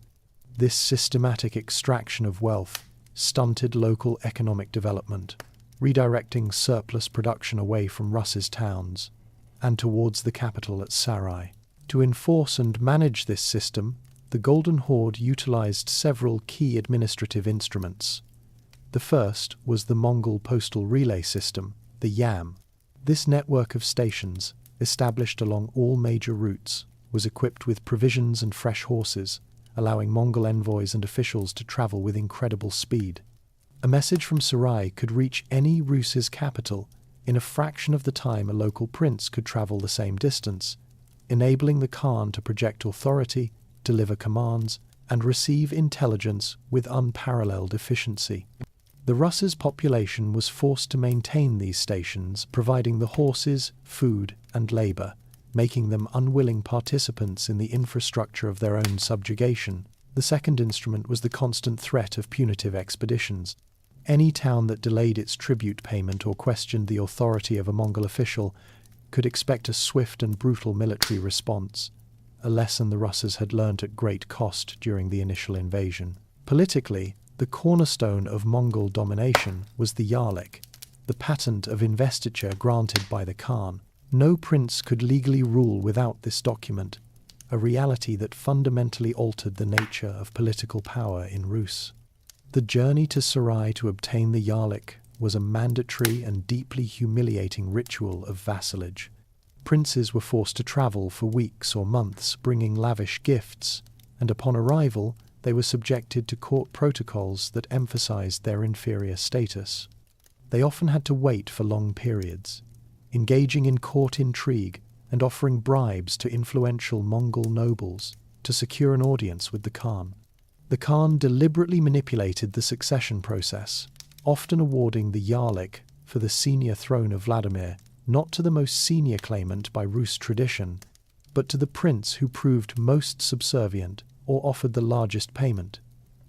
Speaker 1: This systematic extraction of wealth stunted local economic development, redirecting surplus production away from Rus's towns and towards the capital at Sarai. To enforce and manage this system, the Golden Horde utilized several key administrative instruments. The first was the Mongol postal relay system, the YAM. This network of stations, established along all major routes, was equipped with provisions and fresh horses, allowing Mongol envoys and officials to travel with incredible speed. A message from Sarai could reach any Rus's capital in a fraction of the time a local prince could travel the same distance, enabling the Khan to project authority, deliver commands, and receive intelligence with unparalleled efficiency. The Rus's population was forced to maintain these stations, providing the horses, food, and labor, making them unwilling participants in the infrastructure of their own subjugation. The second instrument was the constant threat of punitive expeditions. Any town that delayed its tribute payment or questioned the authority of a Mongol official could expect a swift and brutal military response, a lesson the Russes had learnt at great cost during the initial invasion. Politically, the cornerstone of Mongol domination was the Yarlik, the patent of investiture granted by the Khan. No prince could legally rule without this document, a reality that fundamentally altered the nature of political power in Rus. The journey to Sarai to obtain the Yarlik was a mandatory and deeply humiliating ritual of vassalage. Princes were forced to travel for weeks or months, bringing lavish gifts, and upon arrival, they were subjected to court protocols that emphasized their inferior status. They often had to wait for long periods, engaging in court intrigue and offering bribes to influential Mongol nobles to secure an audience with the Khan. The Khan deliberately manipulated the succession process, often awarding the Yarlik for the senior throne of Vladimir not to the most senior claimant by Rus tradition, but to the prince who proved most subservient or offered the largest payment.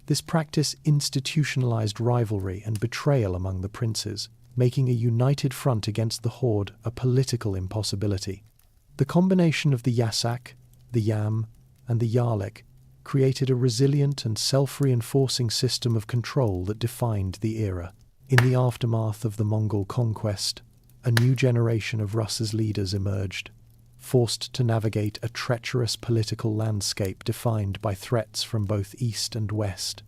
Speaker 1: This practice institutionalized rivalry and betrayal among the princes, making a united front against the Horde a political impossibility. The combination of the Yasak, the Yam, and the Yarlik created a resilient and self-reinforcing system of control that defined the era. In the aftermath of the Mongol conquest, a new generation of Rus's leaders emerged, forced to navigate a treacherous political landscape defined by threats from both east and west.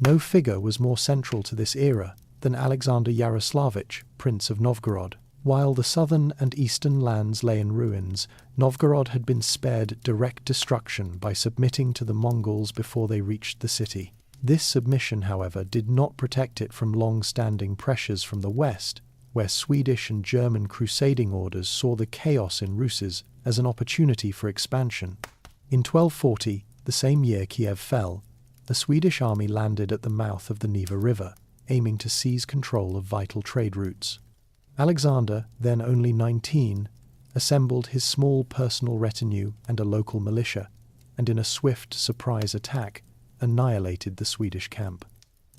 Speaker 1: No figure was more central to this era than Alexander Yaroslavich, Prince of Novgorod. While the southern and eastern lands lay in ruins, Novgorod had been spared direct destruction by submitting to the Mongols before they reached the city. This submission, however, did not protect it from long-standing pressures from the west, where Swedish and German crusading orders saw the chaos in Rus as an opportunity for expansion. In 1240, the same year Kiev fell, a Swedish army landed at the mouth of the Neva River, aiming to seize control of vital trade routes. Alexander, then only 19, assembled his small personal retinue and a local militia, and in a swift surprise attack, annihilated the Swedish camp.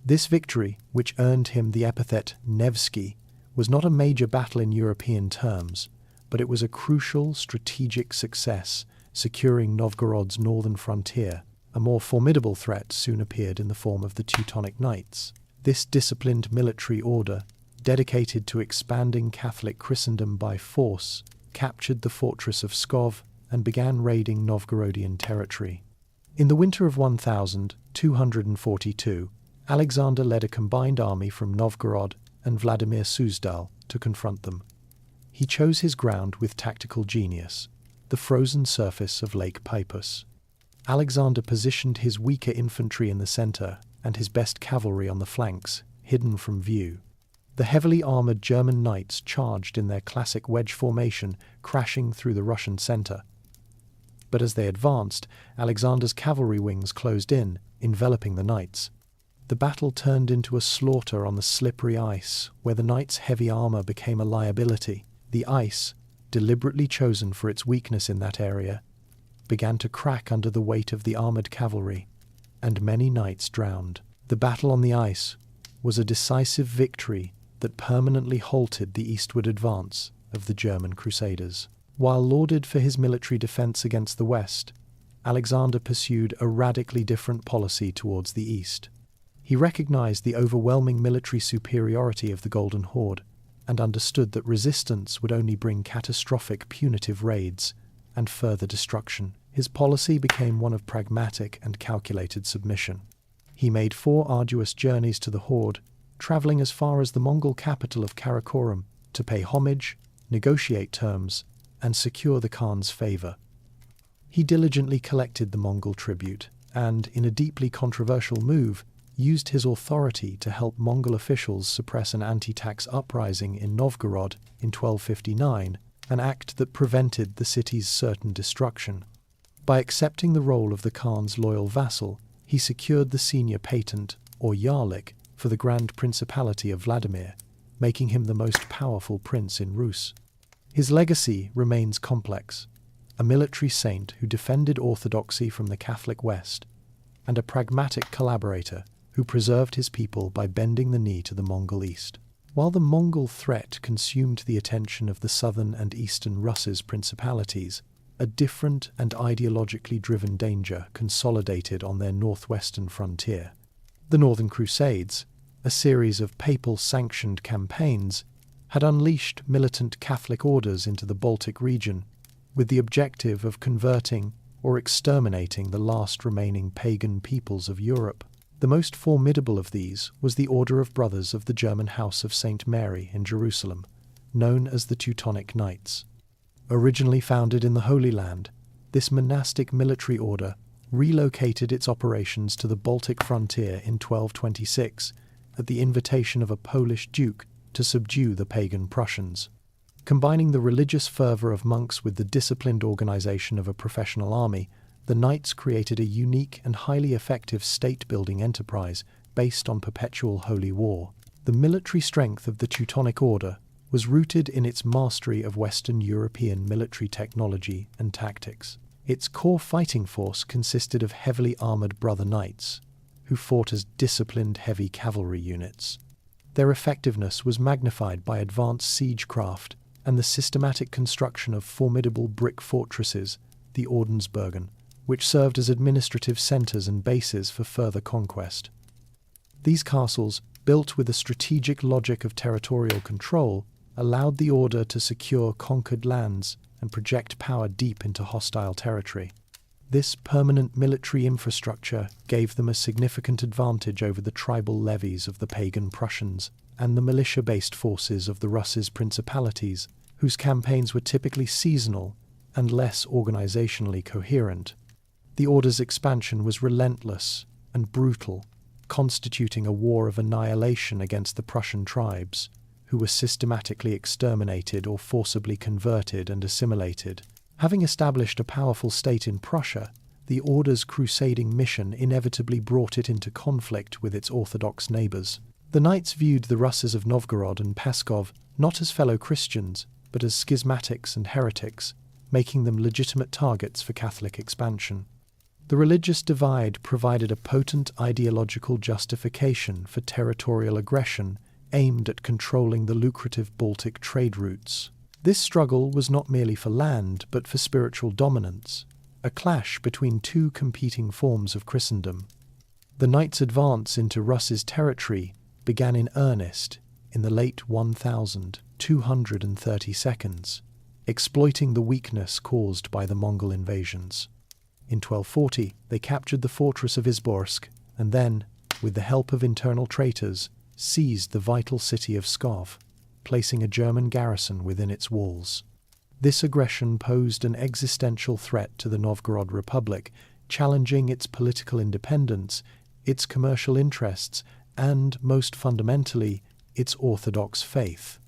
Speaker 1: This victory, which earned him the epithet Nevsky, was not a major battle in European terms, but it was a crucial strategic success, securing Novgorod's northern frontier. A more formidable threat soon appeared in the form of the Teutonic Knights. This disciplined military order, dedicated to expanding Catholic Christendom by force, captured the fortress of Pskov and began raiding Novgorodian territory. In the winter of 1242, Alexander led a combined army from Novgorod and Vladimir Suzdal to confront them. He chose his ground with tactical genius, the frozen surface of Lake Peipus. Alexander positioned his weaker infantry in the center and his best cavalry on the flanks, hidden from view. The heavily armored German knights charged in their classic wedge formation, crashing through the Russian center. But as they advanced, Alexander's cavalry wings closed in, enveloping the knights. The battle turned into a slaughter on the slippery ice, where the knights' heavy armor became a liability. The ice, deliberately chosen for its weakness in that area, began to crack under the weight of the armored cavalry, and many knights drowned. The battle on the ice was a decisive victory that permanently halted the eastward advance of the German crusaders. While lauded for his military defense against the west, Alexander pursued a radically different policy towards the east. He recognized the overwhelming military superiority of the Golden Horde and understood that resistance would only bring catastrophic punitive raids and further destruction. His policy became one of pragmatic and calculated submission. He made 4 arduous journeys to the Horde, traveling as far as the Mongol capital of Karakorum to pay homage, negotiate terms, and secure the Khan's favor. He diligently collected the Mongol tribute and, in a deeply controversial move, used his authority to help Mongol officials suppress an anti-tax uprising in Novgorod in 1259, an act that prevented the city's certain destruction. By accepting the role of the Khan's loyal vassal, he secured the senior patent, or Yarlik, for the Grand Principality of Vladimir, making him the most powerful prince in Rus. His legacy remains complex: a military saint who defended orthodoxy from the Catholic West, and a pragmatic collaborator who preserved his people by bending the knee to the Mongol East. While the Mongol threat consumed the attention of the southern and eastern Russ's principalities, a different and ideologically driven danger consolidated on their northwestern frontier. The Northern Crusades, a series of papal-sanctioned campaigns, had unleashed militant Catholic orders into the Baltic region, with the objective of converting or exterminating the last remaining pagan peoples of Europe. The most formidable of these was the Order of Brothers of the German House of St. Mary in Jerusalem, known as the Teutonic Knights. Originally founded in the Holy Land, this monastic military order relocated its operations to the Baltic frontier in 1226 at the invitation of a Polish duke to subdue the pagan Prussians. Combining the religious fervor of monks with the disciplined organization of a professional army, the Knights created a unique and highly effective state-building enterprise based on perpetual holy war. The military strength of the Teutonic Order was rooted in its mastery of Western European military technology and tactics. Its core fighting force consisted of heavily armored brother knights, who fought as disciplined heavy cavalry units. Their effectiveness was magnified by advanced siegecraft and the systematic construction of formidable brick fortresses, the Ordensburgen, which served as administrative centers and bases for further conquest. These castles, built with a strategic logic of territorial control, allowed the order to secure conquered lands and project power deep into hostile territory. This permanent military infrastructure gave them a significant advantage over the tribal levies of the pagan Prussians and the militia-based forces of the Russ's principalities, whose campaigns were typically seasonal and less organizationally coherent. The order's expansion was relentless and brutal, constituting a war of annihilation against the Prussian tribes, who were systematically exterminated or forcibly converted and assimilated. Having established a powerful state in Prussia, the Order's crusading mission inevitably brought it into conflict with its Orthodox neighbors. The Knights viewed the Russes of Novgorod and Pskov not as fellow Christians, but as schismatics and heretics, making them legitimate targets for Catholic expansion. The religious divide provided a potent ideological justification for territorial aggression aimed at controlling the lucrative Baltic trade routes. This struggle was not merely for land, but for spiritual dominance, a clash between two competing forms of Christendom. The Knights' advance into Russ's territory began in earnest in the late 1232, exploiting the weakness caused by the Mongol invasions. In 1240, they captured the fortress of Izborsk and then, with the help of internal traitors, seized the vital city of Pskov, placing a German garrison within its walls. This aggression posed an existential threat to the Novgorod Republic, challenging its political independence, its commercial interests, and, most fundamentally, its Orthodox faith.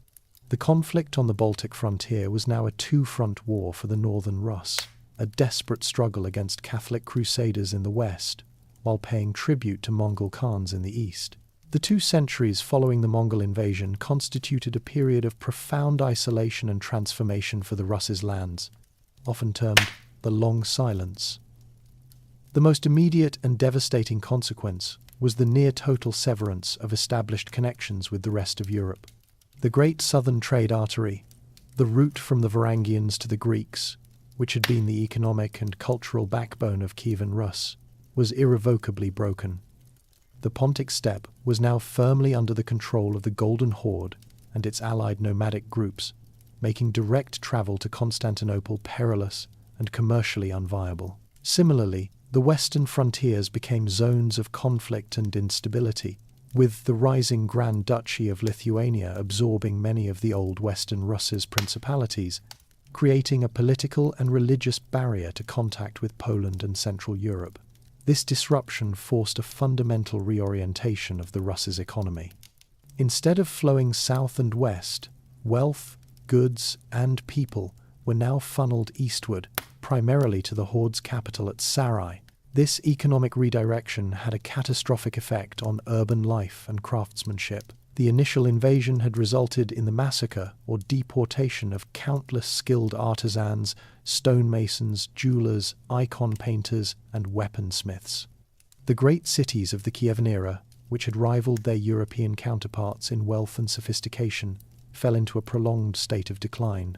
Speaker 1: The conflict on the Baltic frontier was now a two-front war for the Northern Rus, a desperate struggle against Catholic crusaders in the west, while paying tribute to Mongol Khans in the east. The 2 centuries following the Mongol invasion constituted a period of profound isolation and transformation for the Russ's lands, often termed the Long Silence. The most immediate and devastating consequence was the near-total severance of established connections with the rest of Europe. The great southern trade artery, the route from the Varangians to the Greeks, which had been the economic and cultural backbone of Kievan Rus, was irrevocably broken. The Pontic steppe was now firmly under the control of the Golden Horde and its allied nomadic groups, making direct travel to Constantinople perilous and commercially unviable. Similarly, the western frontiers became zones of conflict and instability, with the rising Grand Duchy of Lithuania absorbing many of the old Western Russia's principalities, creating a political and religious barrier to contact with Poland and Central Europe. This disruption forced a fundamental reorientation of the Russia's economy. Instead of flowing south and west, wealth, goods, and people were now funneled eastward, primarily to the Horde's capital at Sarai. This economic redirection had a catastrophic effect on urban life and craftsmanship. The initial invasion had resulted in the massacre or deportation of countless skilled artisans, stonemasons, jewelers, icon painters, and weaponsmiths. The great cities of the Kievan era, which had rivaled their European counterparts in wealth and sophistication, fell into a prolonged state of decline.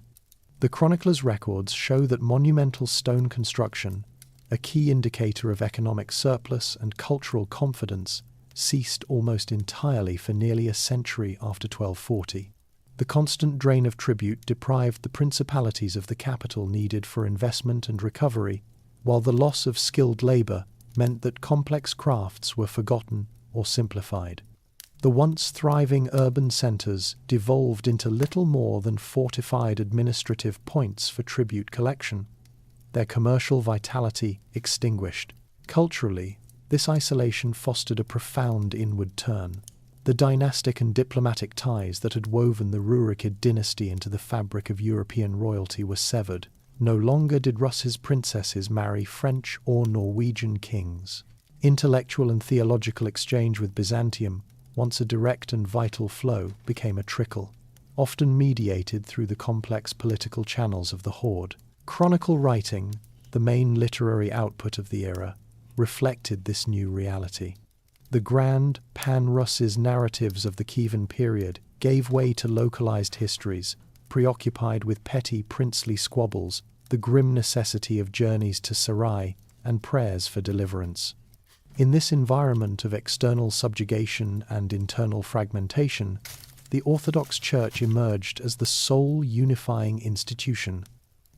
Speaker 1: The chronicler's records show that monumental stone construction, a key indicator of economic surplus and cultural confidence, ceased almost entirely for nearly a century after 1240. The constant drain of tribute deprived the principalities of the capital needed for investment and recovery, while the loss of skilled labor meant that complex crafts were forgotten or simplified. The once thriving urban centers devolved into little more than fortified administrative points for tribute collection, their commercial vitality extinguished. Culturally, this isolation fostered a profound inward turn. The dynastic and diplomatic ties that had woven the Rurikid dynasty into the fabric of European royalty were severed. No longer did Russia's princesses marry French or Norwegian kings. Intellectual and theological exchange with Byzantium, once a direct and vital flow, became a trickle, often mediated through the complex political channels of the Horde. Chronicle writing, the main literary output of the era, reflected this new reality. The grand pan-Russian narratives of the Kievan period gave way to localized histories, preoccupied with petty princely squabbles, the grim necessity of journeys to Sarai, and prayers for deliverance. In this environment of external subjugation and internal fragmentation, the Orthodox Church emerged as the sole unifying institution.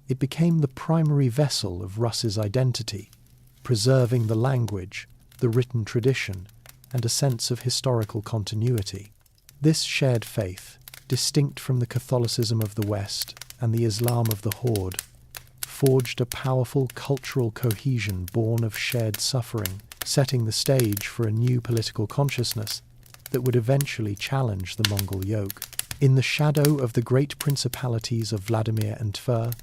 Speaker 1: It became the primary vessel of Russia's identity, preserving the language, the written tradition, and a sense of historical continuity. This shared faith, distinct from the Catholicism of the West and the Islam of the Horde, forged a powerful cultural cohesion born of shared suffering, setting the stage for a new political consciousness that would eventually challenge the Mongol yoke. In the shadow of the great principalities of Vladimir and Tver,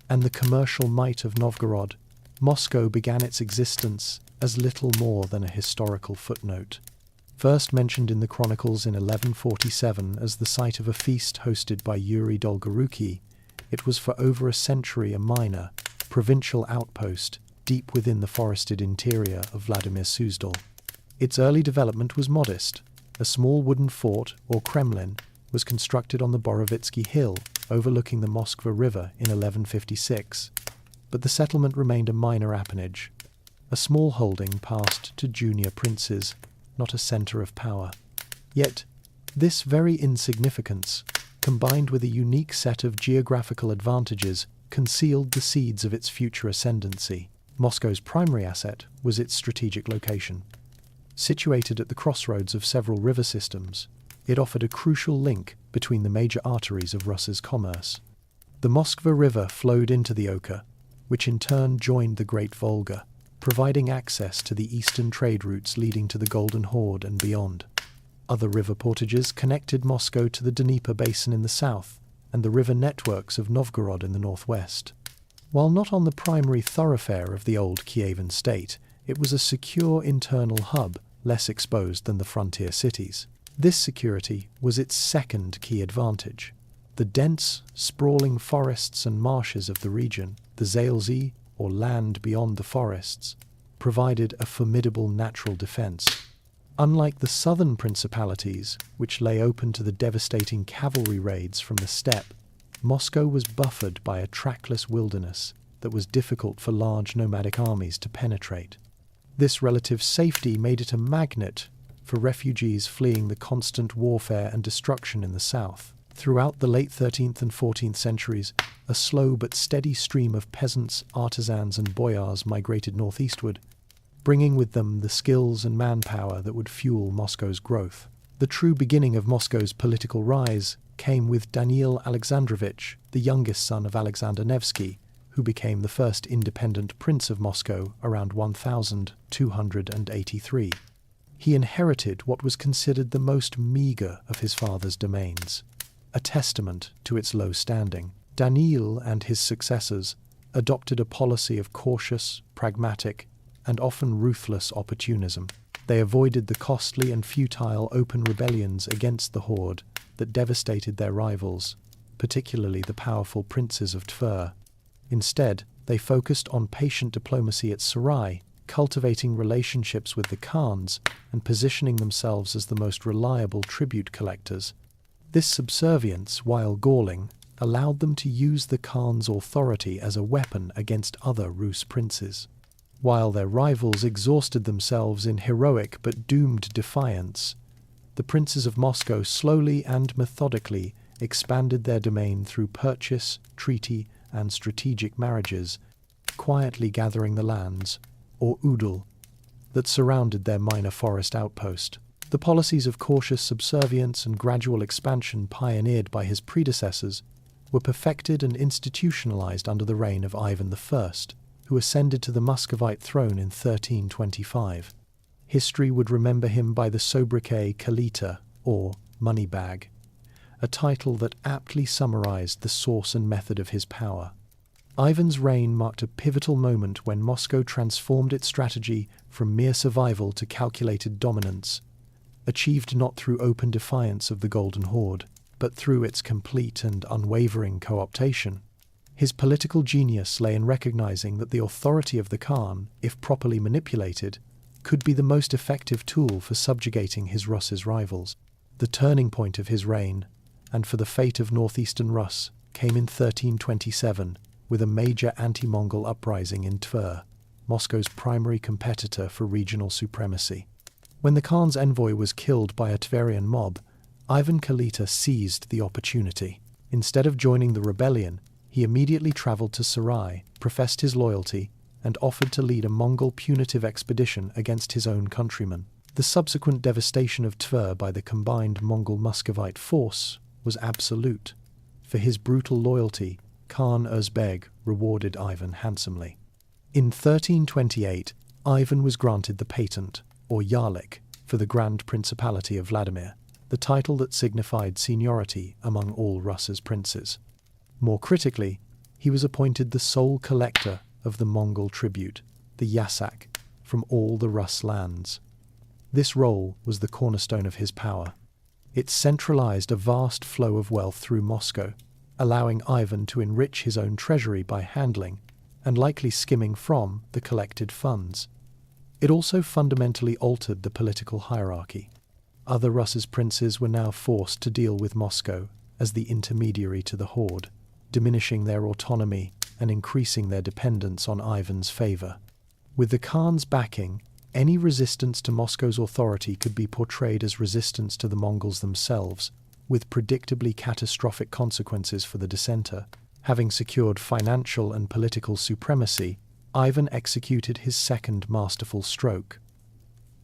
Speaker 1: and the commercial might of Novgorod, Moscow began its existence as little more than a historical footnote. First mentioned in the chronicles in 1147 as the site of a feast hosted by Yuri Dolgoruki, it was for over a century a minor, provincial outpost deep within the forested interior of Vladimir Suzdal. Its early development was modest. A small wooden fort, or Kremlin, was constructed on the Borovitsky Hill, overlooking the Moskva River in 1156, but the settlement remained a minor appanage. A small holding passed to junior princes, not a centre of power. Yet, this very insignificance, combined with a unique set of geographical advantages, concealed the seeds of its future ascendancy. Moscow's primary asset was its strategic location. Situated at the crossroads of several river systems, it offered a crucial link between the major arteries of Russia's commerce. The Moskva River flowed into the Oka, which in turn joined the Great Volga, providing access to the eastern trade routes leading to the Golden Horde and beyond. Other river portages connected Moscow to the Dnieper basin in the south and the river networks of Novgorod in the northwest. While not on the primary thoroughfare of the old Kievan state, it was a secure internal hub, less exposed than the frontier cities. This security was its second key advantage. The dense, sprawling forests and marshes of the region, the Zalesy, or land beyond the forests, provided a formidable natural defense. Unlike the southern principalities, which lay open to the devastating cavalry raids from the steppe, Moscow was buffered by a trackless wilderness that was difficult for large nomadic armies to penetrate. This relative safety made it a magnet for refugees fleeing the constant warfare and destruction in the south. Throughout the late 13th and 14th centuries, a slow but steady stream of peasants, artisans, and boyars migrated northeastward, bringing with them the skills and manpower that would fuel Moscow's growth. The true beginning of Moscow's political rise came with Daniil Alexandrovich, the youngest son of Alexander Nevsky, who became the first independent prince of Moscow around 1283. He inherited what was considered the most meagre of his father's domains, a testament to its low standing. Daniil and his successors adopted a policy of cautious, pragmatic, and often ruthless opportunism. They avoided the costly and futile open rebellions against the horde that devastated their rivals, particularly the powerful princes of Tver. Instead, they focused on patient diplomacy at Sarai, cultivating relationships with the Khans and positioning themselves as the most reliable tribute collectors. This subservience, while galling, allowed them to use the Khan's authority as a weapon against other Rus princes. While their rivals exhausted themselves in heroic but doomed defiance, the princes of Moscow slowly and methodically expanded their domain through purchase, treaty, and strategic marriages, quietly gathering the lands, or udal, that surrounded their minor forest outpost. The policies of cautious subservience and gradual expansion pioneered by his predecessors were perfected and institutionalized under the reign of Ivan I, who ascended to the Muscovite throne in 1325. History would remember him by the sobriquet Kalita, or money bag, a title that aptly summarized the source and method of his power. Ivan's reign marked a pivotal moment when Moscow transformed its strategy from mere survival to calculated dominance, achieved not through open defiance of the Golden Horde, but through its complete and unwavering co-optation. His political genius lay in recognizing that the authority of the Khan, if properly manipulated, could be the most effective tool for subjugating his Rus's rivals. The turning point of his reign, and for the fate of northeastern Rus, came in 1327, with a major anti-Mongol uprising in Tver, Moscow's primary competitor for regional supremacy. When the Khan's envoy was killed by a Tverian mob, Ivan Kalita seized the opportunity. Instead of joining the rebellion, he immediately traveled to Sarai, professed his loyalty, and offered to lead a Mongol punitive expedition against his own countrymen. The subsequent devastation of Tver by the combined Mongol-Muscovite force was absolute. For his brutal loyalty, Khan Özbeg rewarded Ivan handsomely. In 1328, Ivan was granted the patent, or Yarlik, for the Grand Principality of Vladimir, the title that signified seniority among all Rus's princes. More critically, he was appointed the sole collector of the Mongol tribute, the yasak, from all the Rus lands. This role was the cornerstone of his power. It centralized a vast flow of wealth through Moscow, allowing Ivan to enrich his own treasury by handling, and likely skimming from, the collected funds. It also fundamentally altered the political hierarchy. Other Rus's princes were now forced to deal with Moscow as the intermediary to the horde, diminishing their autonomy and increasing their dependence on Ivan's favor. With the Khan's backing, any resistance to Moscow's authority could be portrayed as resistance to the Mongols themselves, with predictably catastrophic consequences for the dissenter. Having secured financial and political supremacy, Ivan executed his second masterful stroke.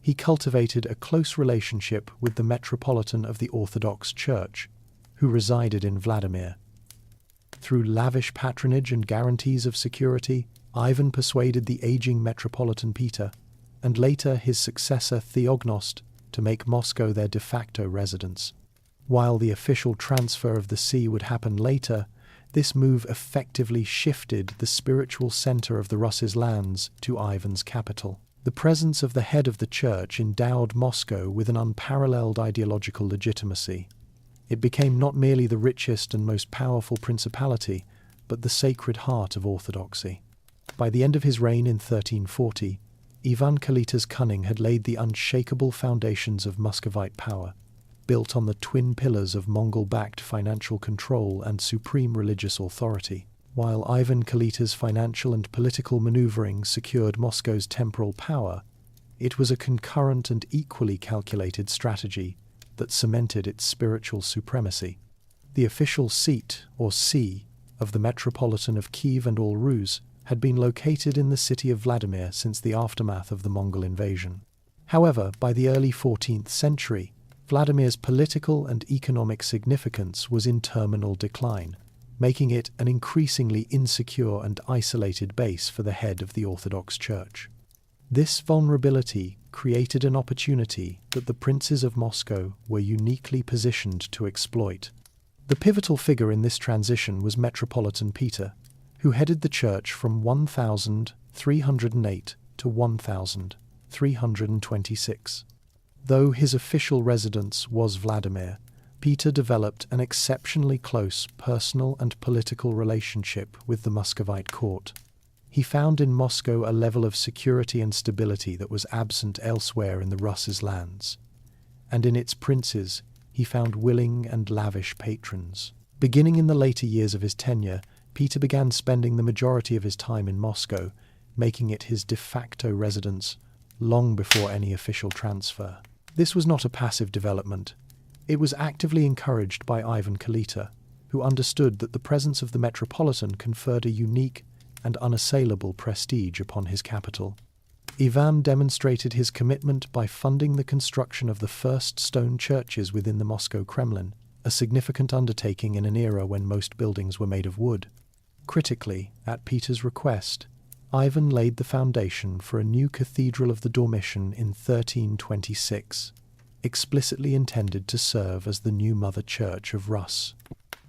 Speaker 1: He cultivated a close relationship with the Metropolitan of the Orthodox Church, who resided in Vladimir. Through lavish patronage and guarantees of security, Ivan persuaded the aging Metropolitan Peter, and later his successor Theognost, to make Moscow their de facto residence. While the official transfer of the see would happen later, this move effectively shifted the spiritual center of the Rus's lands to Ivan's capital. The presence of the head of the church endowed Moscow with an unparalleled ideological legitimacy. It became not merely the richest and most powerful principality, but the sacred heart of orthodoxy. By the end of his reign in 1340, Ivan Kalita's cunning had laid the unshakable foundations of Muscovite power, built on the twin pillars of Mongol-backed financial control and supreme religious authority. While Ivan Kalita's financial and political maneuvering secured Moscow's temporal power, it was a concurrent and equally calculated strategy that cemented its spiritual supremacy. The official seat, or see, of the Metropolitan of Kiev and all Rus had been located in the city of Vladimir since the aftermath of the Mongol invasion. However, by the early 14th century, Vladimir's political and economic significance was in terminal decline, making it an increasingly insecure and isolated base for the head of the Orthodox Church. This vulnerability created an opportunity that the princes of Moscow were uniquely positioned to exploit. The pivotal figure in this transition was Metropolitan Peter, who headed the church from 1308 to 1326. Though his official residence was Vladimir, Peter developed an exceptionally close personal and political relationship with the Muscovite court. He found in Moscow a level of security and stability that was absent elsewhere in the Rus' lands, and in its princes he found willing and lavish patrons. Beginning in the later years of his tenure, Peter began spending the majority of his time in Moscow, making it his de facto residence long before any official transfer. This was not a passive development. It was actively encouraged by Ivan Kalita, who understood that the presence of the Metropolitan conferred a unique and unassailable prestige upon his capital. Ivan demonstrated his commitment by funding the construction of the first stone churches within the Moscow Kremlin, a significant undertaking in an era when most buildings were made of wood. Critically, at Peter's request, Ivan laid the foundation for a new cathedral of the Dormition in 1326, explicitly intended to serve as the new mother church of Rus.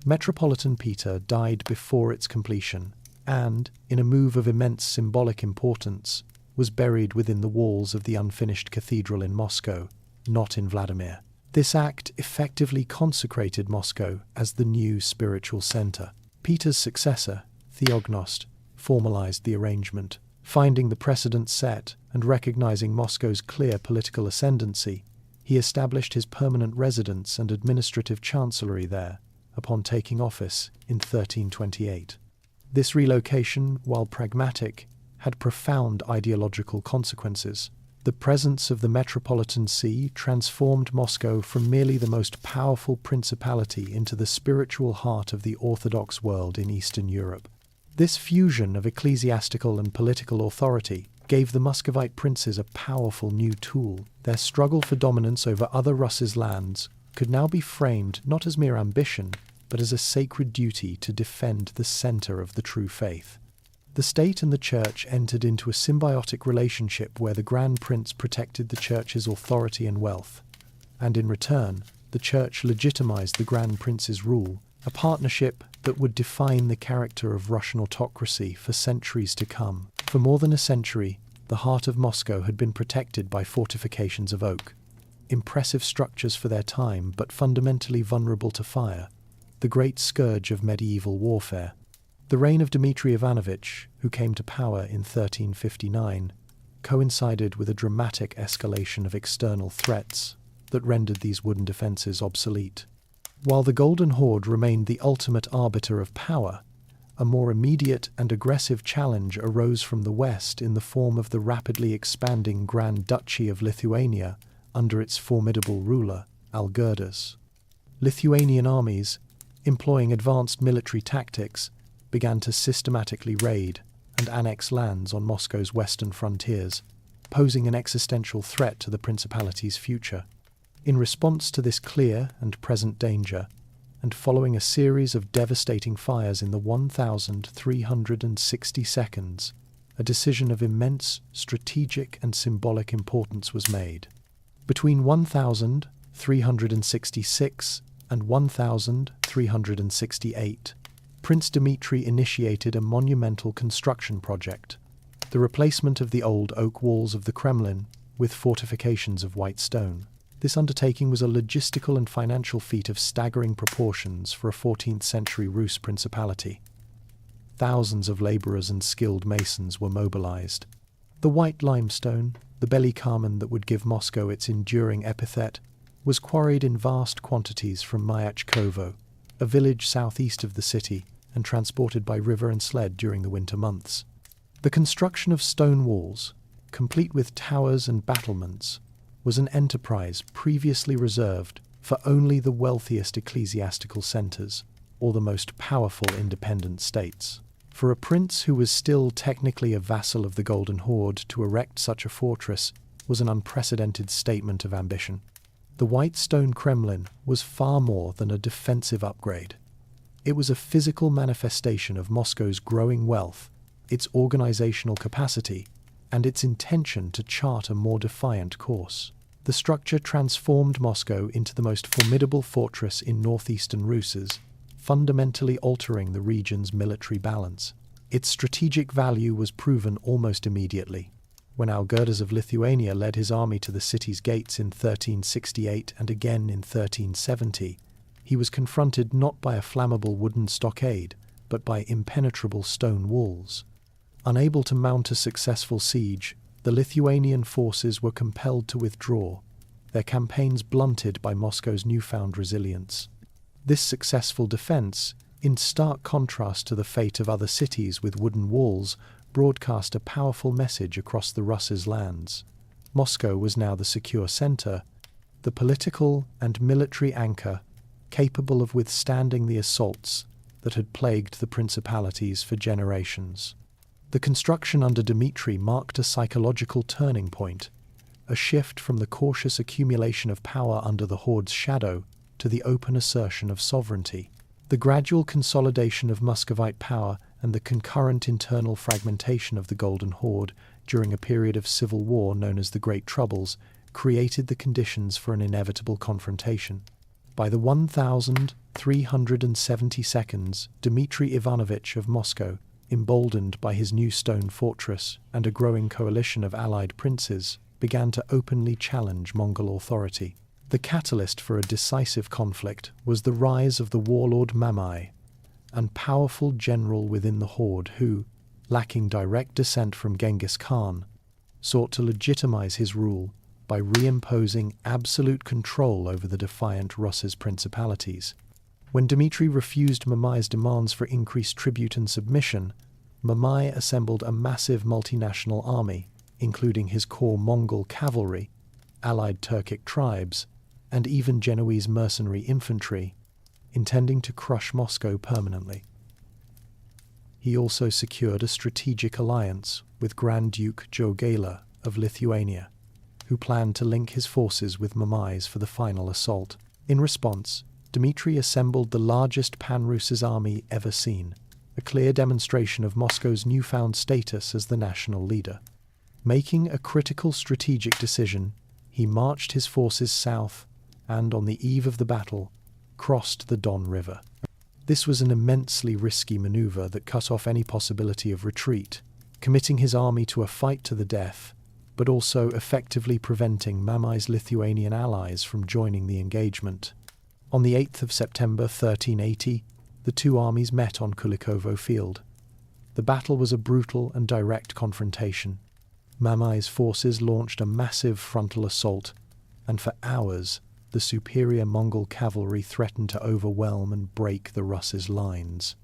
Speaker 1: Metropolitan Peter died before its completion, and, in a move of immense symbolic importance, was buried within the walls of the unfinished cathedral in Moscow, not in Vladimir. This act effectively consecrated Moscow as the new spiritual center. Peter's successor, Theognost, formalized the arrangement. Finding the precedent set and recognizing Moscow's clear political ascendancy, he established his permanent residence and administrative chancellery there upon taking office in 1328. This relocation, while pragmatic, had profound ideological consequences. The presence of the Metropolitan See transformed Moscow from merely the most powerful principality into the spiritual heart of the Orthodox world in Eastern Europe. This fusion of ecclesiastical and political authority gave the Muscovite princes a powerful new tool. Their struggle for dominance over other Rus' lands could now be framed not as mere ambition, but as a sacred duty to defend the center of the true faith. The state and the church entered into a symbiotic relationship where the Grand Prince protected the church's authority and wealth, and in return, the church legitimized the Grand Prince's rule, a partnership that would define the character of Russian autocracy for centuries to come. For more than a century, the heart of Moscow had been protected by fortifications of oak, impressive structures for their time but fundamentally vulnerable to fire, the great scourge of medieval warfare. The reign of Dmitry Ivanovich, who came to power in 1359, coincided with a dramatic escalation of external threats that rendered these wooden defences obsolete. While the Golden Horde remained the ultimate arbiter of power, a more immediate and aggressive challenge arose from the west in the form of the rapidly expanding Grand Duchy of Lithuania under its formidable ruler, Algirdas. Lithuanian armies, employing advanced military tactics, began to systematically raid and annex lands on Moscow's western frontiers, posing an existential threat to the principality's future. In response to this clear and present danger, and following a series of devastating fires in the 1360 seconds, a decision of immense strategic and symbolic importance was made. Between 1366 and 1368, Prince Dmitry initiated a monumental construction project, the replacement of the old oak walls of the Kremlin with fortifications of white stone. This undertaking was a logistical and financial feat of staggering proportions for a 14th century Rus principality. Thousands of labourers and skilled masons were mobilized. The white limestone, the belly-carmen that would give Moscow its enduring epithet, was quarried in vast quantities from Myachkovo, a village southeast of the city, and transported by river and sled during the winter months. The construction of stone walls, complete with towers and battlements, was an enterprise previously reserved for only the wealthiest ecclesiastical centres or the most powerful independent states. For a prince who was still technically a vassal of the Golden Horde to erect such a fortress was an unprecedented statement of ambition. The white stone Kremlin was far more than a defensive upgrade. It was a physical manifestation of Moscow's growing wealth, its organizational capacity, and its intention to chart a more defiant course. The structure transformed Moscow into the most formidable fortress in northeastern Rus', fundamentally altering the region's military balance. Its strategic value was proven almost immediately. When Algirdas of Lithuania led his army to the city's gates in 1368 and again in 1370, he was confronted not by a flammable wooden stockade, but by impenetrable stone walls. Unable to mount a successful siege, the Lithuanian forces were compelled to withdraw, their campaigns blunted by Moscow's newfound resilience. This successful defense, in stark contrast to the fate of other cities with wooden walls, broadcast a powerful message across the Rus' lands. Moscow was now the secure center, the political and military anchor capable of withstanding the assaults that had plagued the principalities for generations. The construction under Dmitry marked a psychological turning point, a shift from the cautious accumulation of power under the Horde's shadow to the open assertion of sovereignty. The gradual consolidation of Muscovite power and the concurrent internal fragmentation of the Golden Horde during a period of civil war known as the Great Troubles created the conditions for an inevitable confrontation. By the 1372nd, Dmitry Ivanovich of Moscow, emboldened by his new stone fortress and a growing coalition of allied princes, began to openly challenge Mongol authority. The catalyst for a decisive conflict was the rise of the warlord Mamai, an powerful general within the Horde who, lacking direct descent from Genghis Khan, sought to legitimize his rule by reimposing absolute control over the defiant Rus' principalities. When Dmitry refused Mamai's demands for increased tribute and submission, Mamai assembled a massive multinational army, including his core Mongol cavalry, allied Turkic tribes, and even Genoese mercenary infantry, intending to crush Moscow permanently. He also secured a strategic alliance with Grand Duke Jogaila of Lithuania, who planned to link his forces with Mamai's for the final assault. In response, Dmitry assembled the largest pan-Rus' army ever seen, a clear demonstration of Moscow's newfound status as the national leader. Making a critical strategic decision, he marched his forces south and, on the eve of the battle, crossed the Don River. This was an immensely risky maneuver that cut off any possibility of retreat, committing his army to a fight to the death, but also effectively preventing Mamai's Lithuanian allies from joining the engagement. On the 8th of September 1380, the two armies met on Kulikovo Field. The battle was a brutal and direct confrontation. Mamai's forces launched a massive frontal assault, and for hours the superior Mongol cavalry threatened to overwhelm and break the Rus' lines.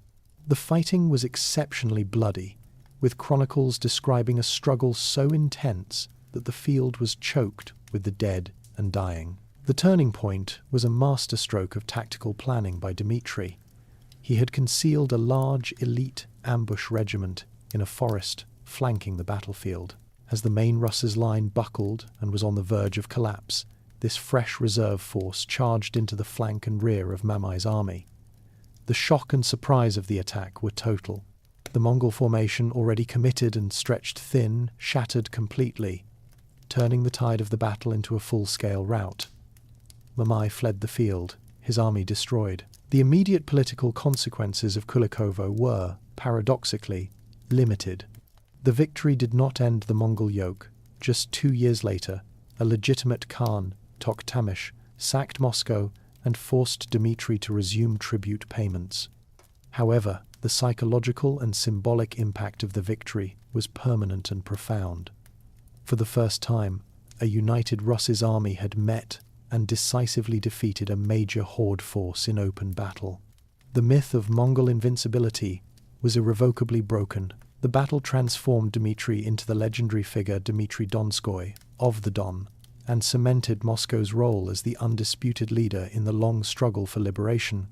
Speaker 1: The fighting was exceptionally bloody, with chronicles describing a struggle so intense that the field was choked with the dead and dying. The turning point was a masterstroke of tactical planning by Dmitry. He had concealed a large elite ambush regiment in a forest flanking the battlefield. As the main Rus' line buckled and was on the verge of collapse, this fresh reserve force charged into the flank and rear of Mamai's army. The shock and surprise of the attack were total. The Mongol formation, already committed and stretched thin, shattered completely, turning the tide of the battle into a full-scale rout. Mamai fled the field, his army destroyed. The immediate political consequences of Kulikovo were, paradoxically, limited. The victory did not end the Mongol yoke. Just 2 years later, a legitimate Khan, Tokhtamysh, sacked Moscow and forced Dmitry to resume tribute payments. However, the psychological and symbolic impact of the victory was permanent and profound. For the first time, a united Rus' army had met and decisively defeated a major Horde force in open battle. The myth of Mongol invincibility was irrevocably broken. The battle transformed Dmitry into the legendary figure Dmitry Donskoy, of the Don, and cemented Moscow's role as the undisputed leader in the long struggle for liberation,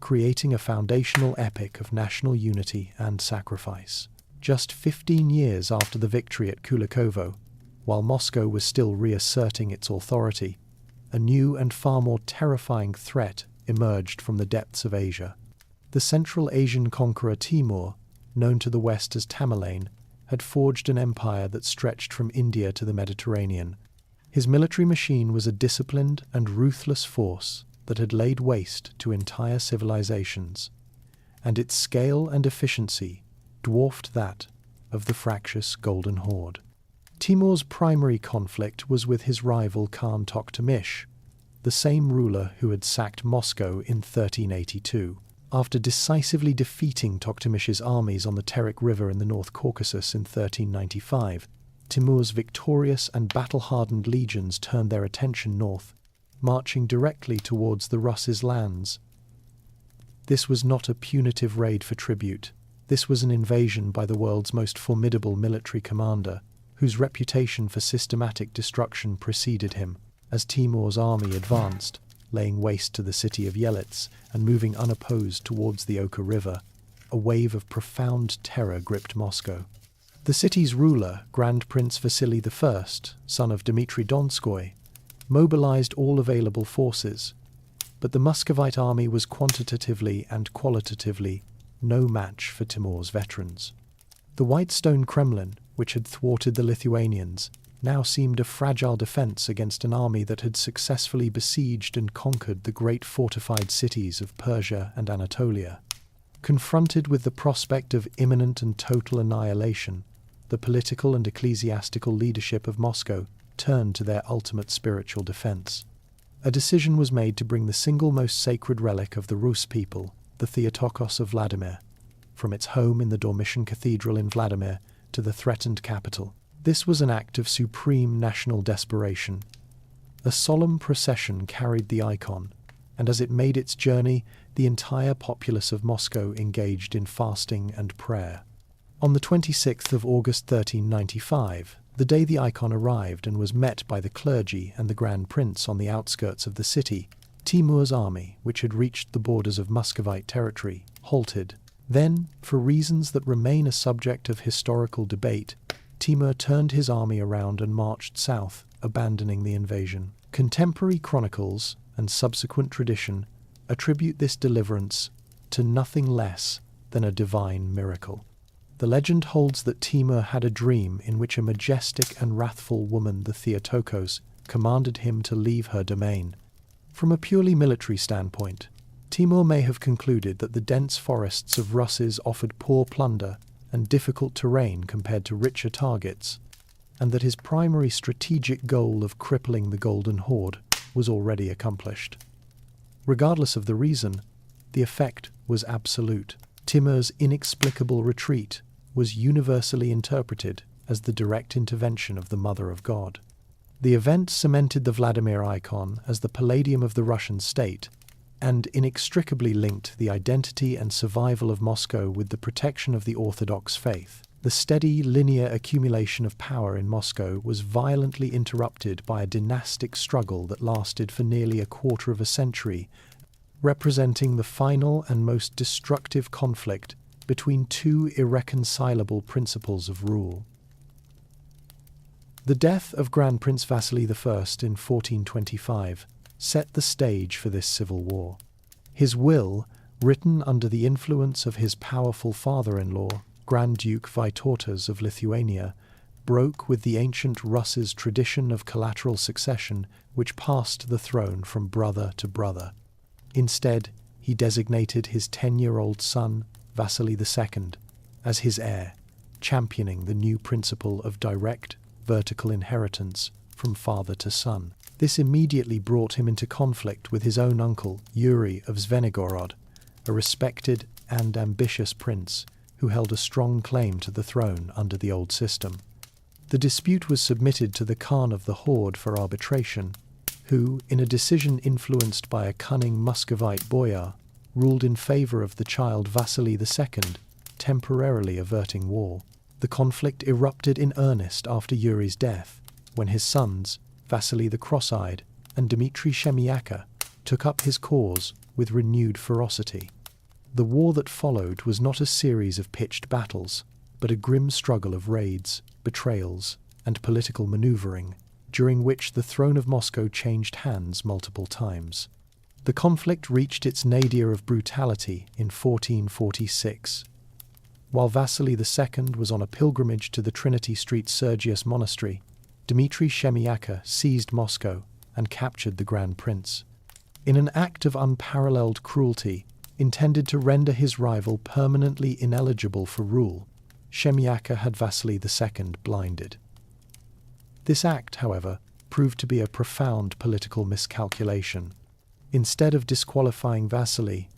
Speaker 1: creating a foundational epic of national unity and sacrifice. Just 15 years after the victory at Kulikovo, while Moscow was still reasserting its authority, a new and far more terrifying threat emerged from the depths of Asia. The Central Asian conqueror Timur, known to the West as Tamerlane, had forged an empire that stretched from India to the Mediterranean. His military machine was a disciplined and ruthless force that had laid waste to entire civilizations, and its scale and efficiency dwarfed that of the fractious Golden Horde. Timur's primary conflict was with his rival Khan Toktamish, the same ruler who had sacked Moscow in 1382. After decisively defeating Toktamish's armies on the Terek River in the North Caucasus in 1395, Timur's victorious and battle-hardened legions turned their attention north, marching directly towards the Rus' lands. This was not a punitive raid for tribute. This was an invasion by the world's most formidable military commander, whose reputation for systematic destruction preceded him. As Timur's army advanced, laying waste to the city of Yelets and moving unopposed towards the Oka River, a wave of profound terror gripped Moscow. The city's ruler, Grand Prince Vasily I, son of Dmitry Donskoy, mobilized all available forces, but the Muscovite army was quantitatively and qualitatively no match for Timur's veterans. The white stone Kremlin, which had thwarted the Lithuanians, now seemed a fragile defense against an army that had successfully besieged and conquered the great fortified cities of Persia and Anatolia. Confronted with the prospect of imminent and total annihilation, the political and ecclesiastical leadership of Moscow turned to their ultimate spiritual defense. A decision was made to bring the single most sacred relic of the Rus people, the Theotokos of Vladimir, from its home in the Dormition Cathedral in Vladimir to the threatened capital. This was an act of supreme national desperation. A solemn procession carried the icon, and as it made its journey, the entire populace of Moscow engaged in fasting and prayer. On the 26th of August 1395, the day the icon arrived and was met by the clergy and the Grand Prince on the outskirts of the city, Timur's army, which had reached the borders of Muscovite territory, halted. Then, for reasons that remain a subject of historical debate, Timur turned his army around and marched south, abandoning the invasion. Contemporary chronicles and subsequent tradition attribute this deliverance to nothing less than a divine miracle. The legend holds that Timur had a dream in which a majestic and wrathful woman, the Theotokos, commanded him to leave her domain. From a purely military standpoint, Timur may have concluded that the dense forests of Ruses offered poor plunder and difficult terrain compared to richer targets, and that his primary strategic goal of crippling the Golden Horde was already accomplished. Regardless of the reason, the effect was absolute. Timur's inexplicable retreat was universally interpreted as the direct intervention of the Mother of God. The event cemented the Vladimir icon as the palladium of the Russian state, and inextricably linked the identity and survival of Moscow with the protection of the Orthodox faith. The steady, linear accumulation of power in Moscow was violently interrupted by a dynastic struggle that lasted for nearly a quarter of a century, representing the final and most destructive conflict between two irreconcilable principles of rule. The death of Grand Prince Vasily I in 1425 set the stage for this civil war. His will, written under the influence of his powerful father-in-law, Grand Duke Vytautas of Lithuania, broke with the ancient Ruses' tradition of collateral succession which passed the throne from brother to brother. Instead, he designated his 10-year-old son, Vasily II, as his heir, championing the new principle of direct, vertical inheritance from father to son. This immediately brought him into conflict with his own uncle, Yuri of Zvenigorod, a respected and ambitious prince who held a strong claim to the throne under the old system. The dispute was submitted to the Khan of the Horde for arbitration, who, in a decision influenced by a cunning Muscovite boyar, ruled in favor of the child Vasily II, temporarily averting war. The conflict erupted in earnest after Yuri's death, when his sons, Vasily the Cross-Eyed and Dmitry Shemyaka, took up his cause with renewed ferocity. The war that followed was not a series of pitched battles, but a grim struggle of raids, betrayals, and political maneuvering, during which the throne of Moscow changed hands multiple times. The conflict reached its nadir of brutality in 1446. While Vasily II was on a pilgrimage to the Trinity Street Sergius Monastery, Dmitry Shemyaka seized Moscow and captured the Grand Prince. In an act of unparalleled cruelty, intended to render his rival permanently ineligible for rule, Shemyaka had Vasily II blinded. This act, however, proved to be a profound political miscalculation. Instead of disqualifying Vasily,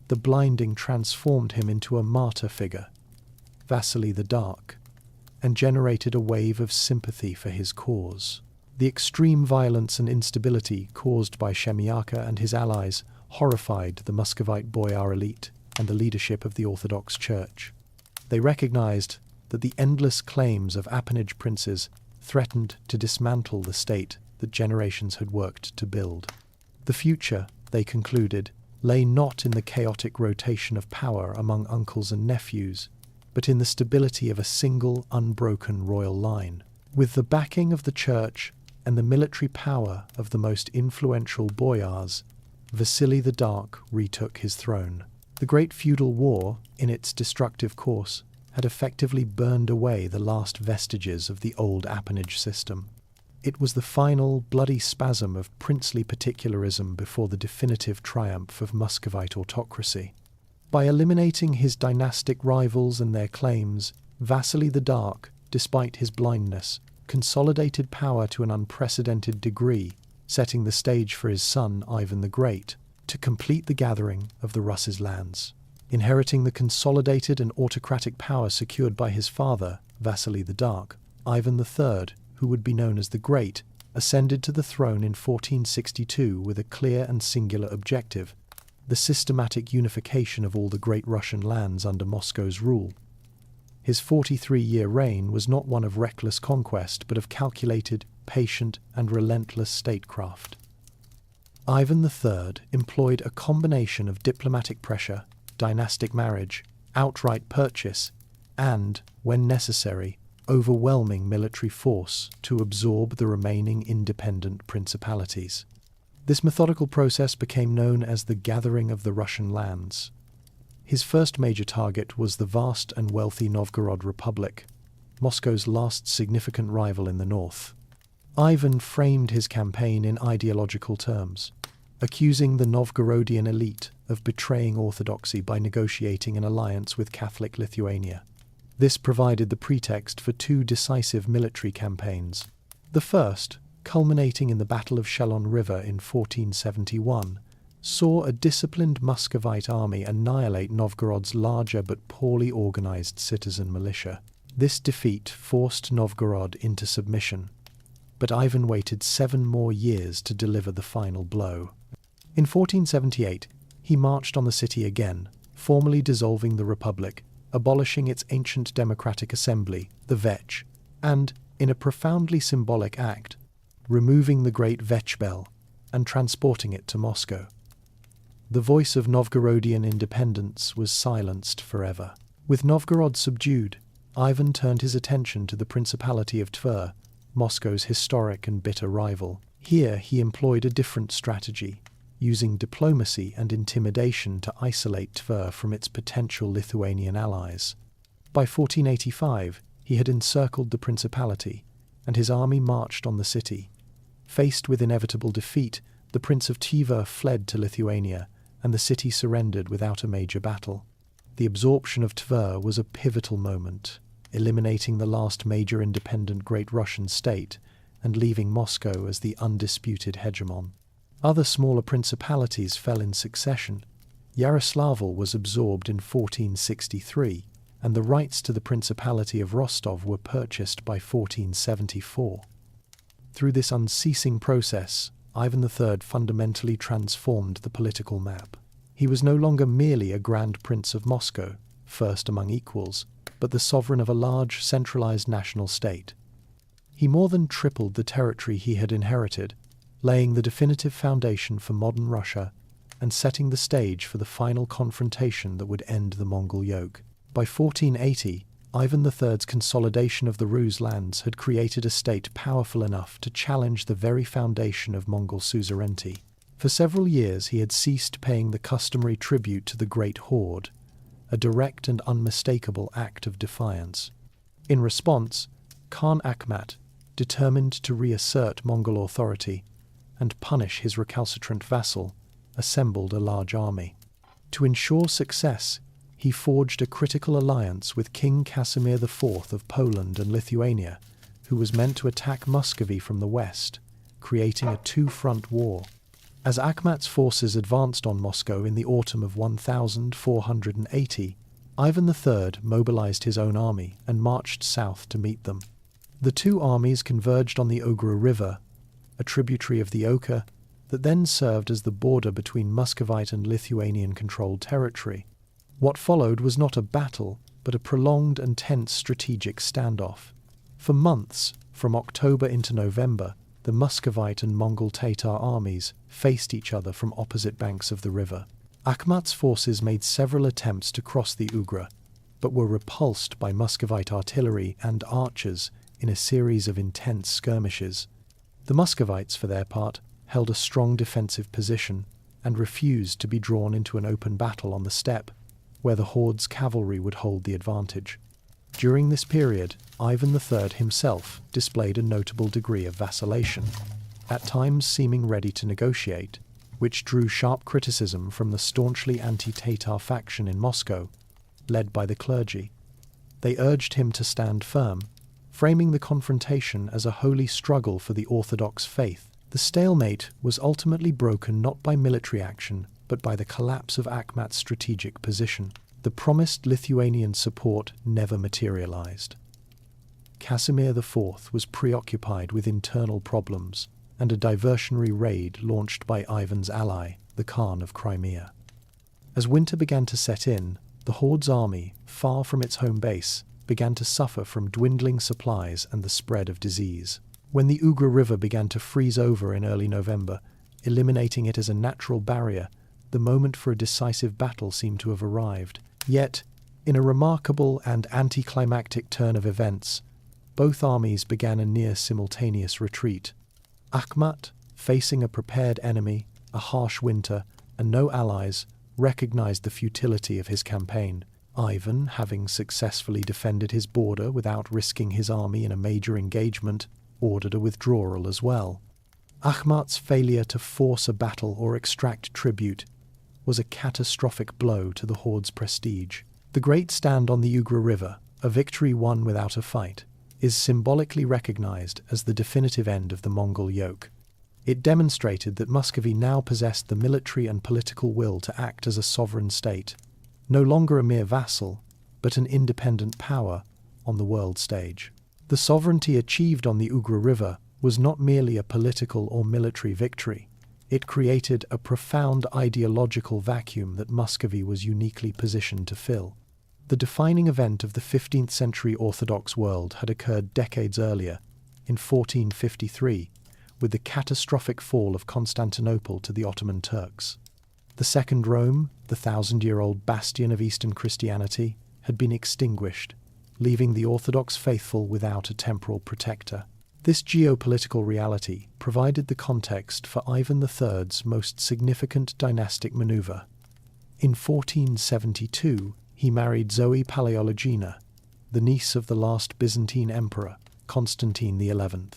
Speaker 1: the blinding transformed him into a martyr figure, Vasily the Dark, and generated a wave of sympathy for his cause. The extreme violence and instability caused by Shemyaka and his allies horrified the Muscovite boyar elite and the leadership of the Orthodox Church. They recognized that the endless claims of appanage princes threatened to dismantle the state that generations had worked to build. The future, they concluded, lay not in the chaotic rotation of power among uncles and nephews, but in the stability of a single, unbroken royal line. With the backing of the Church and the military power of the most influential boyars, Vasily the Dark retook his throne. The great feudal war, in its destructive course, had effectively burned away the last vestiges of the old appanage system. It was the final bloody spasm of princely particularism before the definitive triumph of Muscovite autocracy. By eliminating his dynastic rivals and their claims, Vasily the Dark, despite his blindness, consolidated power to an unprecedented degree, setting the stage for his son Ivan the Great to complete the gathering of the Ruses' lands. Inheriting the consolidated and autocratic power secured by his father, Vasily the Dark, Ivan III, who would be known as the Great, ascended to the throne in 1462 with a clear and singular objective: the systematic unification of all the great Russian lands under Moscow's rule. His 43-year reign was not one of reckless conquest, but of calculated, patient, and relentless statecraft. Ivan III employed a combination of diplomatic pressure, dynastic marriage, outright purchase, and, when necessary, overwhelming military force to absorb the remaining independent principalities. This methodical process became known as the gathering of the Russian lands. His first major target was the vast and wealthy Novgorod Republic, Moscow's last significant rival in the north. Ivan framed his campaign in ideological terms, accusing the Novgorodian elite of betraying orthodoxy by negotiating an alliance with Catholic Lithuania. This provided the pretext for two decisive military campaigns. The first, culminating in the Battle of Shelon River in 1471, saw a disciplined Muscovite army annihilate Novgorod's larger but poorly organized citizen militia. This defeat forced Novgorod into submission, but Ivan waited 7 more years to deliver the final blow. In 1478, he marched on the city again, formally dissolving the republic, abolishing its ancient democratic assembly, the Vech, and, in a profoundly symbolic act, removing the great Vech bell and transporting it to Moscow. The voice of Novgorodian independence was silenced forever. With Novgorod subdued, Ivan turned his attention to the Principality of Tver, Moscow's historic and bitter rival. Here he employed a different strategy, using diplomacy and intimidation to isolate Tver from its potential Lithuanian allies. By 1485, he had encircled the principality, and his army marched on the city. Faced with inevitable defeat, the Prince of Tver fled to Lithuania, and the city surrendered without a major battle. The absorption of Tver was a pivotal moment, eliminating the last major independent Great Russian state and leaving Moscow as the undisputed hegemon. Other smaller principalities fell in succession. Yaroslavl was absorbed in 1463, and the rights to the Principality of Rostov were purchased by 1474. Through this unceasing process, Ivan III fundamentally transformed the political map. He was no longer merely a Grand Prince of Moscow, first among equals, but the sovereign of a large, centralized national state. He more than tripled the territory he had inherited, laying the definitive foundation for modern Russia and setting the stage for the final confrontation that would end the Mongol yoke. By 1480, Ivan III's consolidation of the Rus lands had created a state powerful enough to challenge the very foundation of Mongol suzerainty. For several years he had ceased paying the customary tribute to the Great Horde, a direct and unmistakable act of defiance. In response, Khan Akhmat, determined to reassert Mongol authority and punish his recalcitrant vassal, assembled a large army. To ensure success, he forged a critical alliance with King Casimir IV of Poland and Lithuania, who was meant to attack Muscovy from the west, creating a two-front war. As Akhmat's forces advanced on Moscow in the autumn of 1480, Ivan III mobilized his own army and marched south to meet them. The two armies converged on the Ugra River, a tributary of the Oka that then served as the border between Muscovite and Lithuanian-controlled territory. What followed was not a battle, but a prolonged and tense strategic standoff. For months, from October into November, the Muscovite and Mongol Tatar armies faced each other from opposite banks of the river. Akhmat's forces made several attempts to cross the Ugra, but were repulsed by Muscovite artillery and archers in a series of intense skirmishes. The Muscovites, for their part, held a strong defensive position and refused to be drawn into an open battle on the steppe, where the horde's cavalry would hold the advantage. During this period, Ivan III himself displayed a notable degree of vacillation, at times seeming ready to negotiate, which drew sharp criticism from the staunchly anti-Tatar faction in Moscow, led by the clergy. They urged him to stand firm, framing the confrontation as a holy struggle for the Orthodox faith. The stalemate was ultimately broken not by military action, but by the collapse of Akhmat's strategic position. The promised Lithuanian support never materialized. Casimir IV was preoccupied with internal problems, and a diversionary raid launched by Ivan's ally, the Khan of Crimea. As winter began to set in, the horde's army, far from its home base, began to suffer from dwindling supplies and the spread of disease. When the Ugra River began to freeze over in early November, eliminating it as a natural barrier, the moment for a decisive battle seemed to have arrived. Yet, in a remarkable and anticlimactic turn of events, both armies began a near-simultaneous retreat. Akhmat, facing a prepared enemy, a harsh winter, and no allies, recognized the futility of his campaign. Ivan, having successfully defended his border without risking his army in a major engagement, ordered a withdrawal as well. Akhmat's failure to force a battle or extract tribute was a catastrophic blow to the horde's prestige. The great stand on the Ugra River, a victory won without a fight, is symbolically recognized as the definitive end of the Mongol yoke. It demonstrated that Muscovy now possessed the military and political will to act as a sovereign state, no longer a mere vassal, but an independent power on the world stage. The sovereignty achieved on the Ugra River was not merely a political or military victory. It created a profound ideological vacuum that Muscovy was uniquely positioned to fill. The defining event of the 15th century Orthodox world had occurred decades earlier, in 1453, with the catastrophic fall of Constantinople to the Ottoman Turks. The Second Rome, the thousand-year-old bastion of Eastern Christianity, had been extinguished, leaving the Orthodox faithful without a temporal protector. This geopolitical reality provided the context for Ivan III's most significant dynastic maneuver. In 1472, he married Zoe Palaeologina, the niece of the last Byzantine emperor, Constantine XI.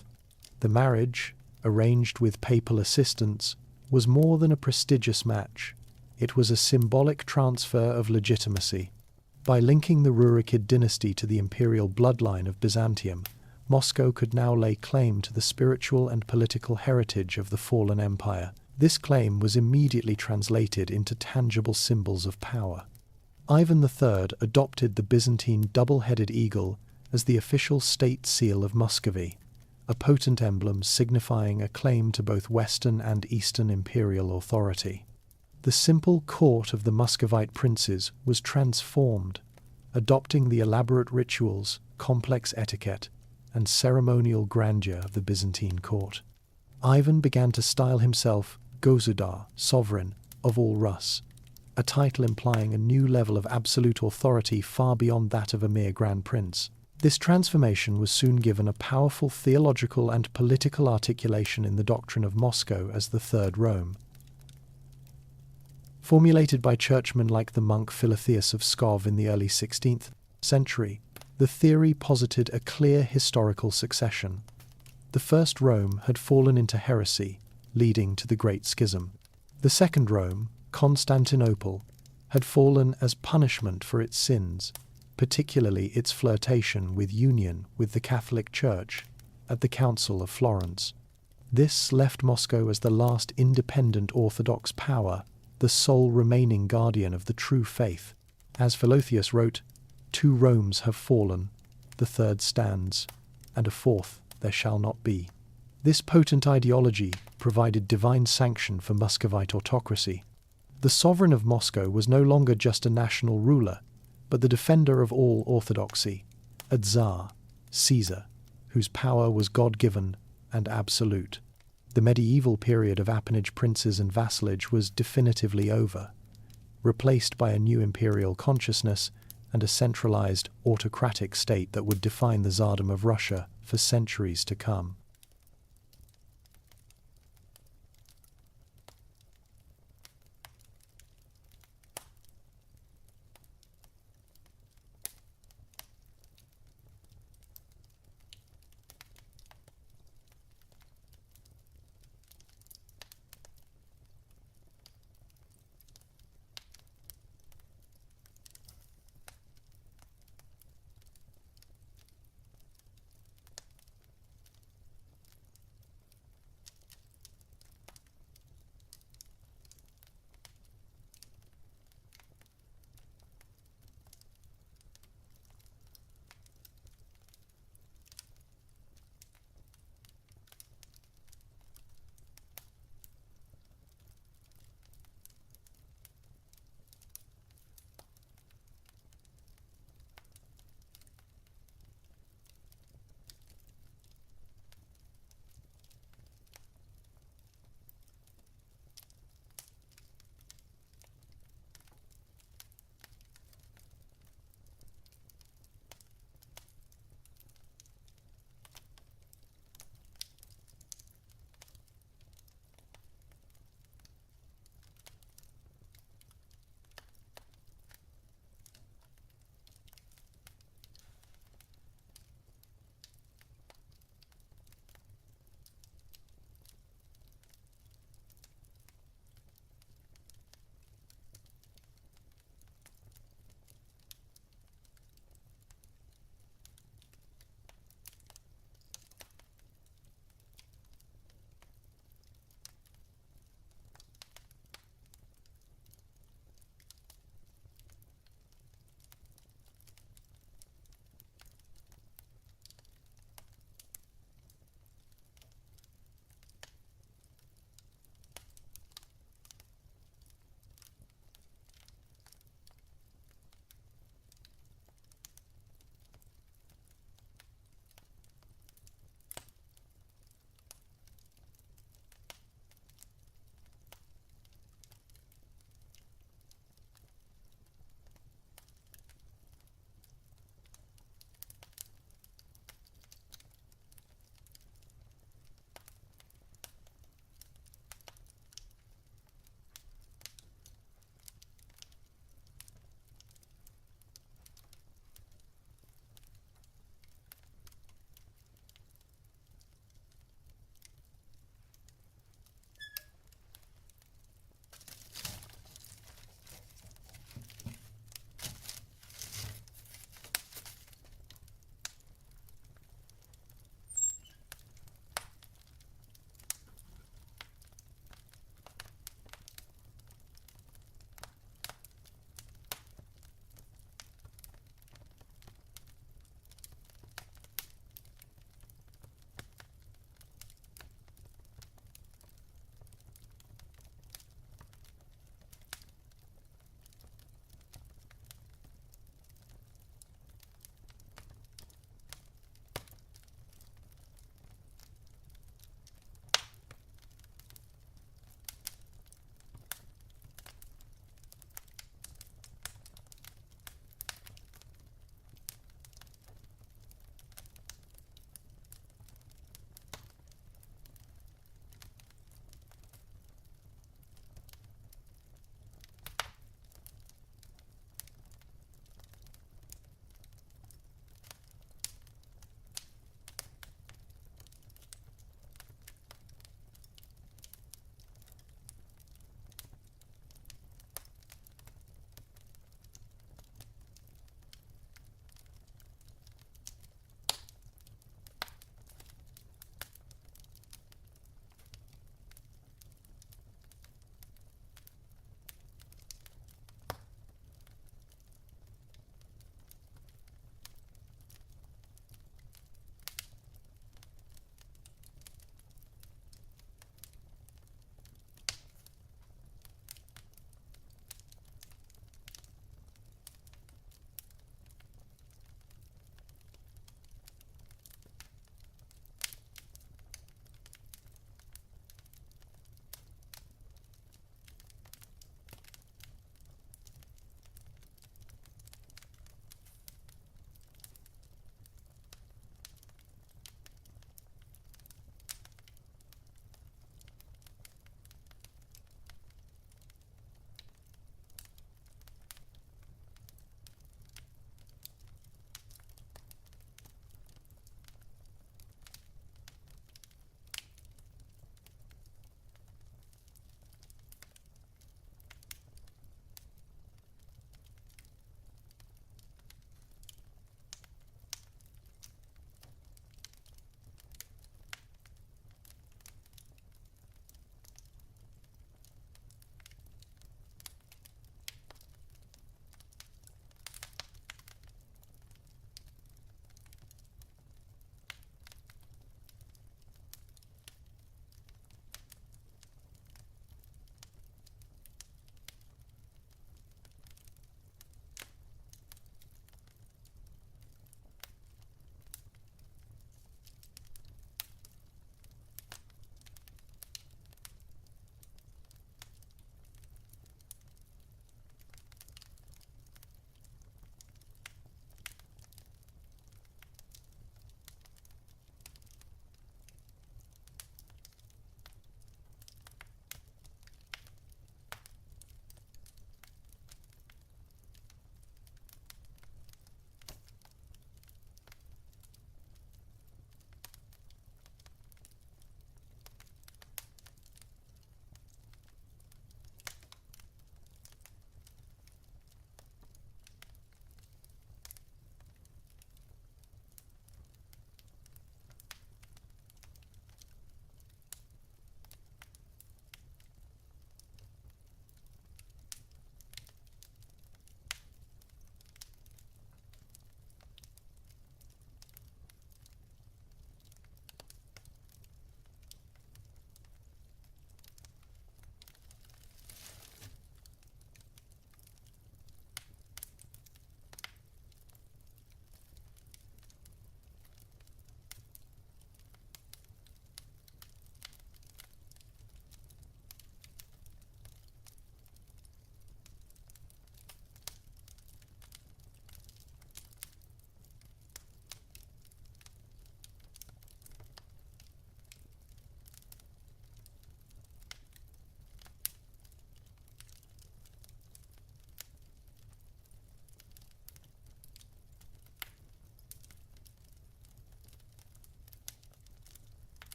Speaker 1: The marriage, arranged with papal assistance, was more than a prestigious match. It was a symbolic transfer of legitimacy. By linking the Rurikid dynasty to the imperial bloodline of Byzantium, Moscow could now lay claim to the spiritual and political heritage of the fallen empire. This claim was immediately translated into tangible symbols of power. Ivan III adopted the Byzantine double-headed eagle as the official state seal of Muscovy, a potent emblem signifying a claim to both Western and Eastern imperial authority. The simple court of the Muscovite princes was transformed, adopting the elaborate rituals, complex etiquette, and ceremonial grandeur of the Byzantine court. Ivan began to style himself Gosudar, sovereign of all Rus, a title implying a new level of absolute authority far beyond that of a mere grand prince. This transformation was soon given a powerful theological and political articulation in the doctrine of Moscow as the Third Rome. Formulated by churchmen like the monk Philotheus of Pskov in the early 16th century, the theory posited a clear historical succession. The First Rome had fallen into heresy, leading to the Great Schism. The Second Rome, Constantinople, had fallen as punishment for its sins, particularly its flirtation with union with the Catholic Church at the Council of Florence. This left Moscow as the last independent Orthodox power, the sole remaining guardian of the true faith. As Philotheus wrote, "Two Romes have fallen, the third stands, and a fourth there shall not be." This potent ideology provided divine sanction for Muscovite autocracy. The sovereign of Moscow was no longer just a national ruler, but the defender of all orthodoxy, a Tsar, Caesar, whose power was God-given and absolute. The medieval period of appanage princes and vassalage was definitively over, replaced by a new imperial consciousness and a centralized, autocratic state that would define the Tsardom of Russia for centuries to come.